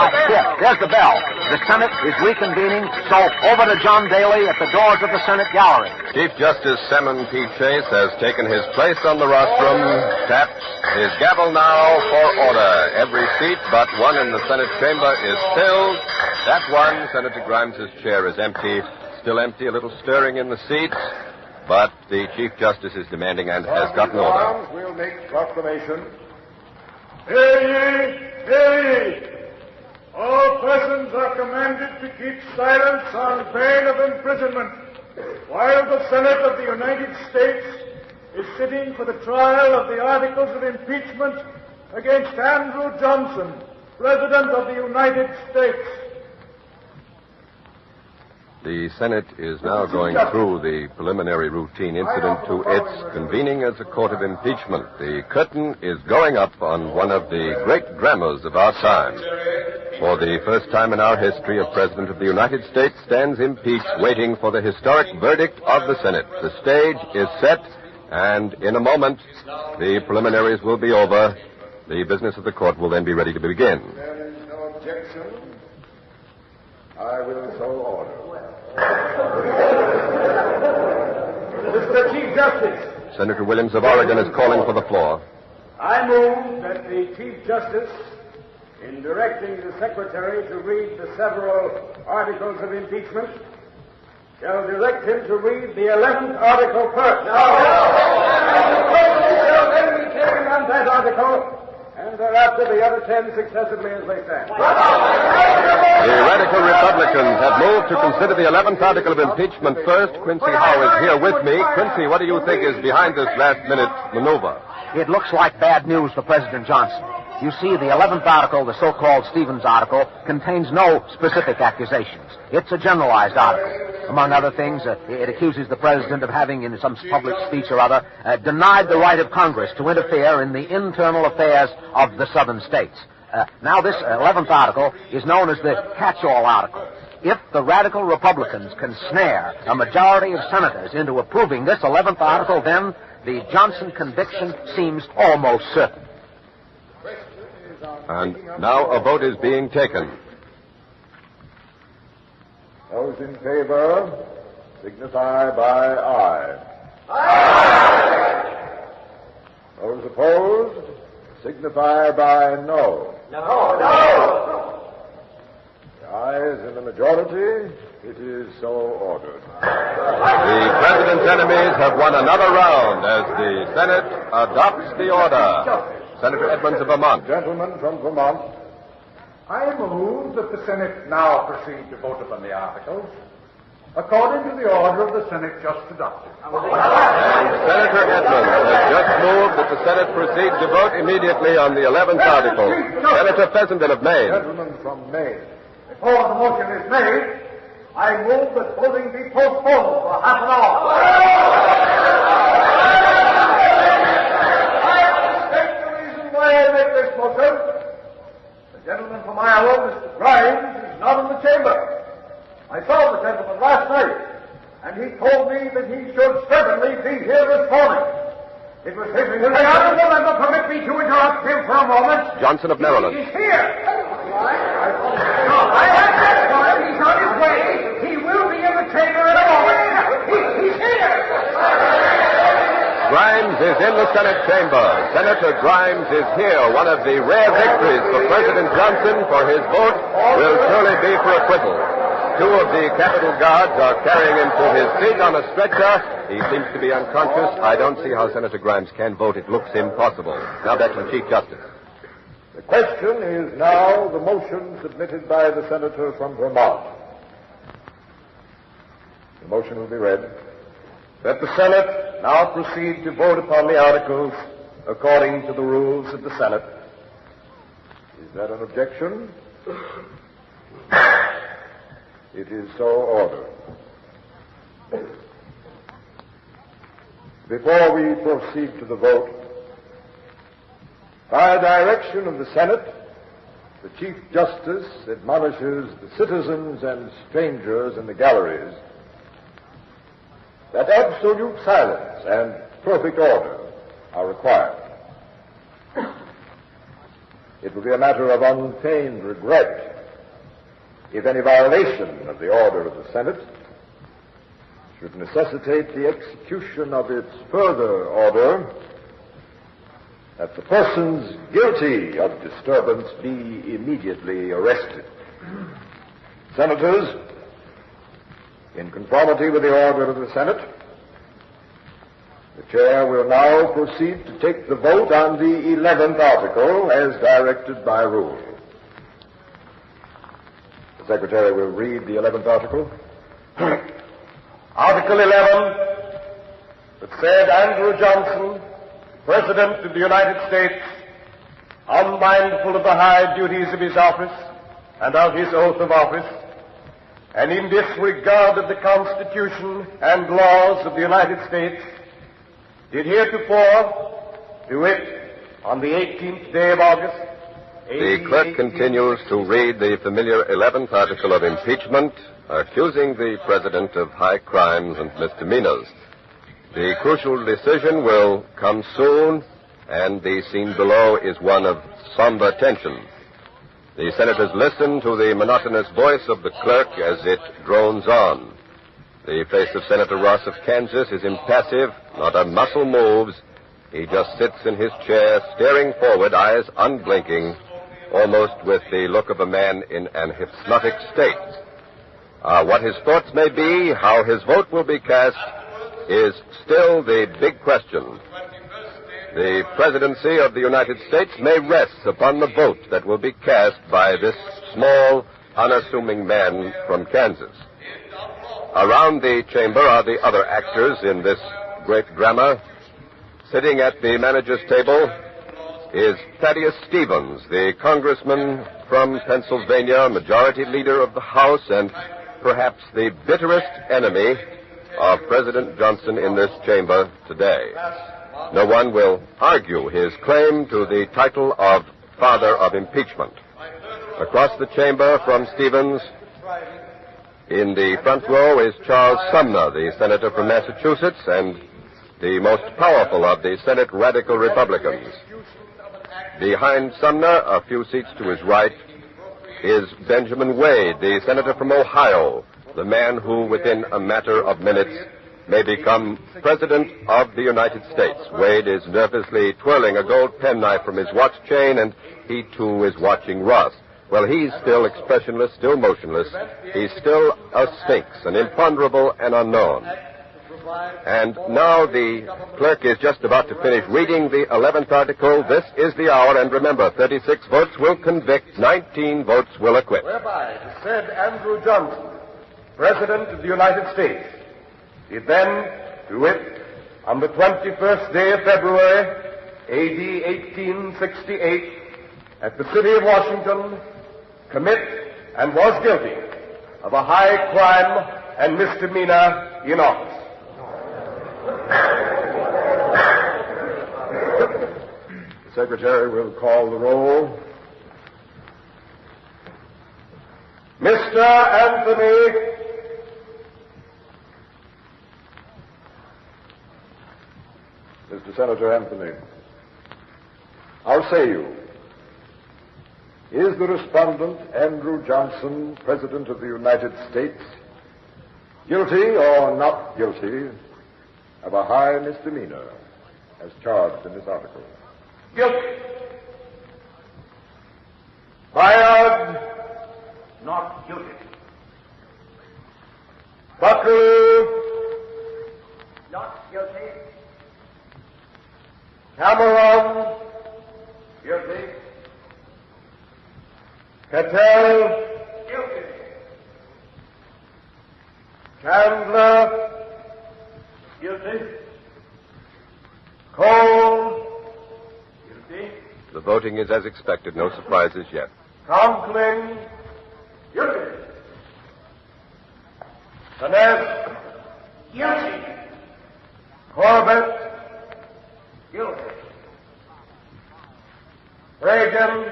[SPEAKER 5] there's the bell. The Senate is reconvening, so over to John Daly at the doors of the Senate gallery.
[SPEAKER 4] Chief Justice Salmon P. Chase has taken his place on the rostrum, tapped his gavel now for order. Every seat but one in the Senate chamber is filled. That one, Senator Grimes' chair is empty, still empty, a little stirring in the seats, but the Chief Justice is demanding and has gotten order.
[SPEAKER 10] We'll make proclamation. Hear ye, hear ye. All persons are commanded to keep silence on bail of imprisonment while the Senate of the United States is sitting for the trial of the articles of impeachment against Andrew Johnson, President of the United States.
[SPEAKER 4] The Senate is now going through the preliminary routine incident to its convening as a court of impeachment. The curtain is going up on one of the great dramas of our time. For the first time in our history, a President of the United States stands impeached, waiting for the historic verdict of the Senate. The stage is set, and in a moment, the preliminaries will be over. The business of the court will then be ready to begin.
[SPEAKER 10] There is no objection. I will so order. Mr. Chief Justice.
[SPEAKER 4] Senator Williams of Oregon is calling for the floor.
[SPEAKER 10] I move that the Chief Justice, in directing the Secretary to read the several articles of impeachment, shall direct him to read the 11th article first. Shall then be taken on that article, and thereafter the other 10 successively as they stand.
[SPEAKER 4] The radical Republicans have moved to consider the 11th article of impeachment first. Quincy Howe is here with me. Quincy, what do you think is behind this last-minute maneuver?
[SPEAKER 5] It looks like bad news for President Johnson. You see, the 11th article, the so-called Stevens article, contains no specific accusations. It's a generalized article. Among other things, it accuses the president of having, in some public speech or other, denied the right of Congress to interfere in the internal affairs of the southern states. Now, this 11th article is known as the catch-all article. If the radical Republicans can snare a majority of senators into approving this 11th article, then the Johnson conviction seems almost certain.
[SPEAKER 4] And now a vote is being taken.
[SPEAKER 10] Those in favor signify by aye. Aye. Those opposed signify by no. No. The ayes in the majority, it is so ordered.
[SPEAKER 4] The president's enemies have won another round as the Senate adopts the order. Senator Edmonds of Vermont.
[SPEAKER 10] Gentlemen from Vermont, I move that the Senate now proceed to vote upon the articles according to the order of the Senate just adopted.
[SPEAKER 4] And Senator Edmonds has just moved that the Senate proceed to vote immediately on the 11th article. Senator Fessenden of Maine.
[SPEAKER 10] Gentlemen from Maine, before the motion is made, I move that voting be postponed for half an hour. Why I make this motion? The gentleman from Iowa, Mr. Grimes, is not in the chamber. I saw the gentleman last night, and he told me that he should certainly be here this morning. It was his intention. The honorable member permit me to interrupt him for a moment.
[SPEAKER 4] Johnson of Maryland.
[SPEAKER 10] He's here. I have that time. He's on his way. He will be in the chamber in a moment. He's here.
[SPEAKER 4] Grimes is in the Senate chamber. Senator Grimes is here. One of the rare victories for President Johnson, for his vote will surely be for acquittal. Two of the Capitol Guards are carrying him to his feet on a stretcher. He seems to be unconscious. I don't see how Senator Grimes can vote. It looks impossible. Now back to the Chief Justice.
[SPEAKER 10] The question is now the motion submitted by the senator from Vermont.
[SPEAKER 18] The motion will be read. That the Senate now proceed to vote upon the articles according to the rules of the Senate. Is that an objection? It is so ordered. Before we proceed to the vote, by direction of the Senate, the Chief Justice admonishes the citizens and strangers in the galleries that absolute silence and perfect order are required. It will be a matter of unfeigned regret if any violation of the order of the Senate should necessitate the execution of its further order that the persons guilty of disturbance be immediately arrested. Senators, in conformity with the order of the Senate, the Chair will now proceed to take the vote on the 11th article as directed by rule. The Secretary will read the 11th article. Article 11, that said Andrew Johnson, President of the United States, unmindful of the high duties of his office and of his oath of office, and in disregard of the Constitution and laws of the United States, did heretofore, to wit, on the 18th day of August,
[SPEAKER 4] The clerk continues to read the familiar 11th article of impeachment, accusing the President of high crimes and misdemeanors. The crucial decision will come soon, and the scene below is one of somber tension. The senators listen to the monotonous voice of the clerk as it drones on. The face of Senator Ross of Kansas is impassive, not a muscle moves. He just sits in his chair, staring forward, eyes unblinking, almost with the look of a man in an hypnotic state. What his thoughts may be, how his vote will be cast, is still the big question. The presidency of the United States may rest upon the vote that will be cast by this small, unassuming man from Kansas. Around the chamber are the other actors in this great drama. Sitting at the manager's table is Thaddeus Stevens, the congressman from Pennsylvania, majority leader of the House, and perhaps the bitterest enemy of President Johnson in this chamber today. No one will argue his claim to the title of Father of Impeachment. Across the chamber from Stevens, in the front row, is Charles Sumner, the senator from Massachusetts and the most powerful of the Senate radical Republicans. Behind Sumner, a few seats to his right, is Benjamin Wade, the senator from Ohio, the man who, within a matter of minutes, may become President of the United States. Wade is nervously twirling a gold penknife from his watch chain, and he, too, is watching Ross. Well, he's still expressionless, still motionless. He's still a sphinx, an imponderable and unknown. And now the clerk is just about to finish reading the 11th article. This is the hour, and remember, 36 votes will convict, 19 votes will acquit.
[SPEAKER 18] Whereby the said Andrew Johnson, President of the United States, did then, to wit, on the 21st day of February, A.D. 1868, at the city of Washington, commit and was guilty of a high crime and misdemeanor in office. The Secretary will call the roll. Mr. Anthony Mr. Senator Anthony, how say you? Is the respondent, Andrew Johnson, President of the United States, guilty or not guilty of a high misdemeanor as charged in this article? Guilty. Fired. Not guilty. Buckley. Not guilty. Cameron. Guilty. Cattell. Guilty.
[SPEAKER 6] Chandler. Guilty. Cole. Guilty.
[SPEAKER 4] The voting is as expected. No surprises yet.
[SPEAKER 6] Conklin. Guilty. Annette. Guilty. Corbett. Guilty. Reagan.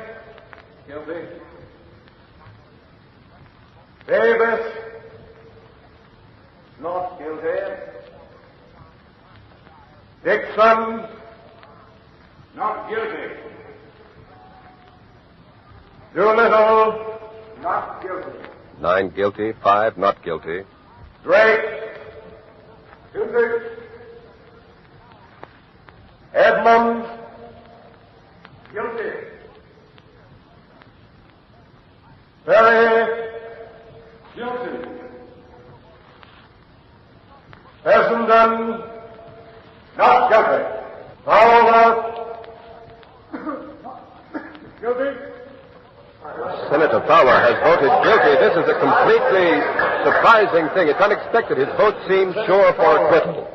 [SPEAKER 6] Guilty. Davis. Not guilty. Dixon. Not guilty. Doolittle. Not guilty.
[SPEAKER 4] 9 guilty, 5 not guilty.
[SPEAKER 6] Drake. Guilty. Edmonds. Guilty. Perry. Guilty. Fessenden. Not guilty. Fowler. Guilty.
[SPEAKER 4] Senator Fowler has voted guilty. This is a completely surprising thing. It's unexpected. His vote seems sure for acquittal.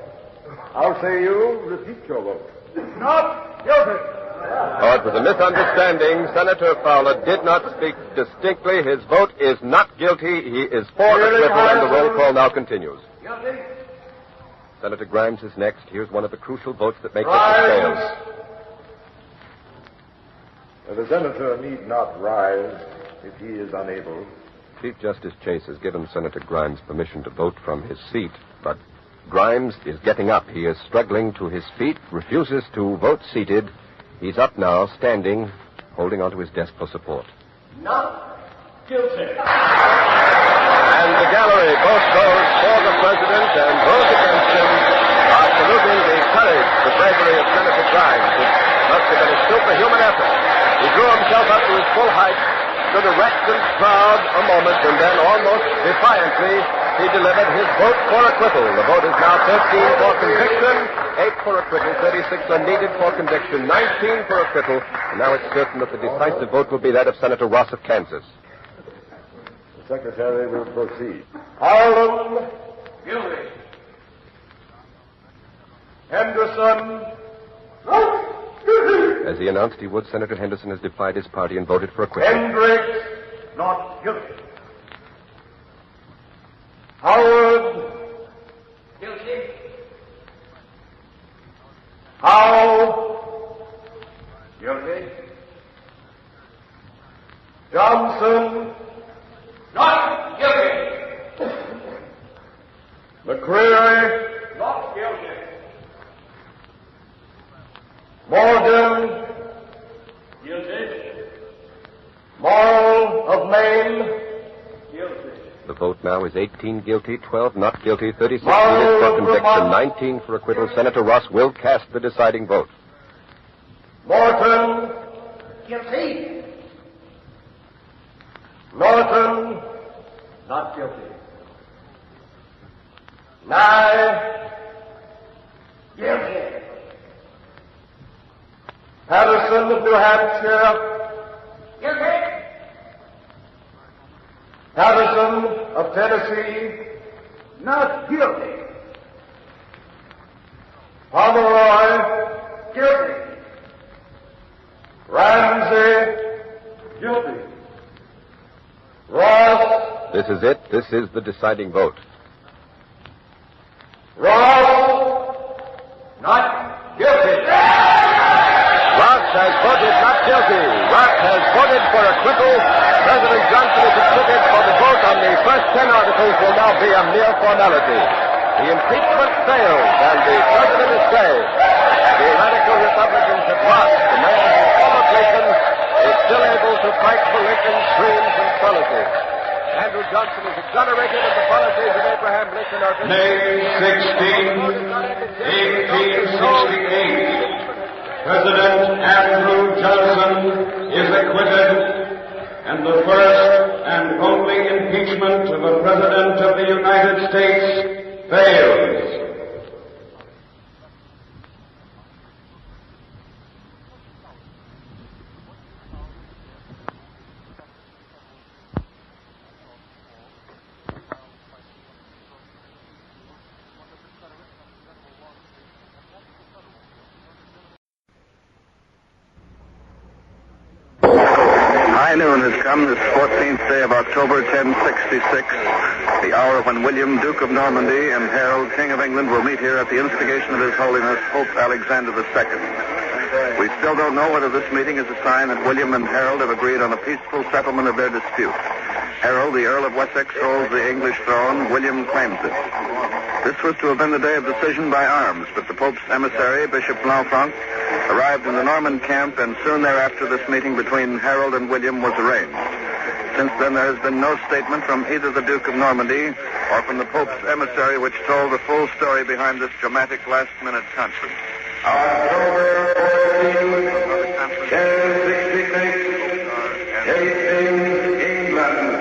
[SPEAKER 6] I'll say you repeat your vote. Not guilty.
[SPEAKER 4] Oh, it was a misunderstanding. Senator Fowler did not speak distinctly. His vote is not guilty. He is for acquittal, and the roll call now continues.
[SPEAKER 6] Guilty.
[SPEAKER 4] Senator Grimes is next. Here's one of the crucial votes that makes it fail.
[SPEAKER 18] The senator need not rise if he is unable.
[SPEAKER 4] Chief Justice Chase has given Senator Grimes permission to vote from his seat, but Grimes is getting up. He is struggling to his feet, refuses to vote seated. He's up now, standing, holding onto his desk for support.
[SPEAKER 6] Not guilty.
[SPEAKER 4] And the gallery, both those for the president and those against him, are saluting the courage, the bravery of Senator Grimes. It must have been a superhuman effort. He drew himself up to his full height, stood erect and proud a moment, and then almost defiantly, he delivered his vote for acquittal. The vote is now 13 for conviction, 8 for acquittal, 36 are needed for conviction, 19 for acquittal, and now it's certain that the decisive vote will be that of Senator Ross of Kansas.
[SPEAKER 18] The secretary will proceed.
[SPEAKER 6] Harlan. Guilty. Henderson. Not guilty.
[SPEAKER 4] As he announced he would, Senator Henderson has defied his party and voted for acquittal.
[SPEAKER 6] Hendricks. Not guilty. Howard. Guilty. Howe. Guilty. Johnson. Not guilty. McCreary. Not guilty. Morgan. Guilty. Morrill of Maine. Guilty.
[SPEAKER 4] The vote now is 18 guilty, 12 not guilty, 36 needed for conviction, 19 for acquittal. Senator Ross will cast the deciding vote.
[SPEAKER 6] Morton. Guilty. Norton. Not guilty. Nye. Guilty. Patterson of New Hampshire. Guilty. Patterson of Tennessee. Not guilty. Pomeroy. Guilty. Ramsey. Guilty. Ross.
[SPEAKER 4] This is it. This is the deciding vote.
[SPEAKER 6] Ross. Not guilty.
[SPEAKER 4] Ross has voted not guilty. Ross has voted for acquittal. President Johnson is acquitted, for the vote on the first 10 articles will now be a mere formality. The impeachment failed, and the president is saved. The radical Republicans have lost. The man who followed Lincoln is still able to fight for Lincoln's dreams and policies. Andrew Johnson is exonerated, and the policies of Abraham Lincoln are...
[SPEAKER 2] May 16, 1868. President Andrew Johnson is acquitted, and the first and only impeachment of a president of the United States fails.
[SPEAKER 12] High noon has come this 14th day of October, 1066, the hour when William, Duke of Normandy, and Harold, King of England, will meet here at the instigation of His Holiness Pope Alexander II. We still don't know whether this meeting is a sign that William and Harold have agreed on a peaceful settlement of their dispute. Harold, the Earl of Wessex, holds the English throne. William claims it. This was to have been the day of decision by arms, but the Pope's emissary, Bishop Lanfranc, arrived in the Norman camp, and soon thereafter this meeting between Harold and William was arranged. Since then, there has been no statement from either the Duke of Normandy or from the Pope's emissary which told the full story behind this dramatic last-minute conference.
[SPEAKER 2] October 14, 1066, Hastings, England.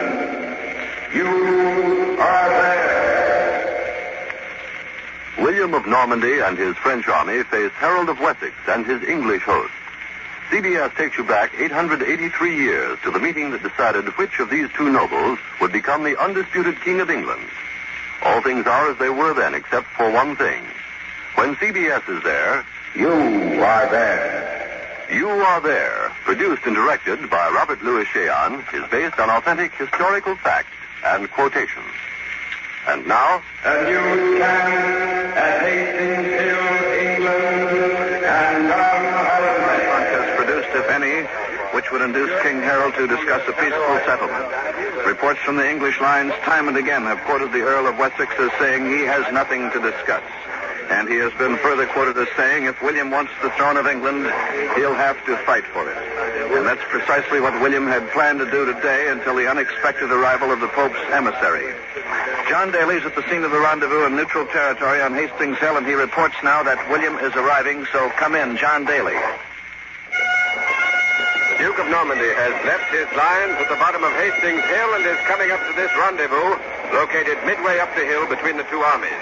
[SPEAKER 2] You are there.
[SPEAKER 7] William of Normandy and his French army face Harold of Wessex and his English host. CBS takes you back 883 years to the meeting that decided which of these two nobles would become the undisputed King of England. All things are as they were then, except for one thing. When CBS is there, you are there. You Are There, produced and directed by Robert Louis Cheon, is based on authentic historical facts and quotations. And now...
[SPEAKER 2] A news camp at Hastings Hill, England, and Don
[SPEAKER 12] has produced, if any, which would induce King Harold to discuss a peaceful settlement. Reports from the English lines time and again have quoted the Earl of Wessex as saying he has nothing to discuss. And he has been further quoted as saying if William wants the throne of England, he'll have to fight for it. And that's precisely what William had planned to do today until the unexpected arrival of the Pope's emissary. John Daly is at the scene of the rendezvous in neutral territory on Hastings Hill, and he reports now that William is arriving, so come in, John Daly.
[SPEAKER 1] The Duke of Normandy has left his lines at the bottom of Hastings Hill and is coming up to this rendezvous, located midway up the hill between the two armies.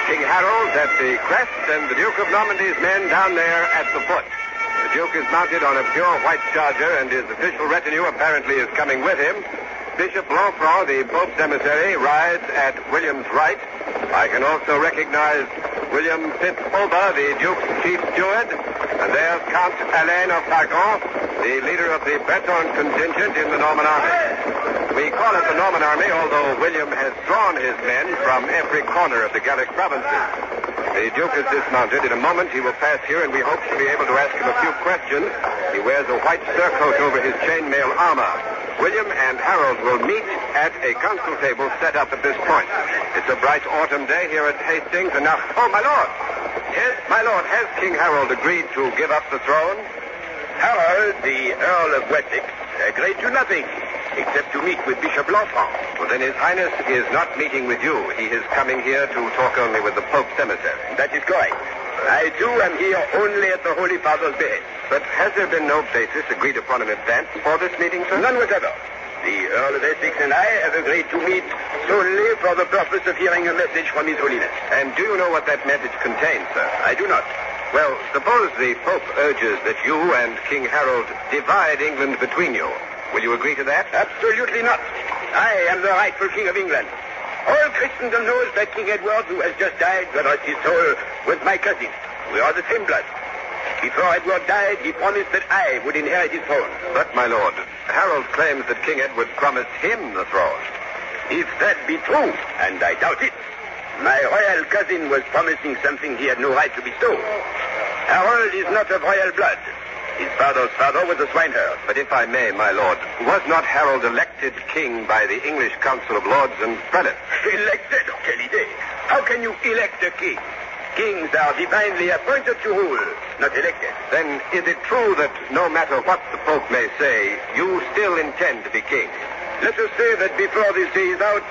[SPEAKER 1] King Harold at the crest and the Duke of Normandy's men down there at the foot. The Duke is mounted on a pure white charger, and his official retinue apparently is coming with him. Bishop Lanfranc, the Pope's emissary, rides at William's right. I can also recognize William Fitz-Ober, the Duke's chief steward. And there's Count Alain of Targon, the leader of the Breton contingent in the Norman army. We call it the Norman army, although William has drawn his men from every corner of the Gallic provinces. The Duke is dismounted. In a moment he will pass here, and we hope to be able to ask him a few questions. He wears a white surcoat over his chainmail armor. William and Harold will meet at a council table set up at this point. It's a bright autumn day here at Hastings, and now... Oh, my lord! Yes, my lord, has King Harold agreed to give up the throne?
[SPEAKER 16] Harold, the Earl of Wessex, agreed to nothing, except to meet with Bishop Lanfranc.
[SPEAKER 1] Well, then His Highness is not meeting with you. He is coming here to talk only with the Pope's emissary.
[SPEAKER 16] That is correct. I, too, am here only at the Holy Father's behest.
[SPEAKER 1] But has there been no basis agreed upon in advance for this meeting, sir?
[SPEAKER 16] None whatever. The Earl of Essex and I have agreed to meet solely for the purpose of hearing a message from His Holiness.
[SPEAKER 1] And do you know what that message contains, sir?
[SPEAKER 16] I do not.
[SPEAKER 1] Well, suppose the Pope urges that you and King Harold divide England between you. Will you agree to that?
[SPEAKER 16] Absolutely not. I am the rightful King of England. All Christendom knows that King Edward, who has just died, God rest his soul, was my cousin. We are the same blood. Before Edward died, he promised that I would inherit his throne.
[SPEAKER 1] But, my lord, Harold claims that King Edward promised him the throne.
[SPEAKER 16] If that be true, and I doubt it, my royal cousin was promising something he had no right to bestow. Harold is not of royal blood. His father's father was a swineherd.
[SPEAKER 1] But if I may, my lord, was not Harold elected king by the English Council of Lords and Prelates?
[SPEAKER 16] Elected? Oh, quelle idée. How can you elect a king? Kings are divinely appointed to rule, not elected.
[SPEAKER 1] Then is it true that no matter what the Pope may say, you still intend to be king?
[SPEAKER 16] Let us say that before this day is out,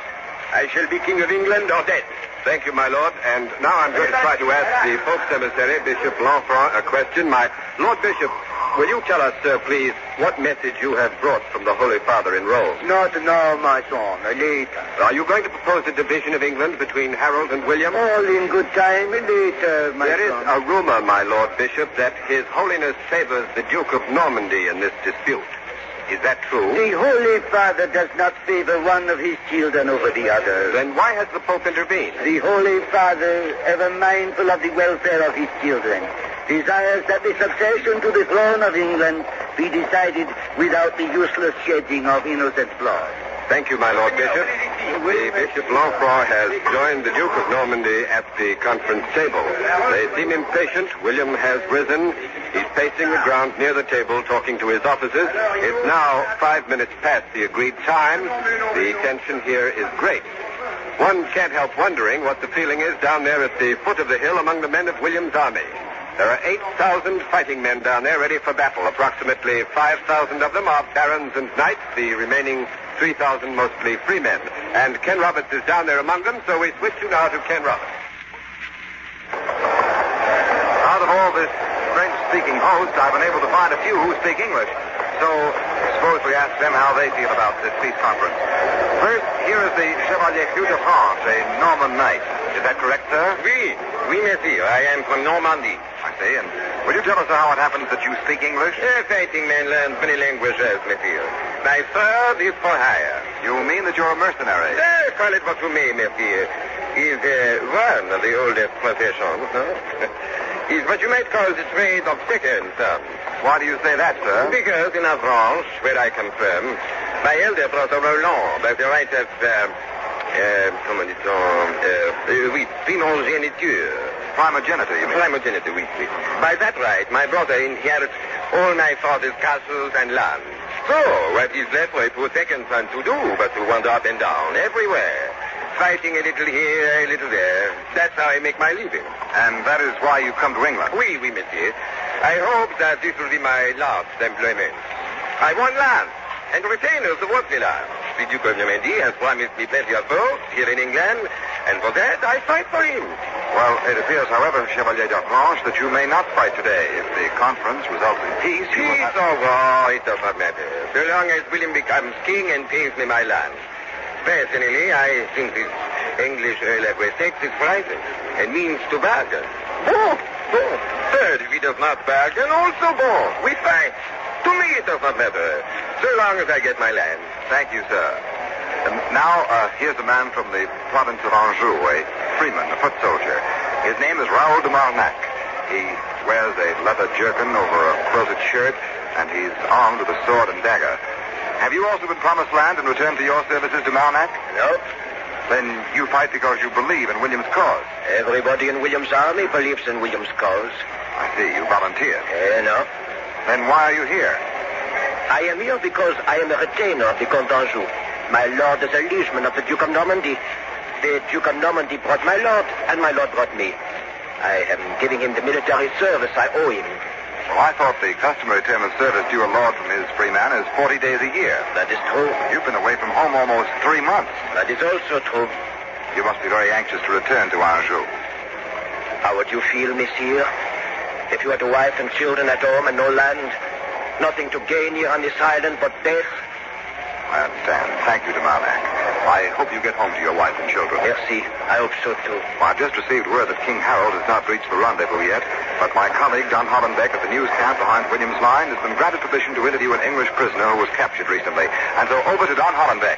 [SPEAKER 16] I shall be King of England or dead.
[SPEAKER 1] Thank you, my lord. And now I'm going to try to ask the Pope's emissary, Bishop Lanfranc, a question. My Lord Bishop, will you tell us, sir, please, what message you have brought from the Holy Father in Rome?
[SPEAKER 16] Not now, my son. Later.
[SPEAKER 1] Are you going to propose a division of England between Harold and William?
[SPEAKER 16] All in good time. Later, my son.
[SPEAKER 1] There is a rumor, my Lord Bishop, that His Holiness favors the Duke of Normandy in this dispute. Is that true?
[SPEAKER 16] The Holy Father does not favor one of his children over the other.
[SPEAKER 1] Then why has the Pope intervened?
[SPEAKER 16] The Holy Father, ever mindful of the welfare of his children, desires that the succession to the throne of England be decided without the useless shedding of innocent blood.
[SPEAKER 4] Thank you, my Lord Bishop. The Bishop Lanfroy has joined the Duke of Normandy at the conference table. They seem impatient. William has risen. He's pacing the ground near the table, talking to his officers. It's now 5 minutes past the agreed time. The tension here is great. One can't help wondering what the feeling is down there at the foot of the hill among the men of William's army. There are 8,000 fighting men down there ready for battle. Approximately 5,000 of them are barons and knights, the remaining 3,000 mostly free men. And Ken Roberts is down there among them, so we switch you now to Ken Roberts.
[SPEAKER 9] Out of all this French-speaking host, I've been able to find a few who speak English. So suppose we ask them how they feel about this peace conference. First, here is the Chevalier Hugh de France, a Norman knight. Is that correct, sir?
[SPEAKER 16] Oui, monsieur. I am from Normandy.
[SPEAKER 9] I see. And will you tell us how it happens that you speak English?
[SPEAKER 16] Fighting men learn many languages, monsieur. My third is for hire.
[SPEAKER 9] You mean that you're a mercenary?
[SPEAKER 16] Call it what you may, monsieur. Is one of the oldest professions, no? Is what you might call the trade of second sons.
[SPEAKER 9] Why do you say that, sir?
[SPEAKER 16] Because in our branch, where I come from, my elder brother Roland, by the right of, comment dit-on, oui, primogéniture.
[SPEAKER 9] Primogeniture, you mean?
[SPEAKER 16] Primogeniture, oui. By that right, my brother inherits all my father's castles and lands. So, what is left for a poor second son to do but to wander up and down everywhere? Fighting a little here, a little there. That's how I make my living.
[SPEAKER 9] And that is why you come to England?
[SPEAKER 16] Oui, monsieur. I hope that this will be my last employment. I want land and retainers to work the land. The Duke of Normandy has promised me plenty of boats here in England, and for that I fight for him.
[SPEAKER 9] Well, it appears, however, Chevalier d'Arlange, that you may not fight today. If the conference results in peace, you will
[SPEAKER 16] Peace or war, it does not matter. So long as William becomes king and pays me my land. Personally, I think this English Earl of Wessex is frightened and means to bargain. Bon. Third, if he does not bargain, also bon. We fight. To me, it does not matter, so long as I get my land.
[SPEAKER 9] Thank you, sir. And now, here's a man from the province of Anjou, a freeman, a foot soldier. His name is Raoul de Marnac. He wears a leather jerkin over a quilted shirt, and he's armed with a sword and dagger. Have you also been promised land in return for your services to Marnac?
[SPEAKER 16] No.
[SPEAKER 9] Then you fight because you believe in William's cause.
[SPEAKER 16] Everybody in William's army believes in William's cause.
[SPEAKER 9] I see. You volunteered.
[SPEAKER 16] No.
[SPEAKER 9] Then why are you here?
[SPEAKER 16] I am here because I am a retainer of the Comte d'Anjou. My lord is a liegeman of the Duke of Normandy. The Duke of Normandy brought my lord, and my lord brought me. I am giving him the military service I owe him.
[SPEAKER 9] Well, I thought the customary term of service due a lord from his free man is 40 days a year.
[SPEAKER 16] That is true.
[SPEAKER 9] You've been away from home almost 3 months.
[SPEAKER 16] That is also true.
[SPEAKER 9] You must be very anxious to return to Anjou.
[SPEAKER 16] How would you feel, monsieur, if you had a wife and children at home and no land? Nothing to gain here on this island but death?
[SPEAKER 9] I understand. Thank you, de Marnac. I hope you get home to your wife and children.
[SPEAKER 16] Merci. I hope so, too.
[SPEAKER 9] Well, I've just received word that King Harold has not reached the rendezvous yet, but my colleague, Don Hollenbeck, at the news camp behind William's line, has been granted permission to interview an English prisoner who was captured recently. And so over to Don Hollenbeck.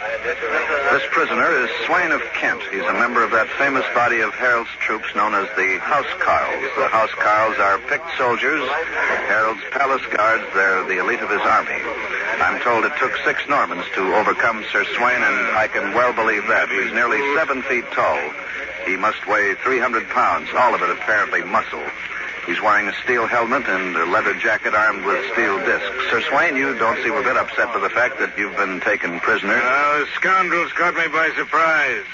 [SPEAKER 12] This prisoner is Swain of Kent. He's a member of that famous body of Harold's troops known as the Housecarls. The Housecarls are picked soldiers. Harold's palace guards, they're the elite of his army. I'm told it took 6 Normans to overcome Sir Swain, and I can well believe that. He's nearly 7 feet tall. He must weigh 300 pounds, all of it apparently muscle. He's wearing a steel helmet and a leather jacket armed with steel discs. Sir Swain, you don't seem a bit upset by the fact that you've been taken prisoner.
[SPEAKER 11] The scoundrels caught me by surprise.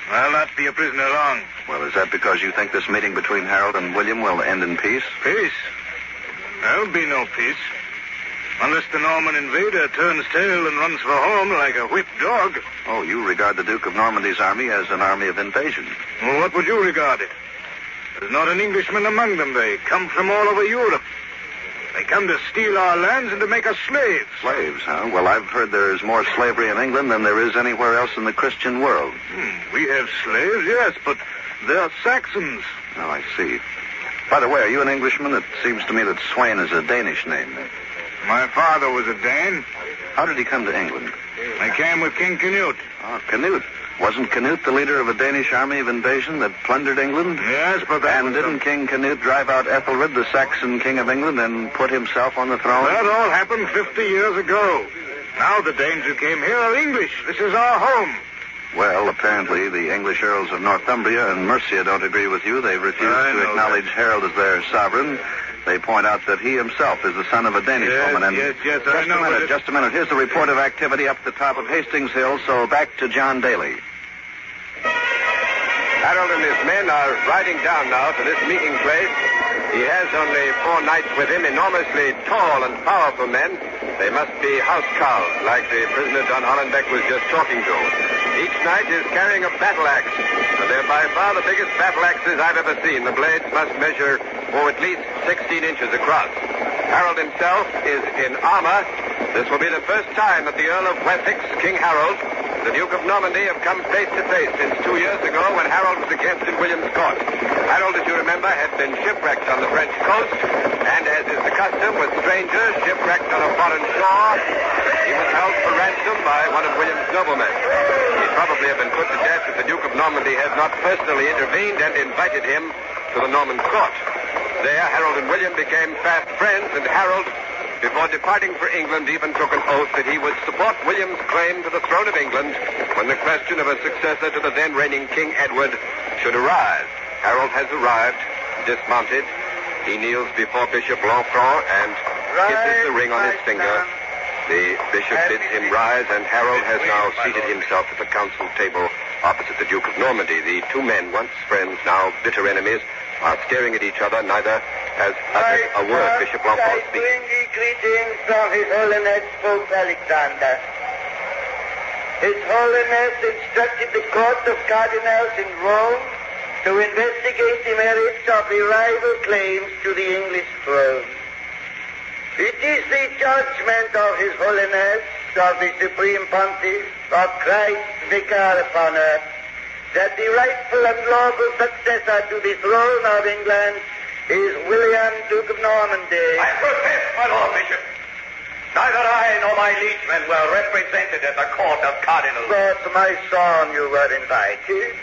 [SPEAKER 11] I'll not be a prisoner long.
[SPEAKER 12] Well, is that because you think this meeting between Harold and William will end in peace?
[SPEAKER 11] Peace? There'll be no peace. Unless the Norman invader turns tail and runs for home like a whipped dog.
[SPEAKER 12] Oh, you regard the Duke of Normandy's army as an army of invasion.
[SPEAKER 11] Well, what would you regard it? There's not an Englishman among them. They come from all over Europe. They come to steal our lands and to make us slaves.
[SPEAKER 12] Slaves, huh? Well, I've heard there's more slavery in England than there is anywhere else in the Christian world.
[SPEAKER 11] We have slaves, yes, but they're Saxons.
[SPEAKER 12] Oh, I see. By the way, are you an Englishman? It seems to me that Swain is a Danish name.
[SPEAKER 11] My father was a Dane.
[SPEAKER 12] How did he come to England?
[SPEAKER 11] I came with King Canute.
[SPEAKER 12] Oh, Canute. Wasn't Canute the leader of a Danish army of invasion that plundered England?
[SPEAKER 11] Yes, but that
[SPEAKER 12] And didn't King Canute drive out Ethelred, the Saxon king of England, and put himself on the throne?
[SPEAKER 11] That all happened 50 years ago. Now the Danes who came here are English. This is our home.
[SPEAKER 12] Well, apparently the English earls of Northumbria and Mercia don't agree with you. They've refused to acknowledge Harold as their sovereign. They point out that he himself is the son of a Danish woman. And
[SPEAKER 11] Yes, I know.
[SPEAKER 12] Just a minute. Here's the report of activity up at the top of Hastings Hill, so back to John Daly.
[SPEAKER 1] Harold and his men are riding down now to this meeting place. He has only 4 knights with him, enormously tall and powerful men. They must be housecarls, like the prisoner Don Hollenbeck was just talking to. Each knight is carrying a battle axe, and they're by far the biggest battle axes I've ever seen. The blades must measure, at least 16 inches across. Harold himself is in armor. This will be the first time that the Earl of Wessex, King Harold, the Duke of Normandy have come face to face since 2 years ago when Harold was a guest in William's court. Harold, as you remember, had been shipwrecked on the French coast, and as is the custom with strangers shipwrecked on a foreign shore, he was held for ransom by one of William's noblemen. He'd probably have been put to death if the Duke of Normandy had not personally intervened and invited him to the Norman court. There, Harold and William became fast friends, and Harold, before departing for England, even took an oath that he would support William's claim to the throne of England when the question of a successor to the then reigning King Edward should arise. Harold has arrived, dismounted. He kneels before Bishop Lanfranc and kisses the ring on his finger. The bishop bids him rise, and Harold has now seated himself at the council table opposite the Duke of Normandy. The 2 men, once friends, now bitter enemies, are staring at each other. Neither has uttered a word. Bishop Lanfranc speaks.
[SPEAKER 15] I bring thee greetings from His Holiness Pope Alexander. His Holiness instructed the court of cardinals in Rome to investigate the merits of the rival claims to the English throne. It is the judgment of His Holiness, of the Supreme Pontiff, of Christ's Vicar upon earth, that the rightful and lawful successor to the throne of England is William, Duke of Normandy.
[SPEAKER 1] I protest, my Lord Bishop. Neither I nor my liegemen were represented at the court of cardinals.
[SPEAKER 15] But, my son, you were invited,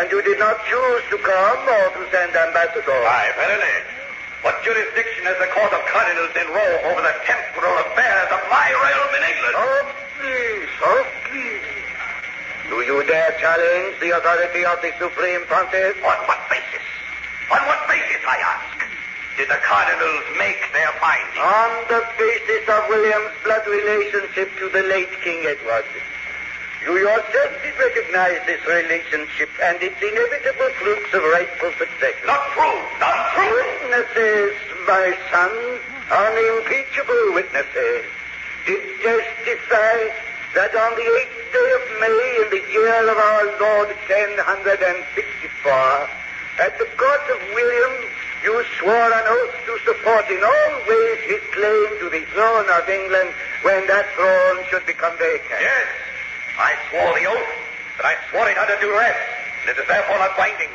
[SPEAKER 15] and you did not choose to come or to send ambassadors.
[SPEAKER 1] Aye, verily. What jurisdiction has the court of cardinals in Rome over the temporal affairs of my realm in England?
[SPEAKER 15] Softly. Do you dare challenge the authority of the Supreme Pontiff?
[SPEAKER 1] On what basis? On what basis, I ask, did the cardinals make their findings?
[SPEAKER 15] On the basis of William's blood relationship to the late King Edward. You yourself did recognize this relationship and its inevitable fruits of rightful succession.
[SPEAKER 1] Not true! Not true!
[SPEAKER 15] Witnesses, my son, unimpeachable witnesses, did testify that on the 8th day of May in the year of our Lord 1064, at the court of William, you swore an oath to support in all ways his claim to the throne of England when that throne should become vacant.
[SPEAKER 1] Yes, I swore the oath, but I swore it under duress, and it is therefore not binding.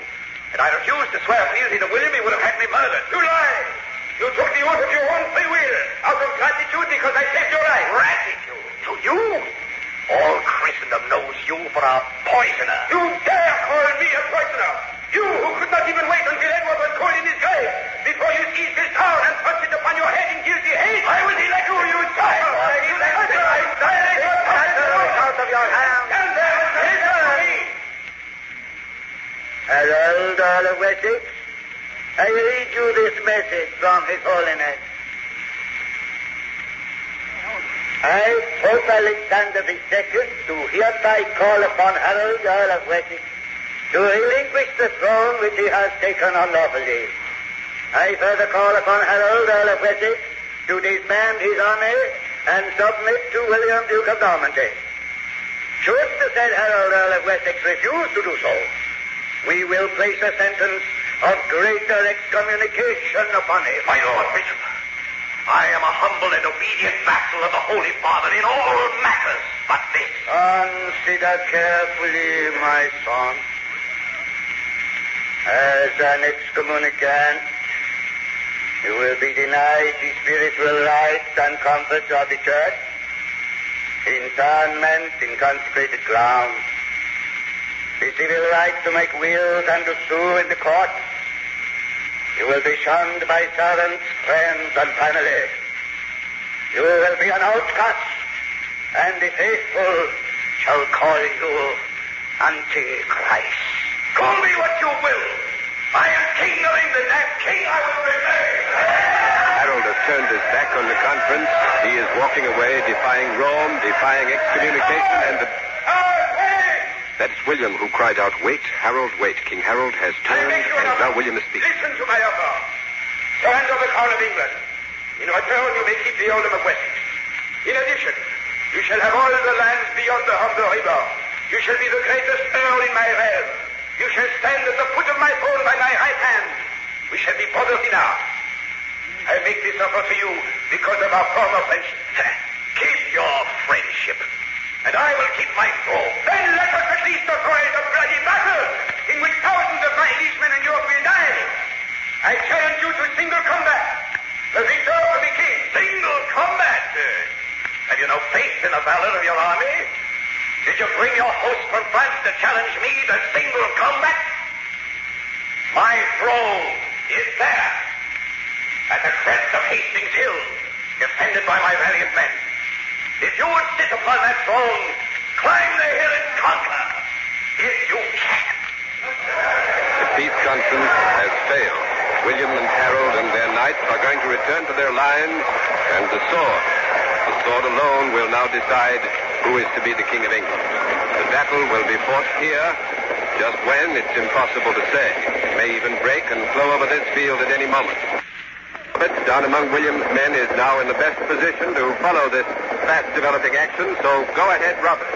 [SPEAKER 1] And I refused to swear fealty to William, he would have had me murdered. You lie! You took the oath of your own free will, out of gratitude because I saved your life. Gratitude? To you? All Christendom knows you for a poisoner. You dare call me a poisoner? You who could not even wait until Edward was cold in his grave before you seized his town and thrust it upon your head in guilty hate. I will elect you, child. I elect you.
[SPEAKER 15] Out of your hands.
[SPEAKER 1] And then listen to me.
[SPEAKER 15] Harold, Earl of Wessex, I read you this message from His Holiness. I, Pope Alexander II, do hereby call upon Harold, Earl of Wessex, to relinquish the throne which he has taken unlawfully. I further call upon Harold, Earl of Wessex, to disband his army and submit to William, Duke of Normandy. Should the said Harold, Earl of Wessex, refuse to do so, we will place a sentence of greater excommunication upon him.
[SPEAKER 1] My Lord Bishop, I am a humble and obedient vassal of the Holy Father in all matters but this.
[SPEAKER 15] Consider carefully, my son. As an excommunicant, you will be denied the spiritual rights and comforts of the church, internment in consecrated ground, the civil right to make wills and to sue in the court. You will be shunned by servants, friends, and family. You will be an outcast, and the faithful shall call you Antichrist.
[SPEAKER 11] Call me what you will. I am King of England, and King I will remain.
[SPEAKER 4] Harold has turned his back on the conference. He is walking away, defying Rome, defying excommunication, and the... That's William who cried out, "Wait, Harold, wait." King Harold has turned, and now William is speaking.
[SPEAKER 11] Listen to my offer. Surrender the crown of England. In return, you may keep the earldom of Wessex. In addition, you shall have all the lands beyond the Humber River. You shall be the greatest earl in my realm. You shall stand at the foot of my throne by my right hand. We shall be brothers in arms. I make this offer to you because of our former friendship. Keep your friendship, and I will keep my throne. Then let us at least avoid a bloody battle in which thousands of my liegemen and yours will die. I challenge you to single combat. The victor will be king. Single combat? Have you no faith in the valor of your army? Did you bring your host from France to challenge me to single combat? My throne is there, at the crest of Hastings Hill, defended by my valiant men. If you would sit upon that throne, climb the hill and conquer, if you can.
[SPEAKER 4] The peace conference has failed. William and Harold and their knights are going to return to their lines and the sword. The sword alone will now decide who is to be the King of England. The battle will be fought here. Just when, it's impossible to say. It may even break and flow over this field at any moment. Robert, down among William's men, is now in the best position to follow this fast-developing action, so go ahead, Robert.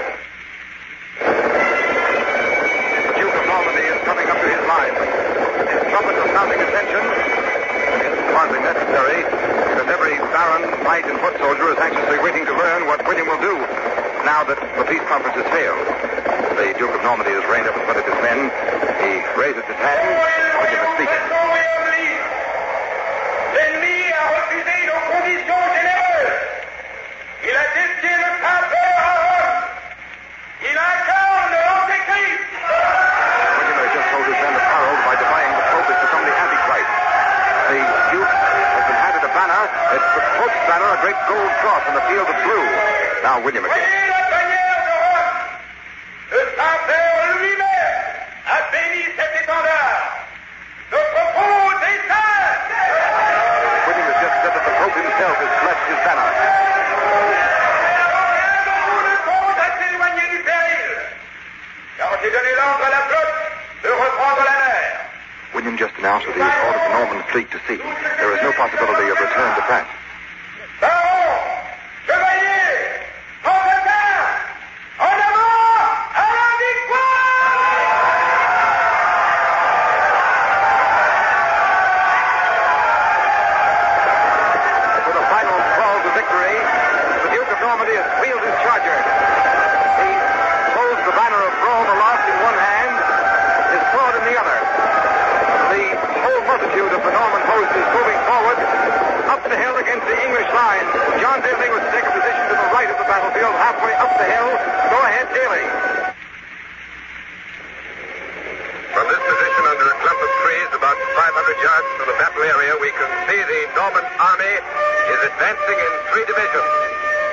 [SPEAKER 18] The Duke of Normandy is coming up to his line. His trumpets are sounding attention. It's hardly necessary, because every baron, knight, and foot soldier is anxiously waiting to learn what William will do now that the peace conference has failed. The Duke of Normandy is reined up in front of his men. He raises his hand. William is speaking.
[SPEAKER 11] L'ennemi a refusé nos conditions généreuses. Il a testé le Saint-Père à Rome. Il incarne l'Antéchrist.
[SPEAKER 18] William has just told his men that Harold, by defying the Pope, is become the Antichrist. The Duke has been handed a banner. It's the Pope's banner, a great gold cross on the field of blue. Now William again.
[SPEAKER 11] Voyez la bannière de Rome. Le Saint-Père lui-même a béni cet étendard. Notre beau destin.
[SPEAKER 18] William has just said that the Pope himself has blessed his banner.
[SPEAKER 11] Nous ne compte à s'éloigner du péril, car j'ai donné l'ordre à la flotte de reprendre la mer.
[SPEAKER 18] William just announced that he has ordered the Norman fleet to sea. There is no possibility of return to France.
[SPEAKER 11] Baron, chevalier, en bataille, en avant, à la victoire!
[SPEAKER 18] With a final call to victory, the Duke of Normandy has wheeled his charger. He holds the banner of Rome aloft in one hand, his sword in the other. The whole multitude of the Norman host is moving forward, up the hill against the English line. John Daly was to take a position to the right of the battlefield, halfway up the hill. Go ahead, Daly.
[SPEAKER 1] From this position under a clump of trees about 500 yards from the battle area, we can see the Norman army is advancing in 3 divisions.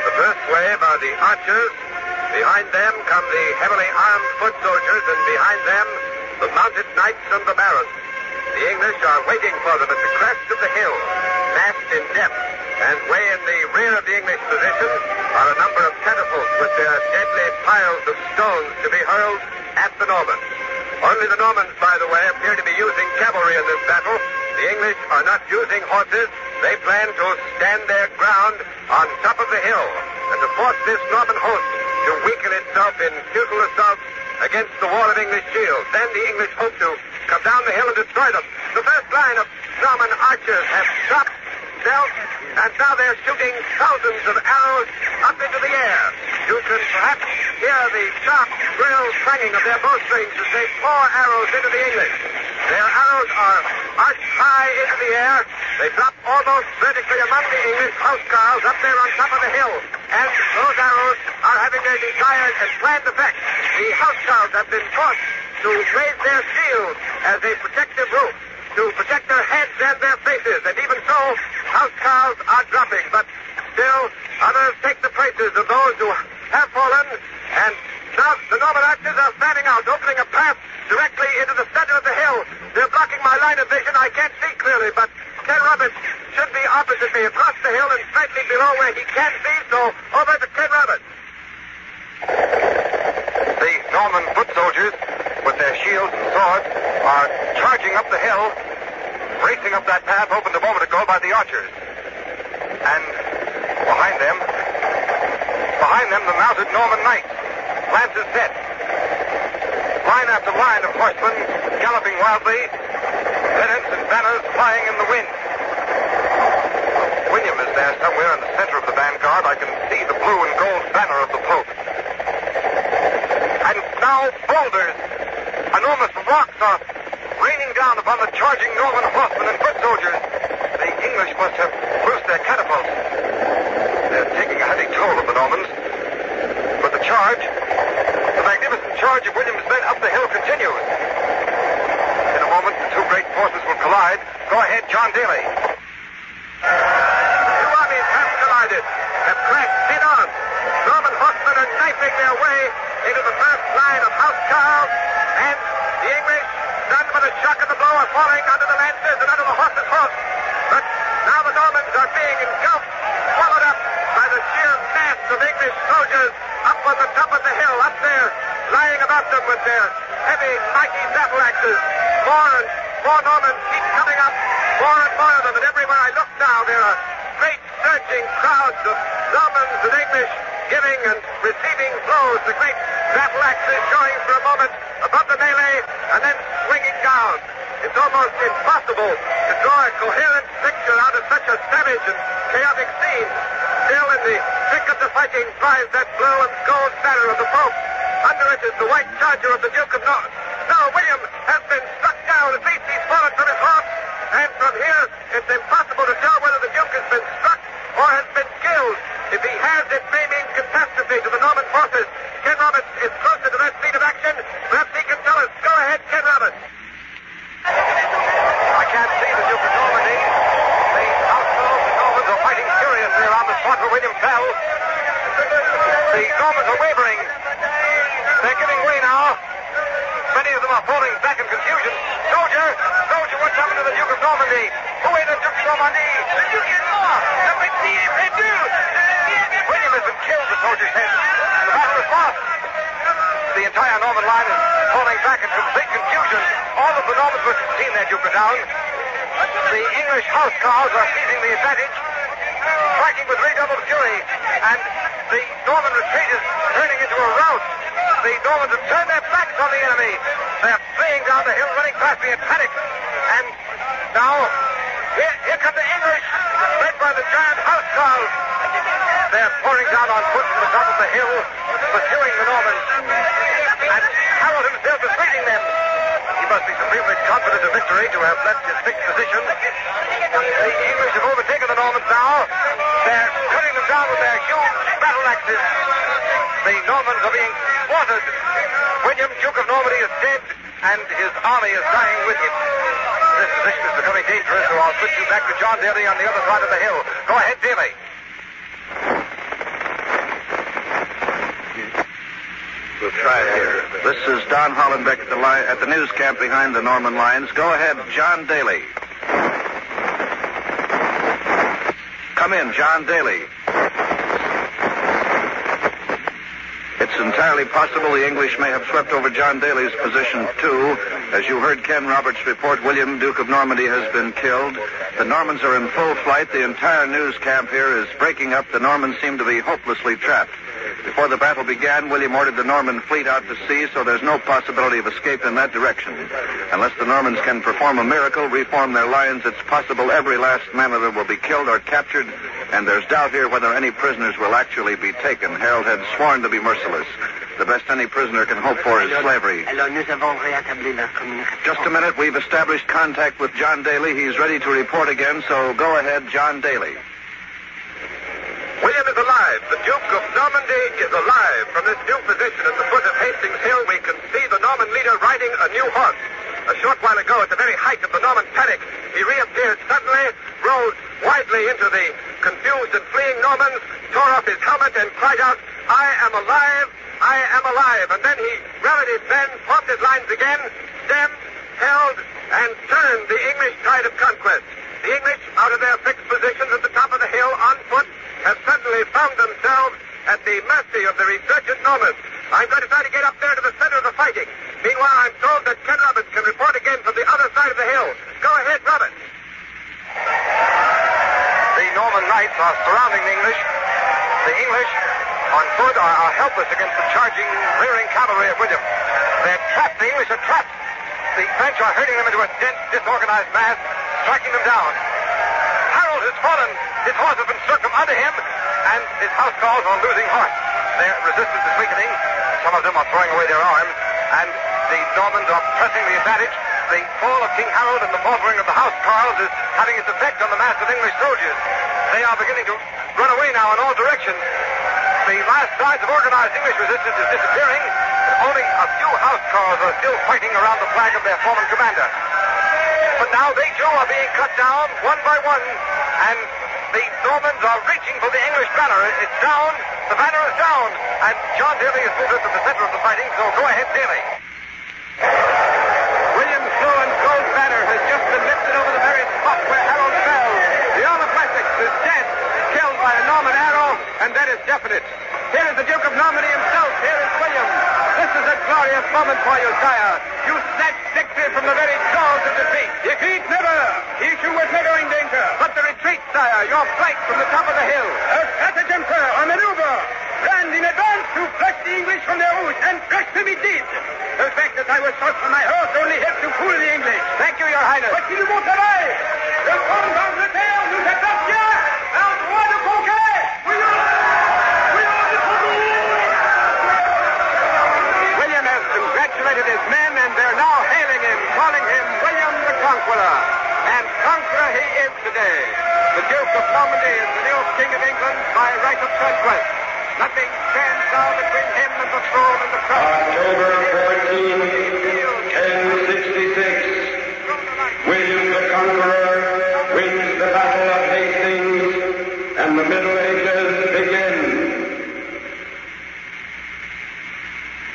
[SPEAKER 1] The first wave are the archers. Behind them come the heavily armed foot soldiers, and behind them the mounted knights and the barons. The English are waiting for them at the crest of the hill, massed in depth, and way in the rear of the English position are a number of catapults with their deadly piles of stones to be hurled at the Normans. Only the Normans, by the way, appear to be using cavalry in this battle. The English are not using horses. They plan to stand their ground on top of the hill and to force this Norman host to weaken itself in futile assaults against the wall of English shields. Then the English hope to come down the hill and destroy them. The first line of Norman archers have stopped, dealt, and now they're shooting thousands of arrows up into the air. You can perhaps hear the sharp, shrill clanging of their bowstrings as they pour arrows into the English. Their arrows are arched high into the air. They drop almost vertically among the English housecarls up there on top of the hill. And those arrows are having their desired and planned effect. The housecarls have been forced to raise their shields as a protective roof, to protect their heads and their faces, and even so, housecarls are dropping, but still others take the places of those who have fallen, and now the Norman archers are standing out, opening a path directly into the center of the hill. They're blocking my line of vision. I can't see clearly, but Ken Roberts should be opposite me, across the hill and slightly below where he can see, so over to Ken Roberts.
[SPEAKER 19] The Norman foot soldiers, with their shields and swords, are charging up the hill, racing up that path opened a moment ago by the archers. And behind them, the mounted Norman knights, lances set. Line after line of horsemen galloping wildly, pennants and banners flying in the wind. William is there somewhere in the center of the vanguard. I can see the blue and gold banner of the Pope. And now boulders, enormous rocks are raining down upon the charging Norman horsemen and foot soldiers. The English must have loosed their catapults. They're taking a heavy toll of the Normans. But the charge, the magnificent charge of William's men up the hill continues. In a moment, the two great forces will collide. Go ahead, John Daly.
[SPEAKER 1] The two armies have collided, have crashed head on. Norman horsemen are knifing their way into the first line of housecarls, and the English, stunned by the shock of the blow, are falling under the lances and under the horses' hoofs. But now the Normans are being engulfed, swallowed up by the sheer mass of English soldiers up on the top of the hill, up there, lying about them with their heavy, mighty battle axes. More and more Normans keep coming up, more and more of them, and everywhere I look now, there are great surging crowds of Normans and English giving and receiving blows, the great battle axes showing for a moment above the melee and then swinging down. It's almost impossible to draw a coherent picture out of such a savage and chaotic scene. Still in the thick of the fighting flies that blue and gold banner of the Pope. Under it is the white charger of the Duke of Norfolk. Now William has been struck down. At least he's fallen from his horse. And from here, it's impossible to tell whether the Duke has been struck or has been killed. If he has, it may mean catastrophe to the Norman forces. Ken Roberts is closer to that scene of action. Perhaps he can tell us. Go ahead, Ken Roberts.
[SPEAKER 19] I can't see the Duke of Normandy. The housecarls and Normans are fighting furiously around the spot where William fell. The Normans are wavering. They're giving way now. Many of them are falling back in confusion. Soldier, what's happened to the Duke of Normandy? Who is the Duke of Normandy? The Duke is lost. William has been killed, the soldier said. The battle is lost. The entire Norman line is falling back in complete confusion. All of the Normans must have seen their Duke go down. The English housecarls are seizing the advantage, striking with redoubled fury, and the Norman retreat is turning into a rout. The Normans have turned their backs on the enemy. They're fleeing down the hill, running past me in panic. And now, here come the English, led by the giant housecarls. They're pouring down on foot from the top of the hill, pursuing the Normans. And Harold himself is leading them. He must be supremely confident of victory to have left his fixed position. The English have overtaken the Normans now. They're cutting them down with their huge battle axes. The Normans are being slaughtered. William, Duke of Normandy, is dead, and his army is dying with him. This position is becoming dangerous, so I'll switch you back to John Daly on the other side of the hill. Go ahead, Daly.
[SPEAKER 12] We'll try it here. This is Don Hollenbeck at the news camp behind the Norman lines. Go ahead, John Daly. Come in, John Daly. It's entirely possible the English may have swept over John Daly's position, too. As you heard Ken Roberts report, William, Duke of Normandy, has been killed. The Normans are in full flight. The entire news camp here is breaking up. The Normans seem to be hopelessly trapped. Before the battle began, William ordered the Norman fleet out to sea, so there's no possibility of escape in that direction. Unless the Normans can perform a miracle, reform their lines, it's possible every last man of them will be killed or captured, and there's doubt here whether any prisoners will actually be taken. Harold had sworn to be merciless. The best any prisoner can hope for is slavery. Just a minute. We've established contact with John Daly. He's ready to report again, so go ahead, John Daly.
[SPEAKER 1] William is alive. alive. The Duke of Normandy is alive. From this new position at the foot of Hastings Hill, we can see the Norman leader riding a new horse. A short while ago, at the very height of the Norman panic, he reappeared suddenly, rode widely into the confused and fleeing Normans, tore off his helmet, and cried out, "I am alive! I am alive!" And then he rallied his men, formed his lines again, stemmed, held, and turned the English tide of conquest. The English, out of their fixed positions at the top of the hill on foot, have suddenly found themselves at the mercy of the resurgent Normans. I'm going to try to get up there to the center of the fighting. Meanwhile, I'm told that Ken Roberts can report again from the other side of the hill. Go ahead, Roberts.
[SPEAKER 19] The Norman knights are surrounding the English. The English, on foot, are helpless against the charging, rearing cavalry of William. They're trapped. The English are trapped. The French are herding them into a dense, disorganized mass, striking them down. Harold has fallen. His horse has been struck from under him, and his housecarls are losing heart. Their resistance is weakening. Some of them are throwing away their arms, and the Normans are pressing the advantage. The fall of King Harold and the faltering of the housecarls is having its effect on the mass of English soldiers. They are beginning to run away now in all directions. The last signs of organized English resistance is disappearing. Only a few housecarls are still fighting around the flag of their fallen commander. But now they too are being cut down one by one, and the Normans are reaching for the English banner. It's down. The banner is down. And John Daly is moved to the center of the fighting, so go ahead, Daly. William's blue and gold banner has just been lifted over the very spot where Harold fell. The Earl of Wessex is dead, killed by a Norman arrow, and that is definite. Here is the Duke of Normandy himself. Here is William. This is a glorious moment for you, sire. You snatched victory from the very jaws of defeat. Defeat never. He too was never in danger. But the retreat, sire, your flight from the top of the hill. A stratagem, sir, a maneuver. Planned in advance to flush the English from their roost, and flush them indeed. The fact that I was shot from my horse only helped to fool the English. Thank you, your highness. But il vous travaille. Le comte d'Angleterre nous appartient. Un droit de conquête. William has congratulated his men, and they're now hailing him, calling him William the Conqueror. And conqueror he is today. The Duke of Normandy is the new King of England by right of conquest. Nothing stands now between him and the throne and the crown.
[SPEAKER 2] October 14, 1066. William the Conqueror wins the Battle of Hastings, and the Middle Ages begin.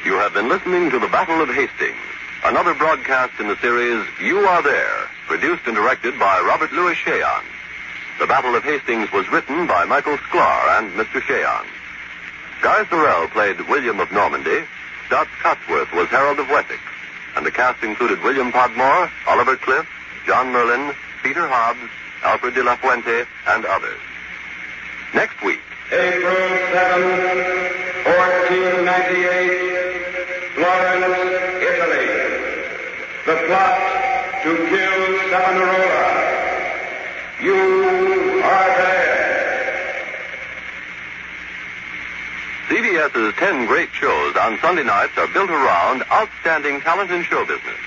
[SPEAKER 7] You have been listening to the Battle of Hastings, another broadcast in the series You Are There, produced and directed by Robert Louis Cheon. The Battle of Hastings was written by Michael Sklar and Mr. Cheon. Guy Sorrell played William of Normandy. Dot Cotsworth was Harold of Wessex. And the cast included William Podmore, Oliver Cliff, John Merlin, Peter Hobbs, Alfred de la Fuente, and others. Next week.
[SPEAKER 2] April 7, 1498, Florence, Italy. The plot to kill Savonarola. You are there.
[SPEAKER 7] CBS's 10 great shows on Sunday nights are built around outstanding talent in show business.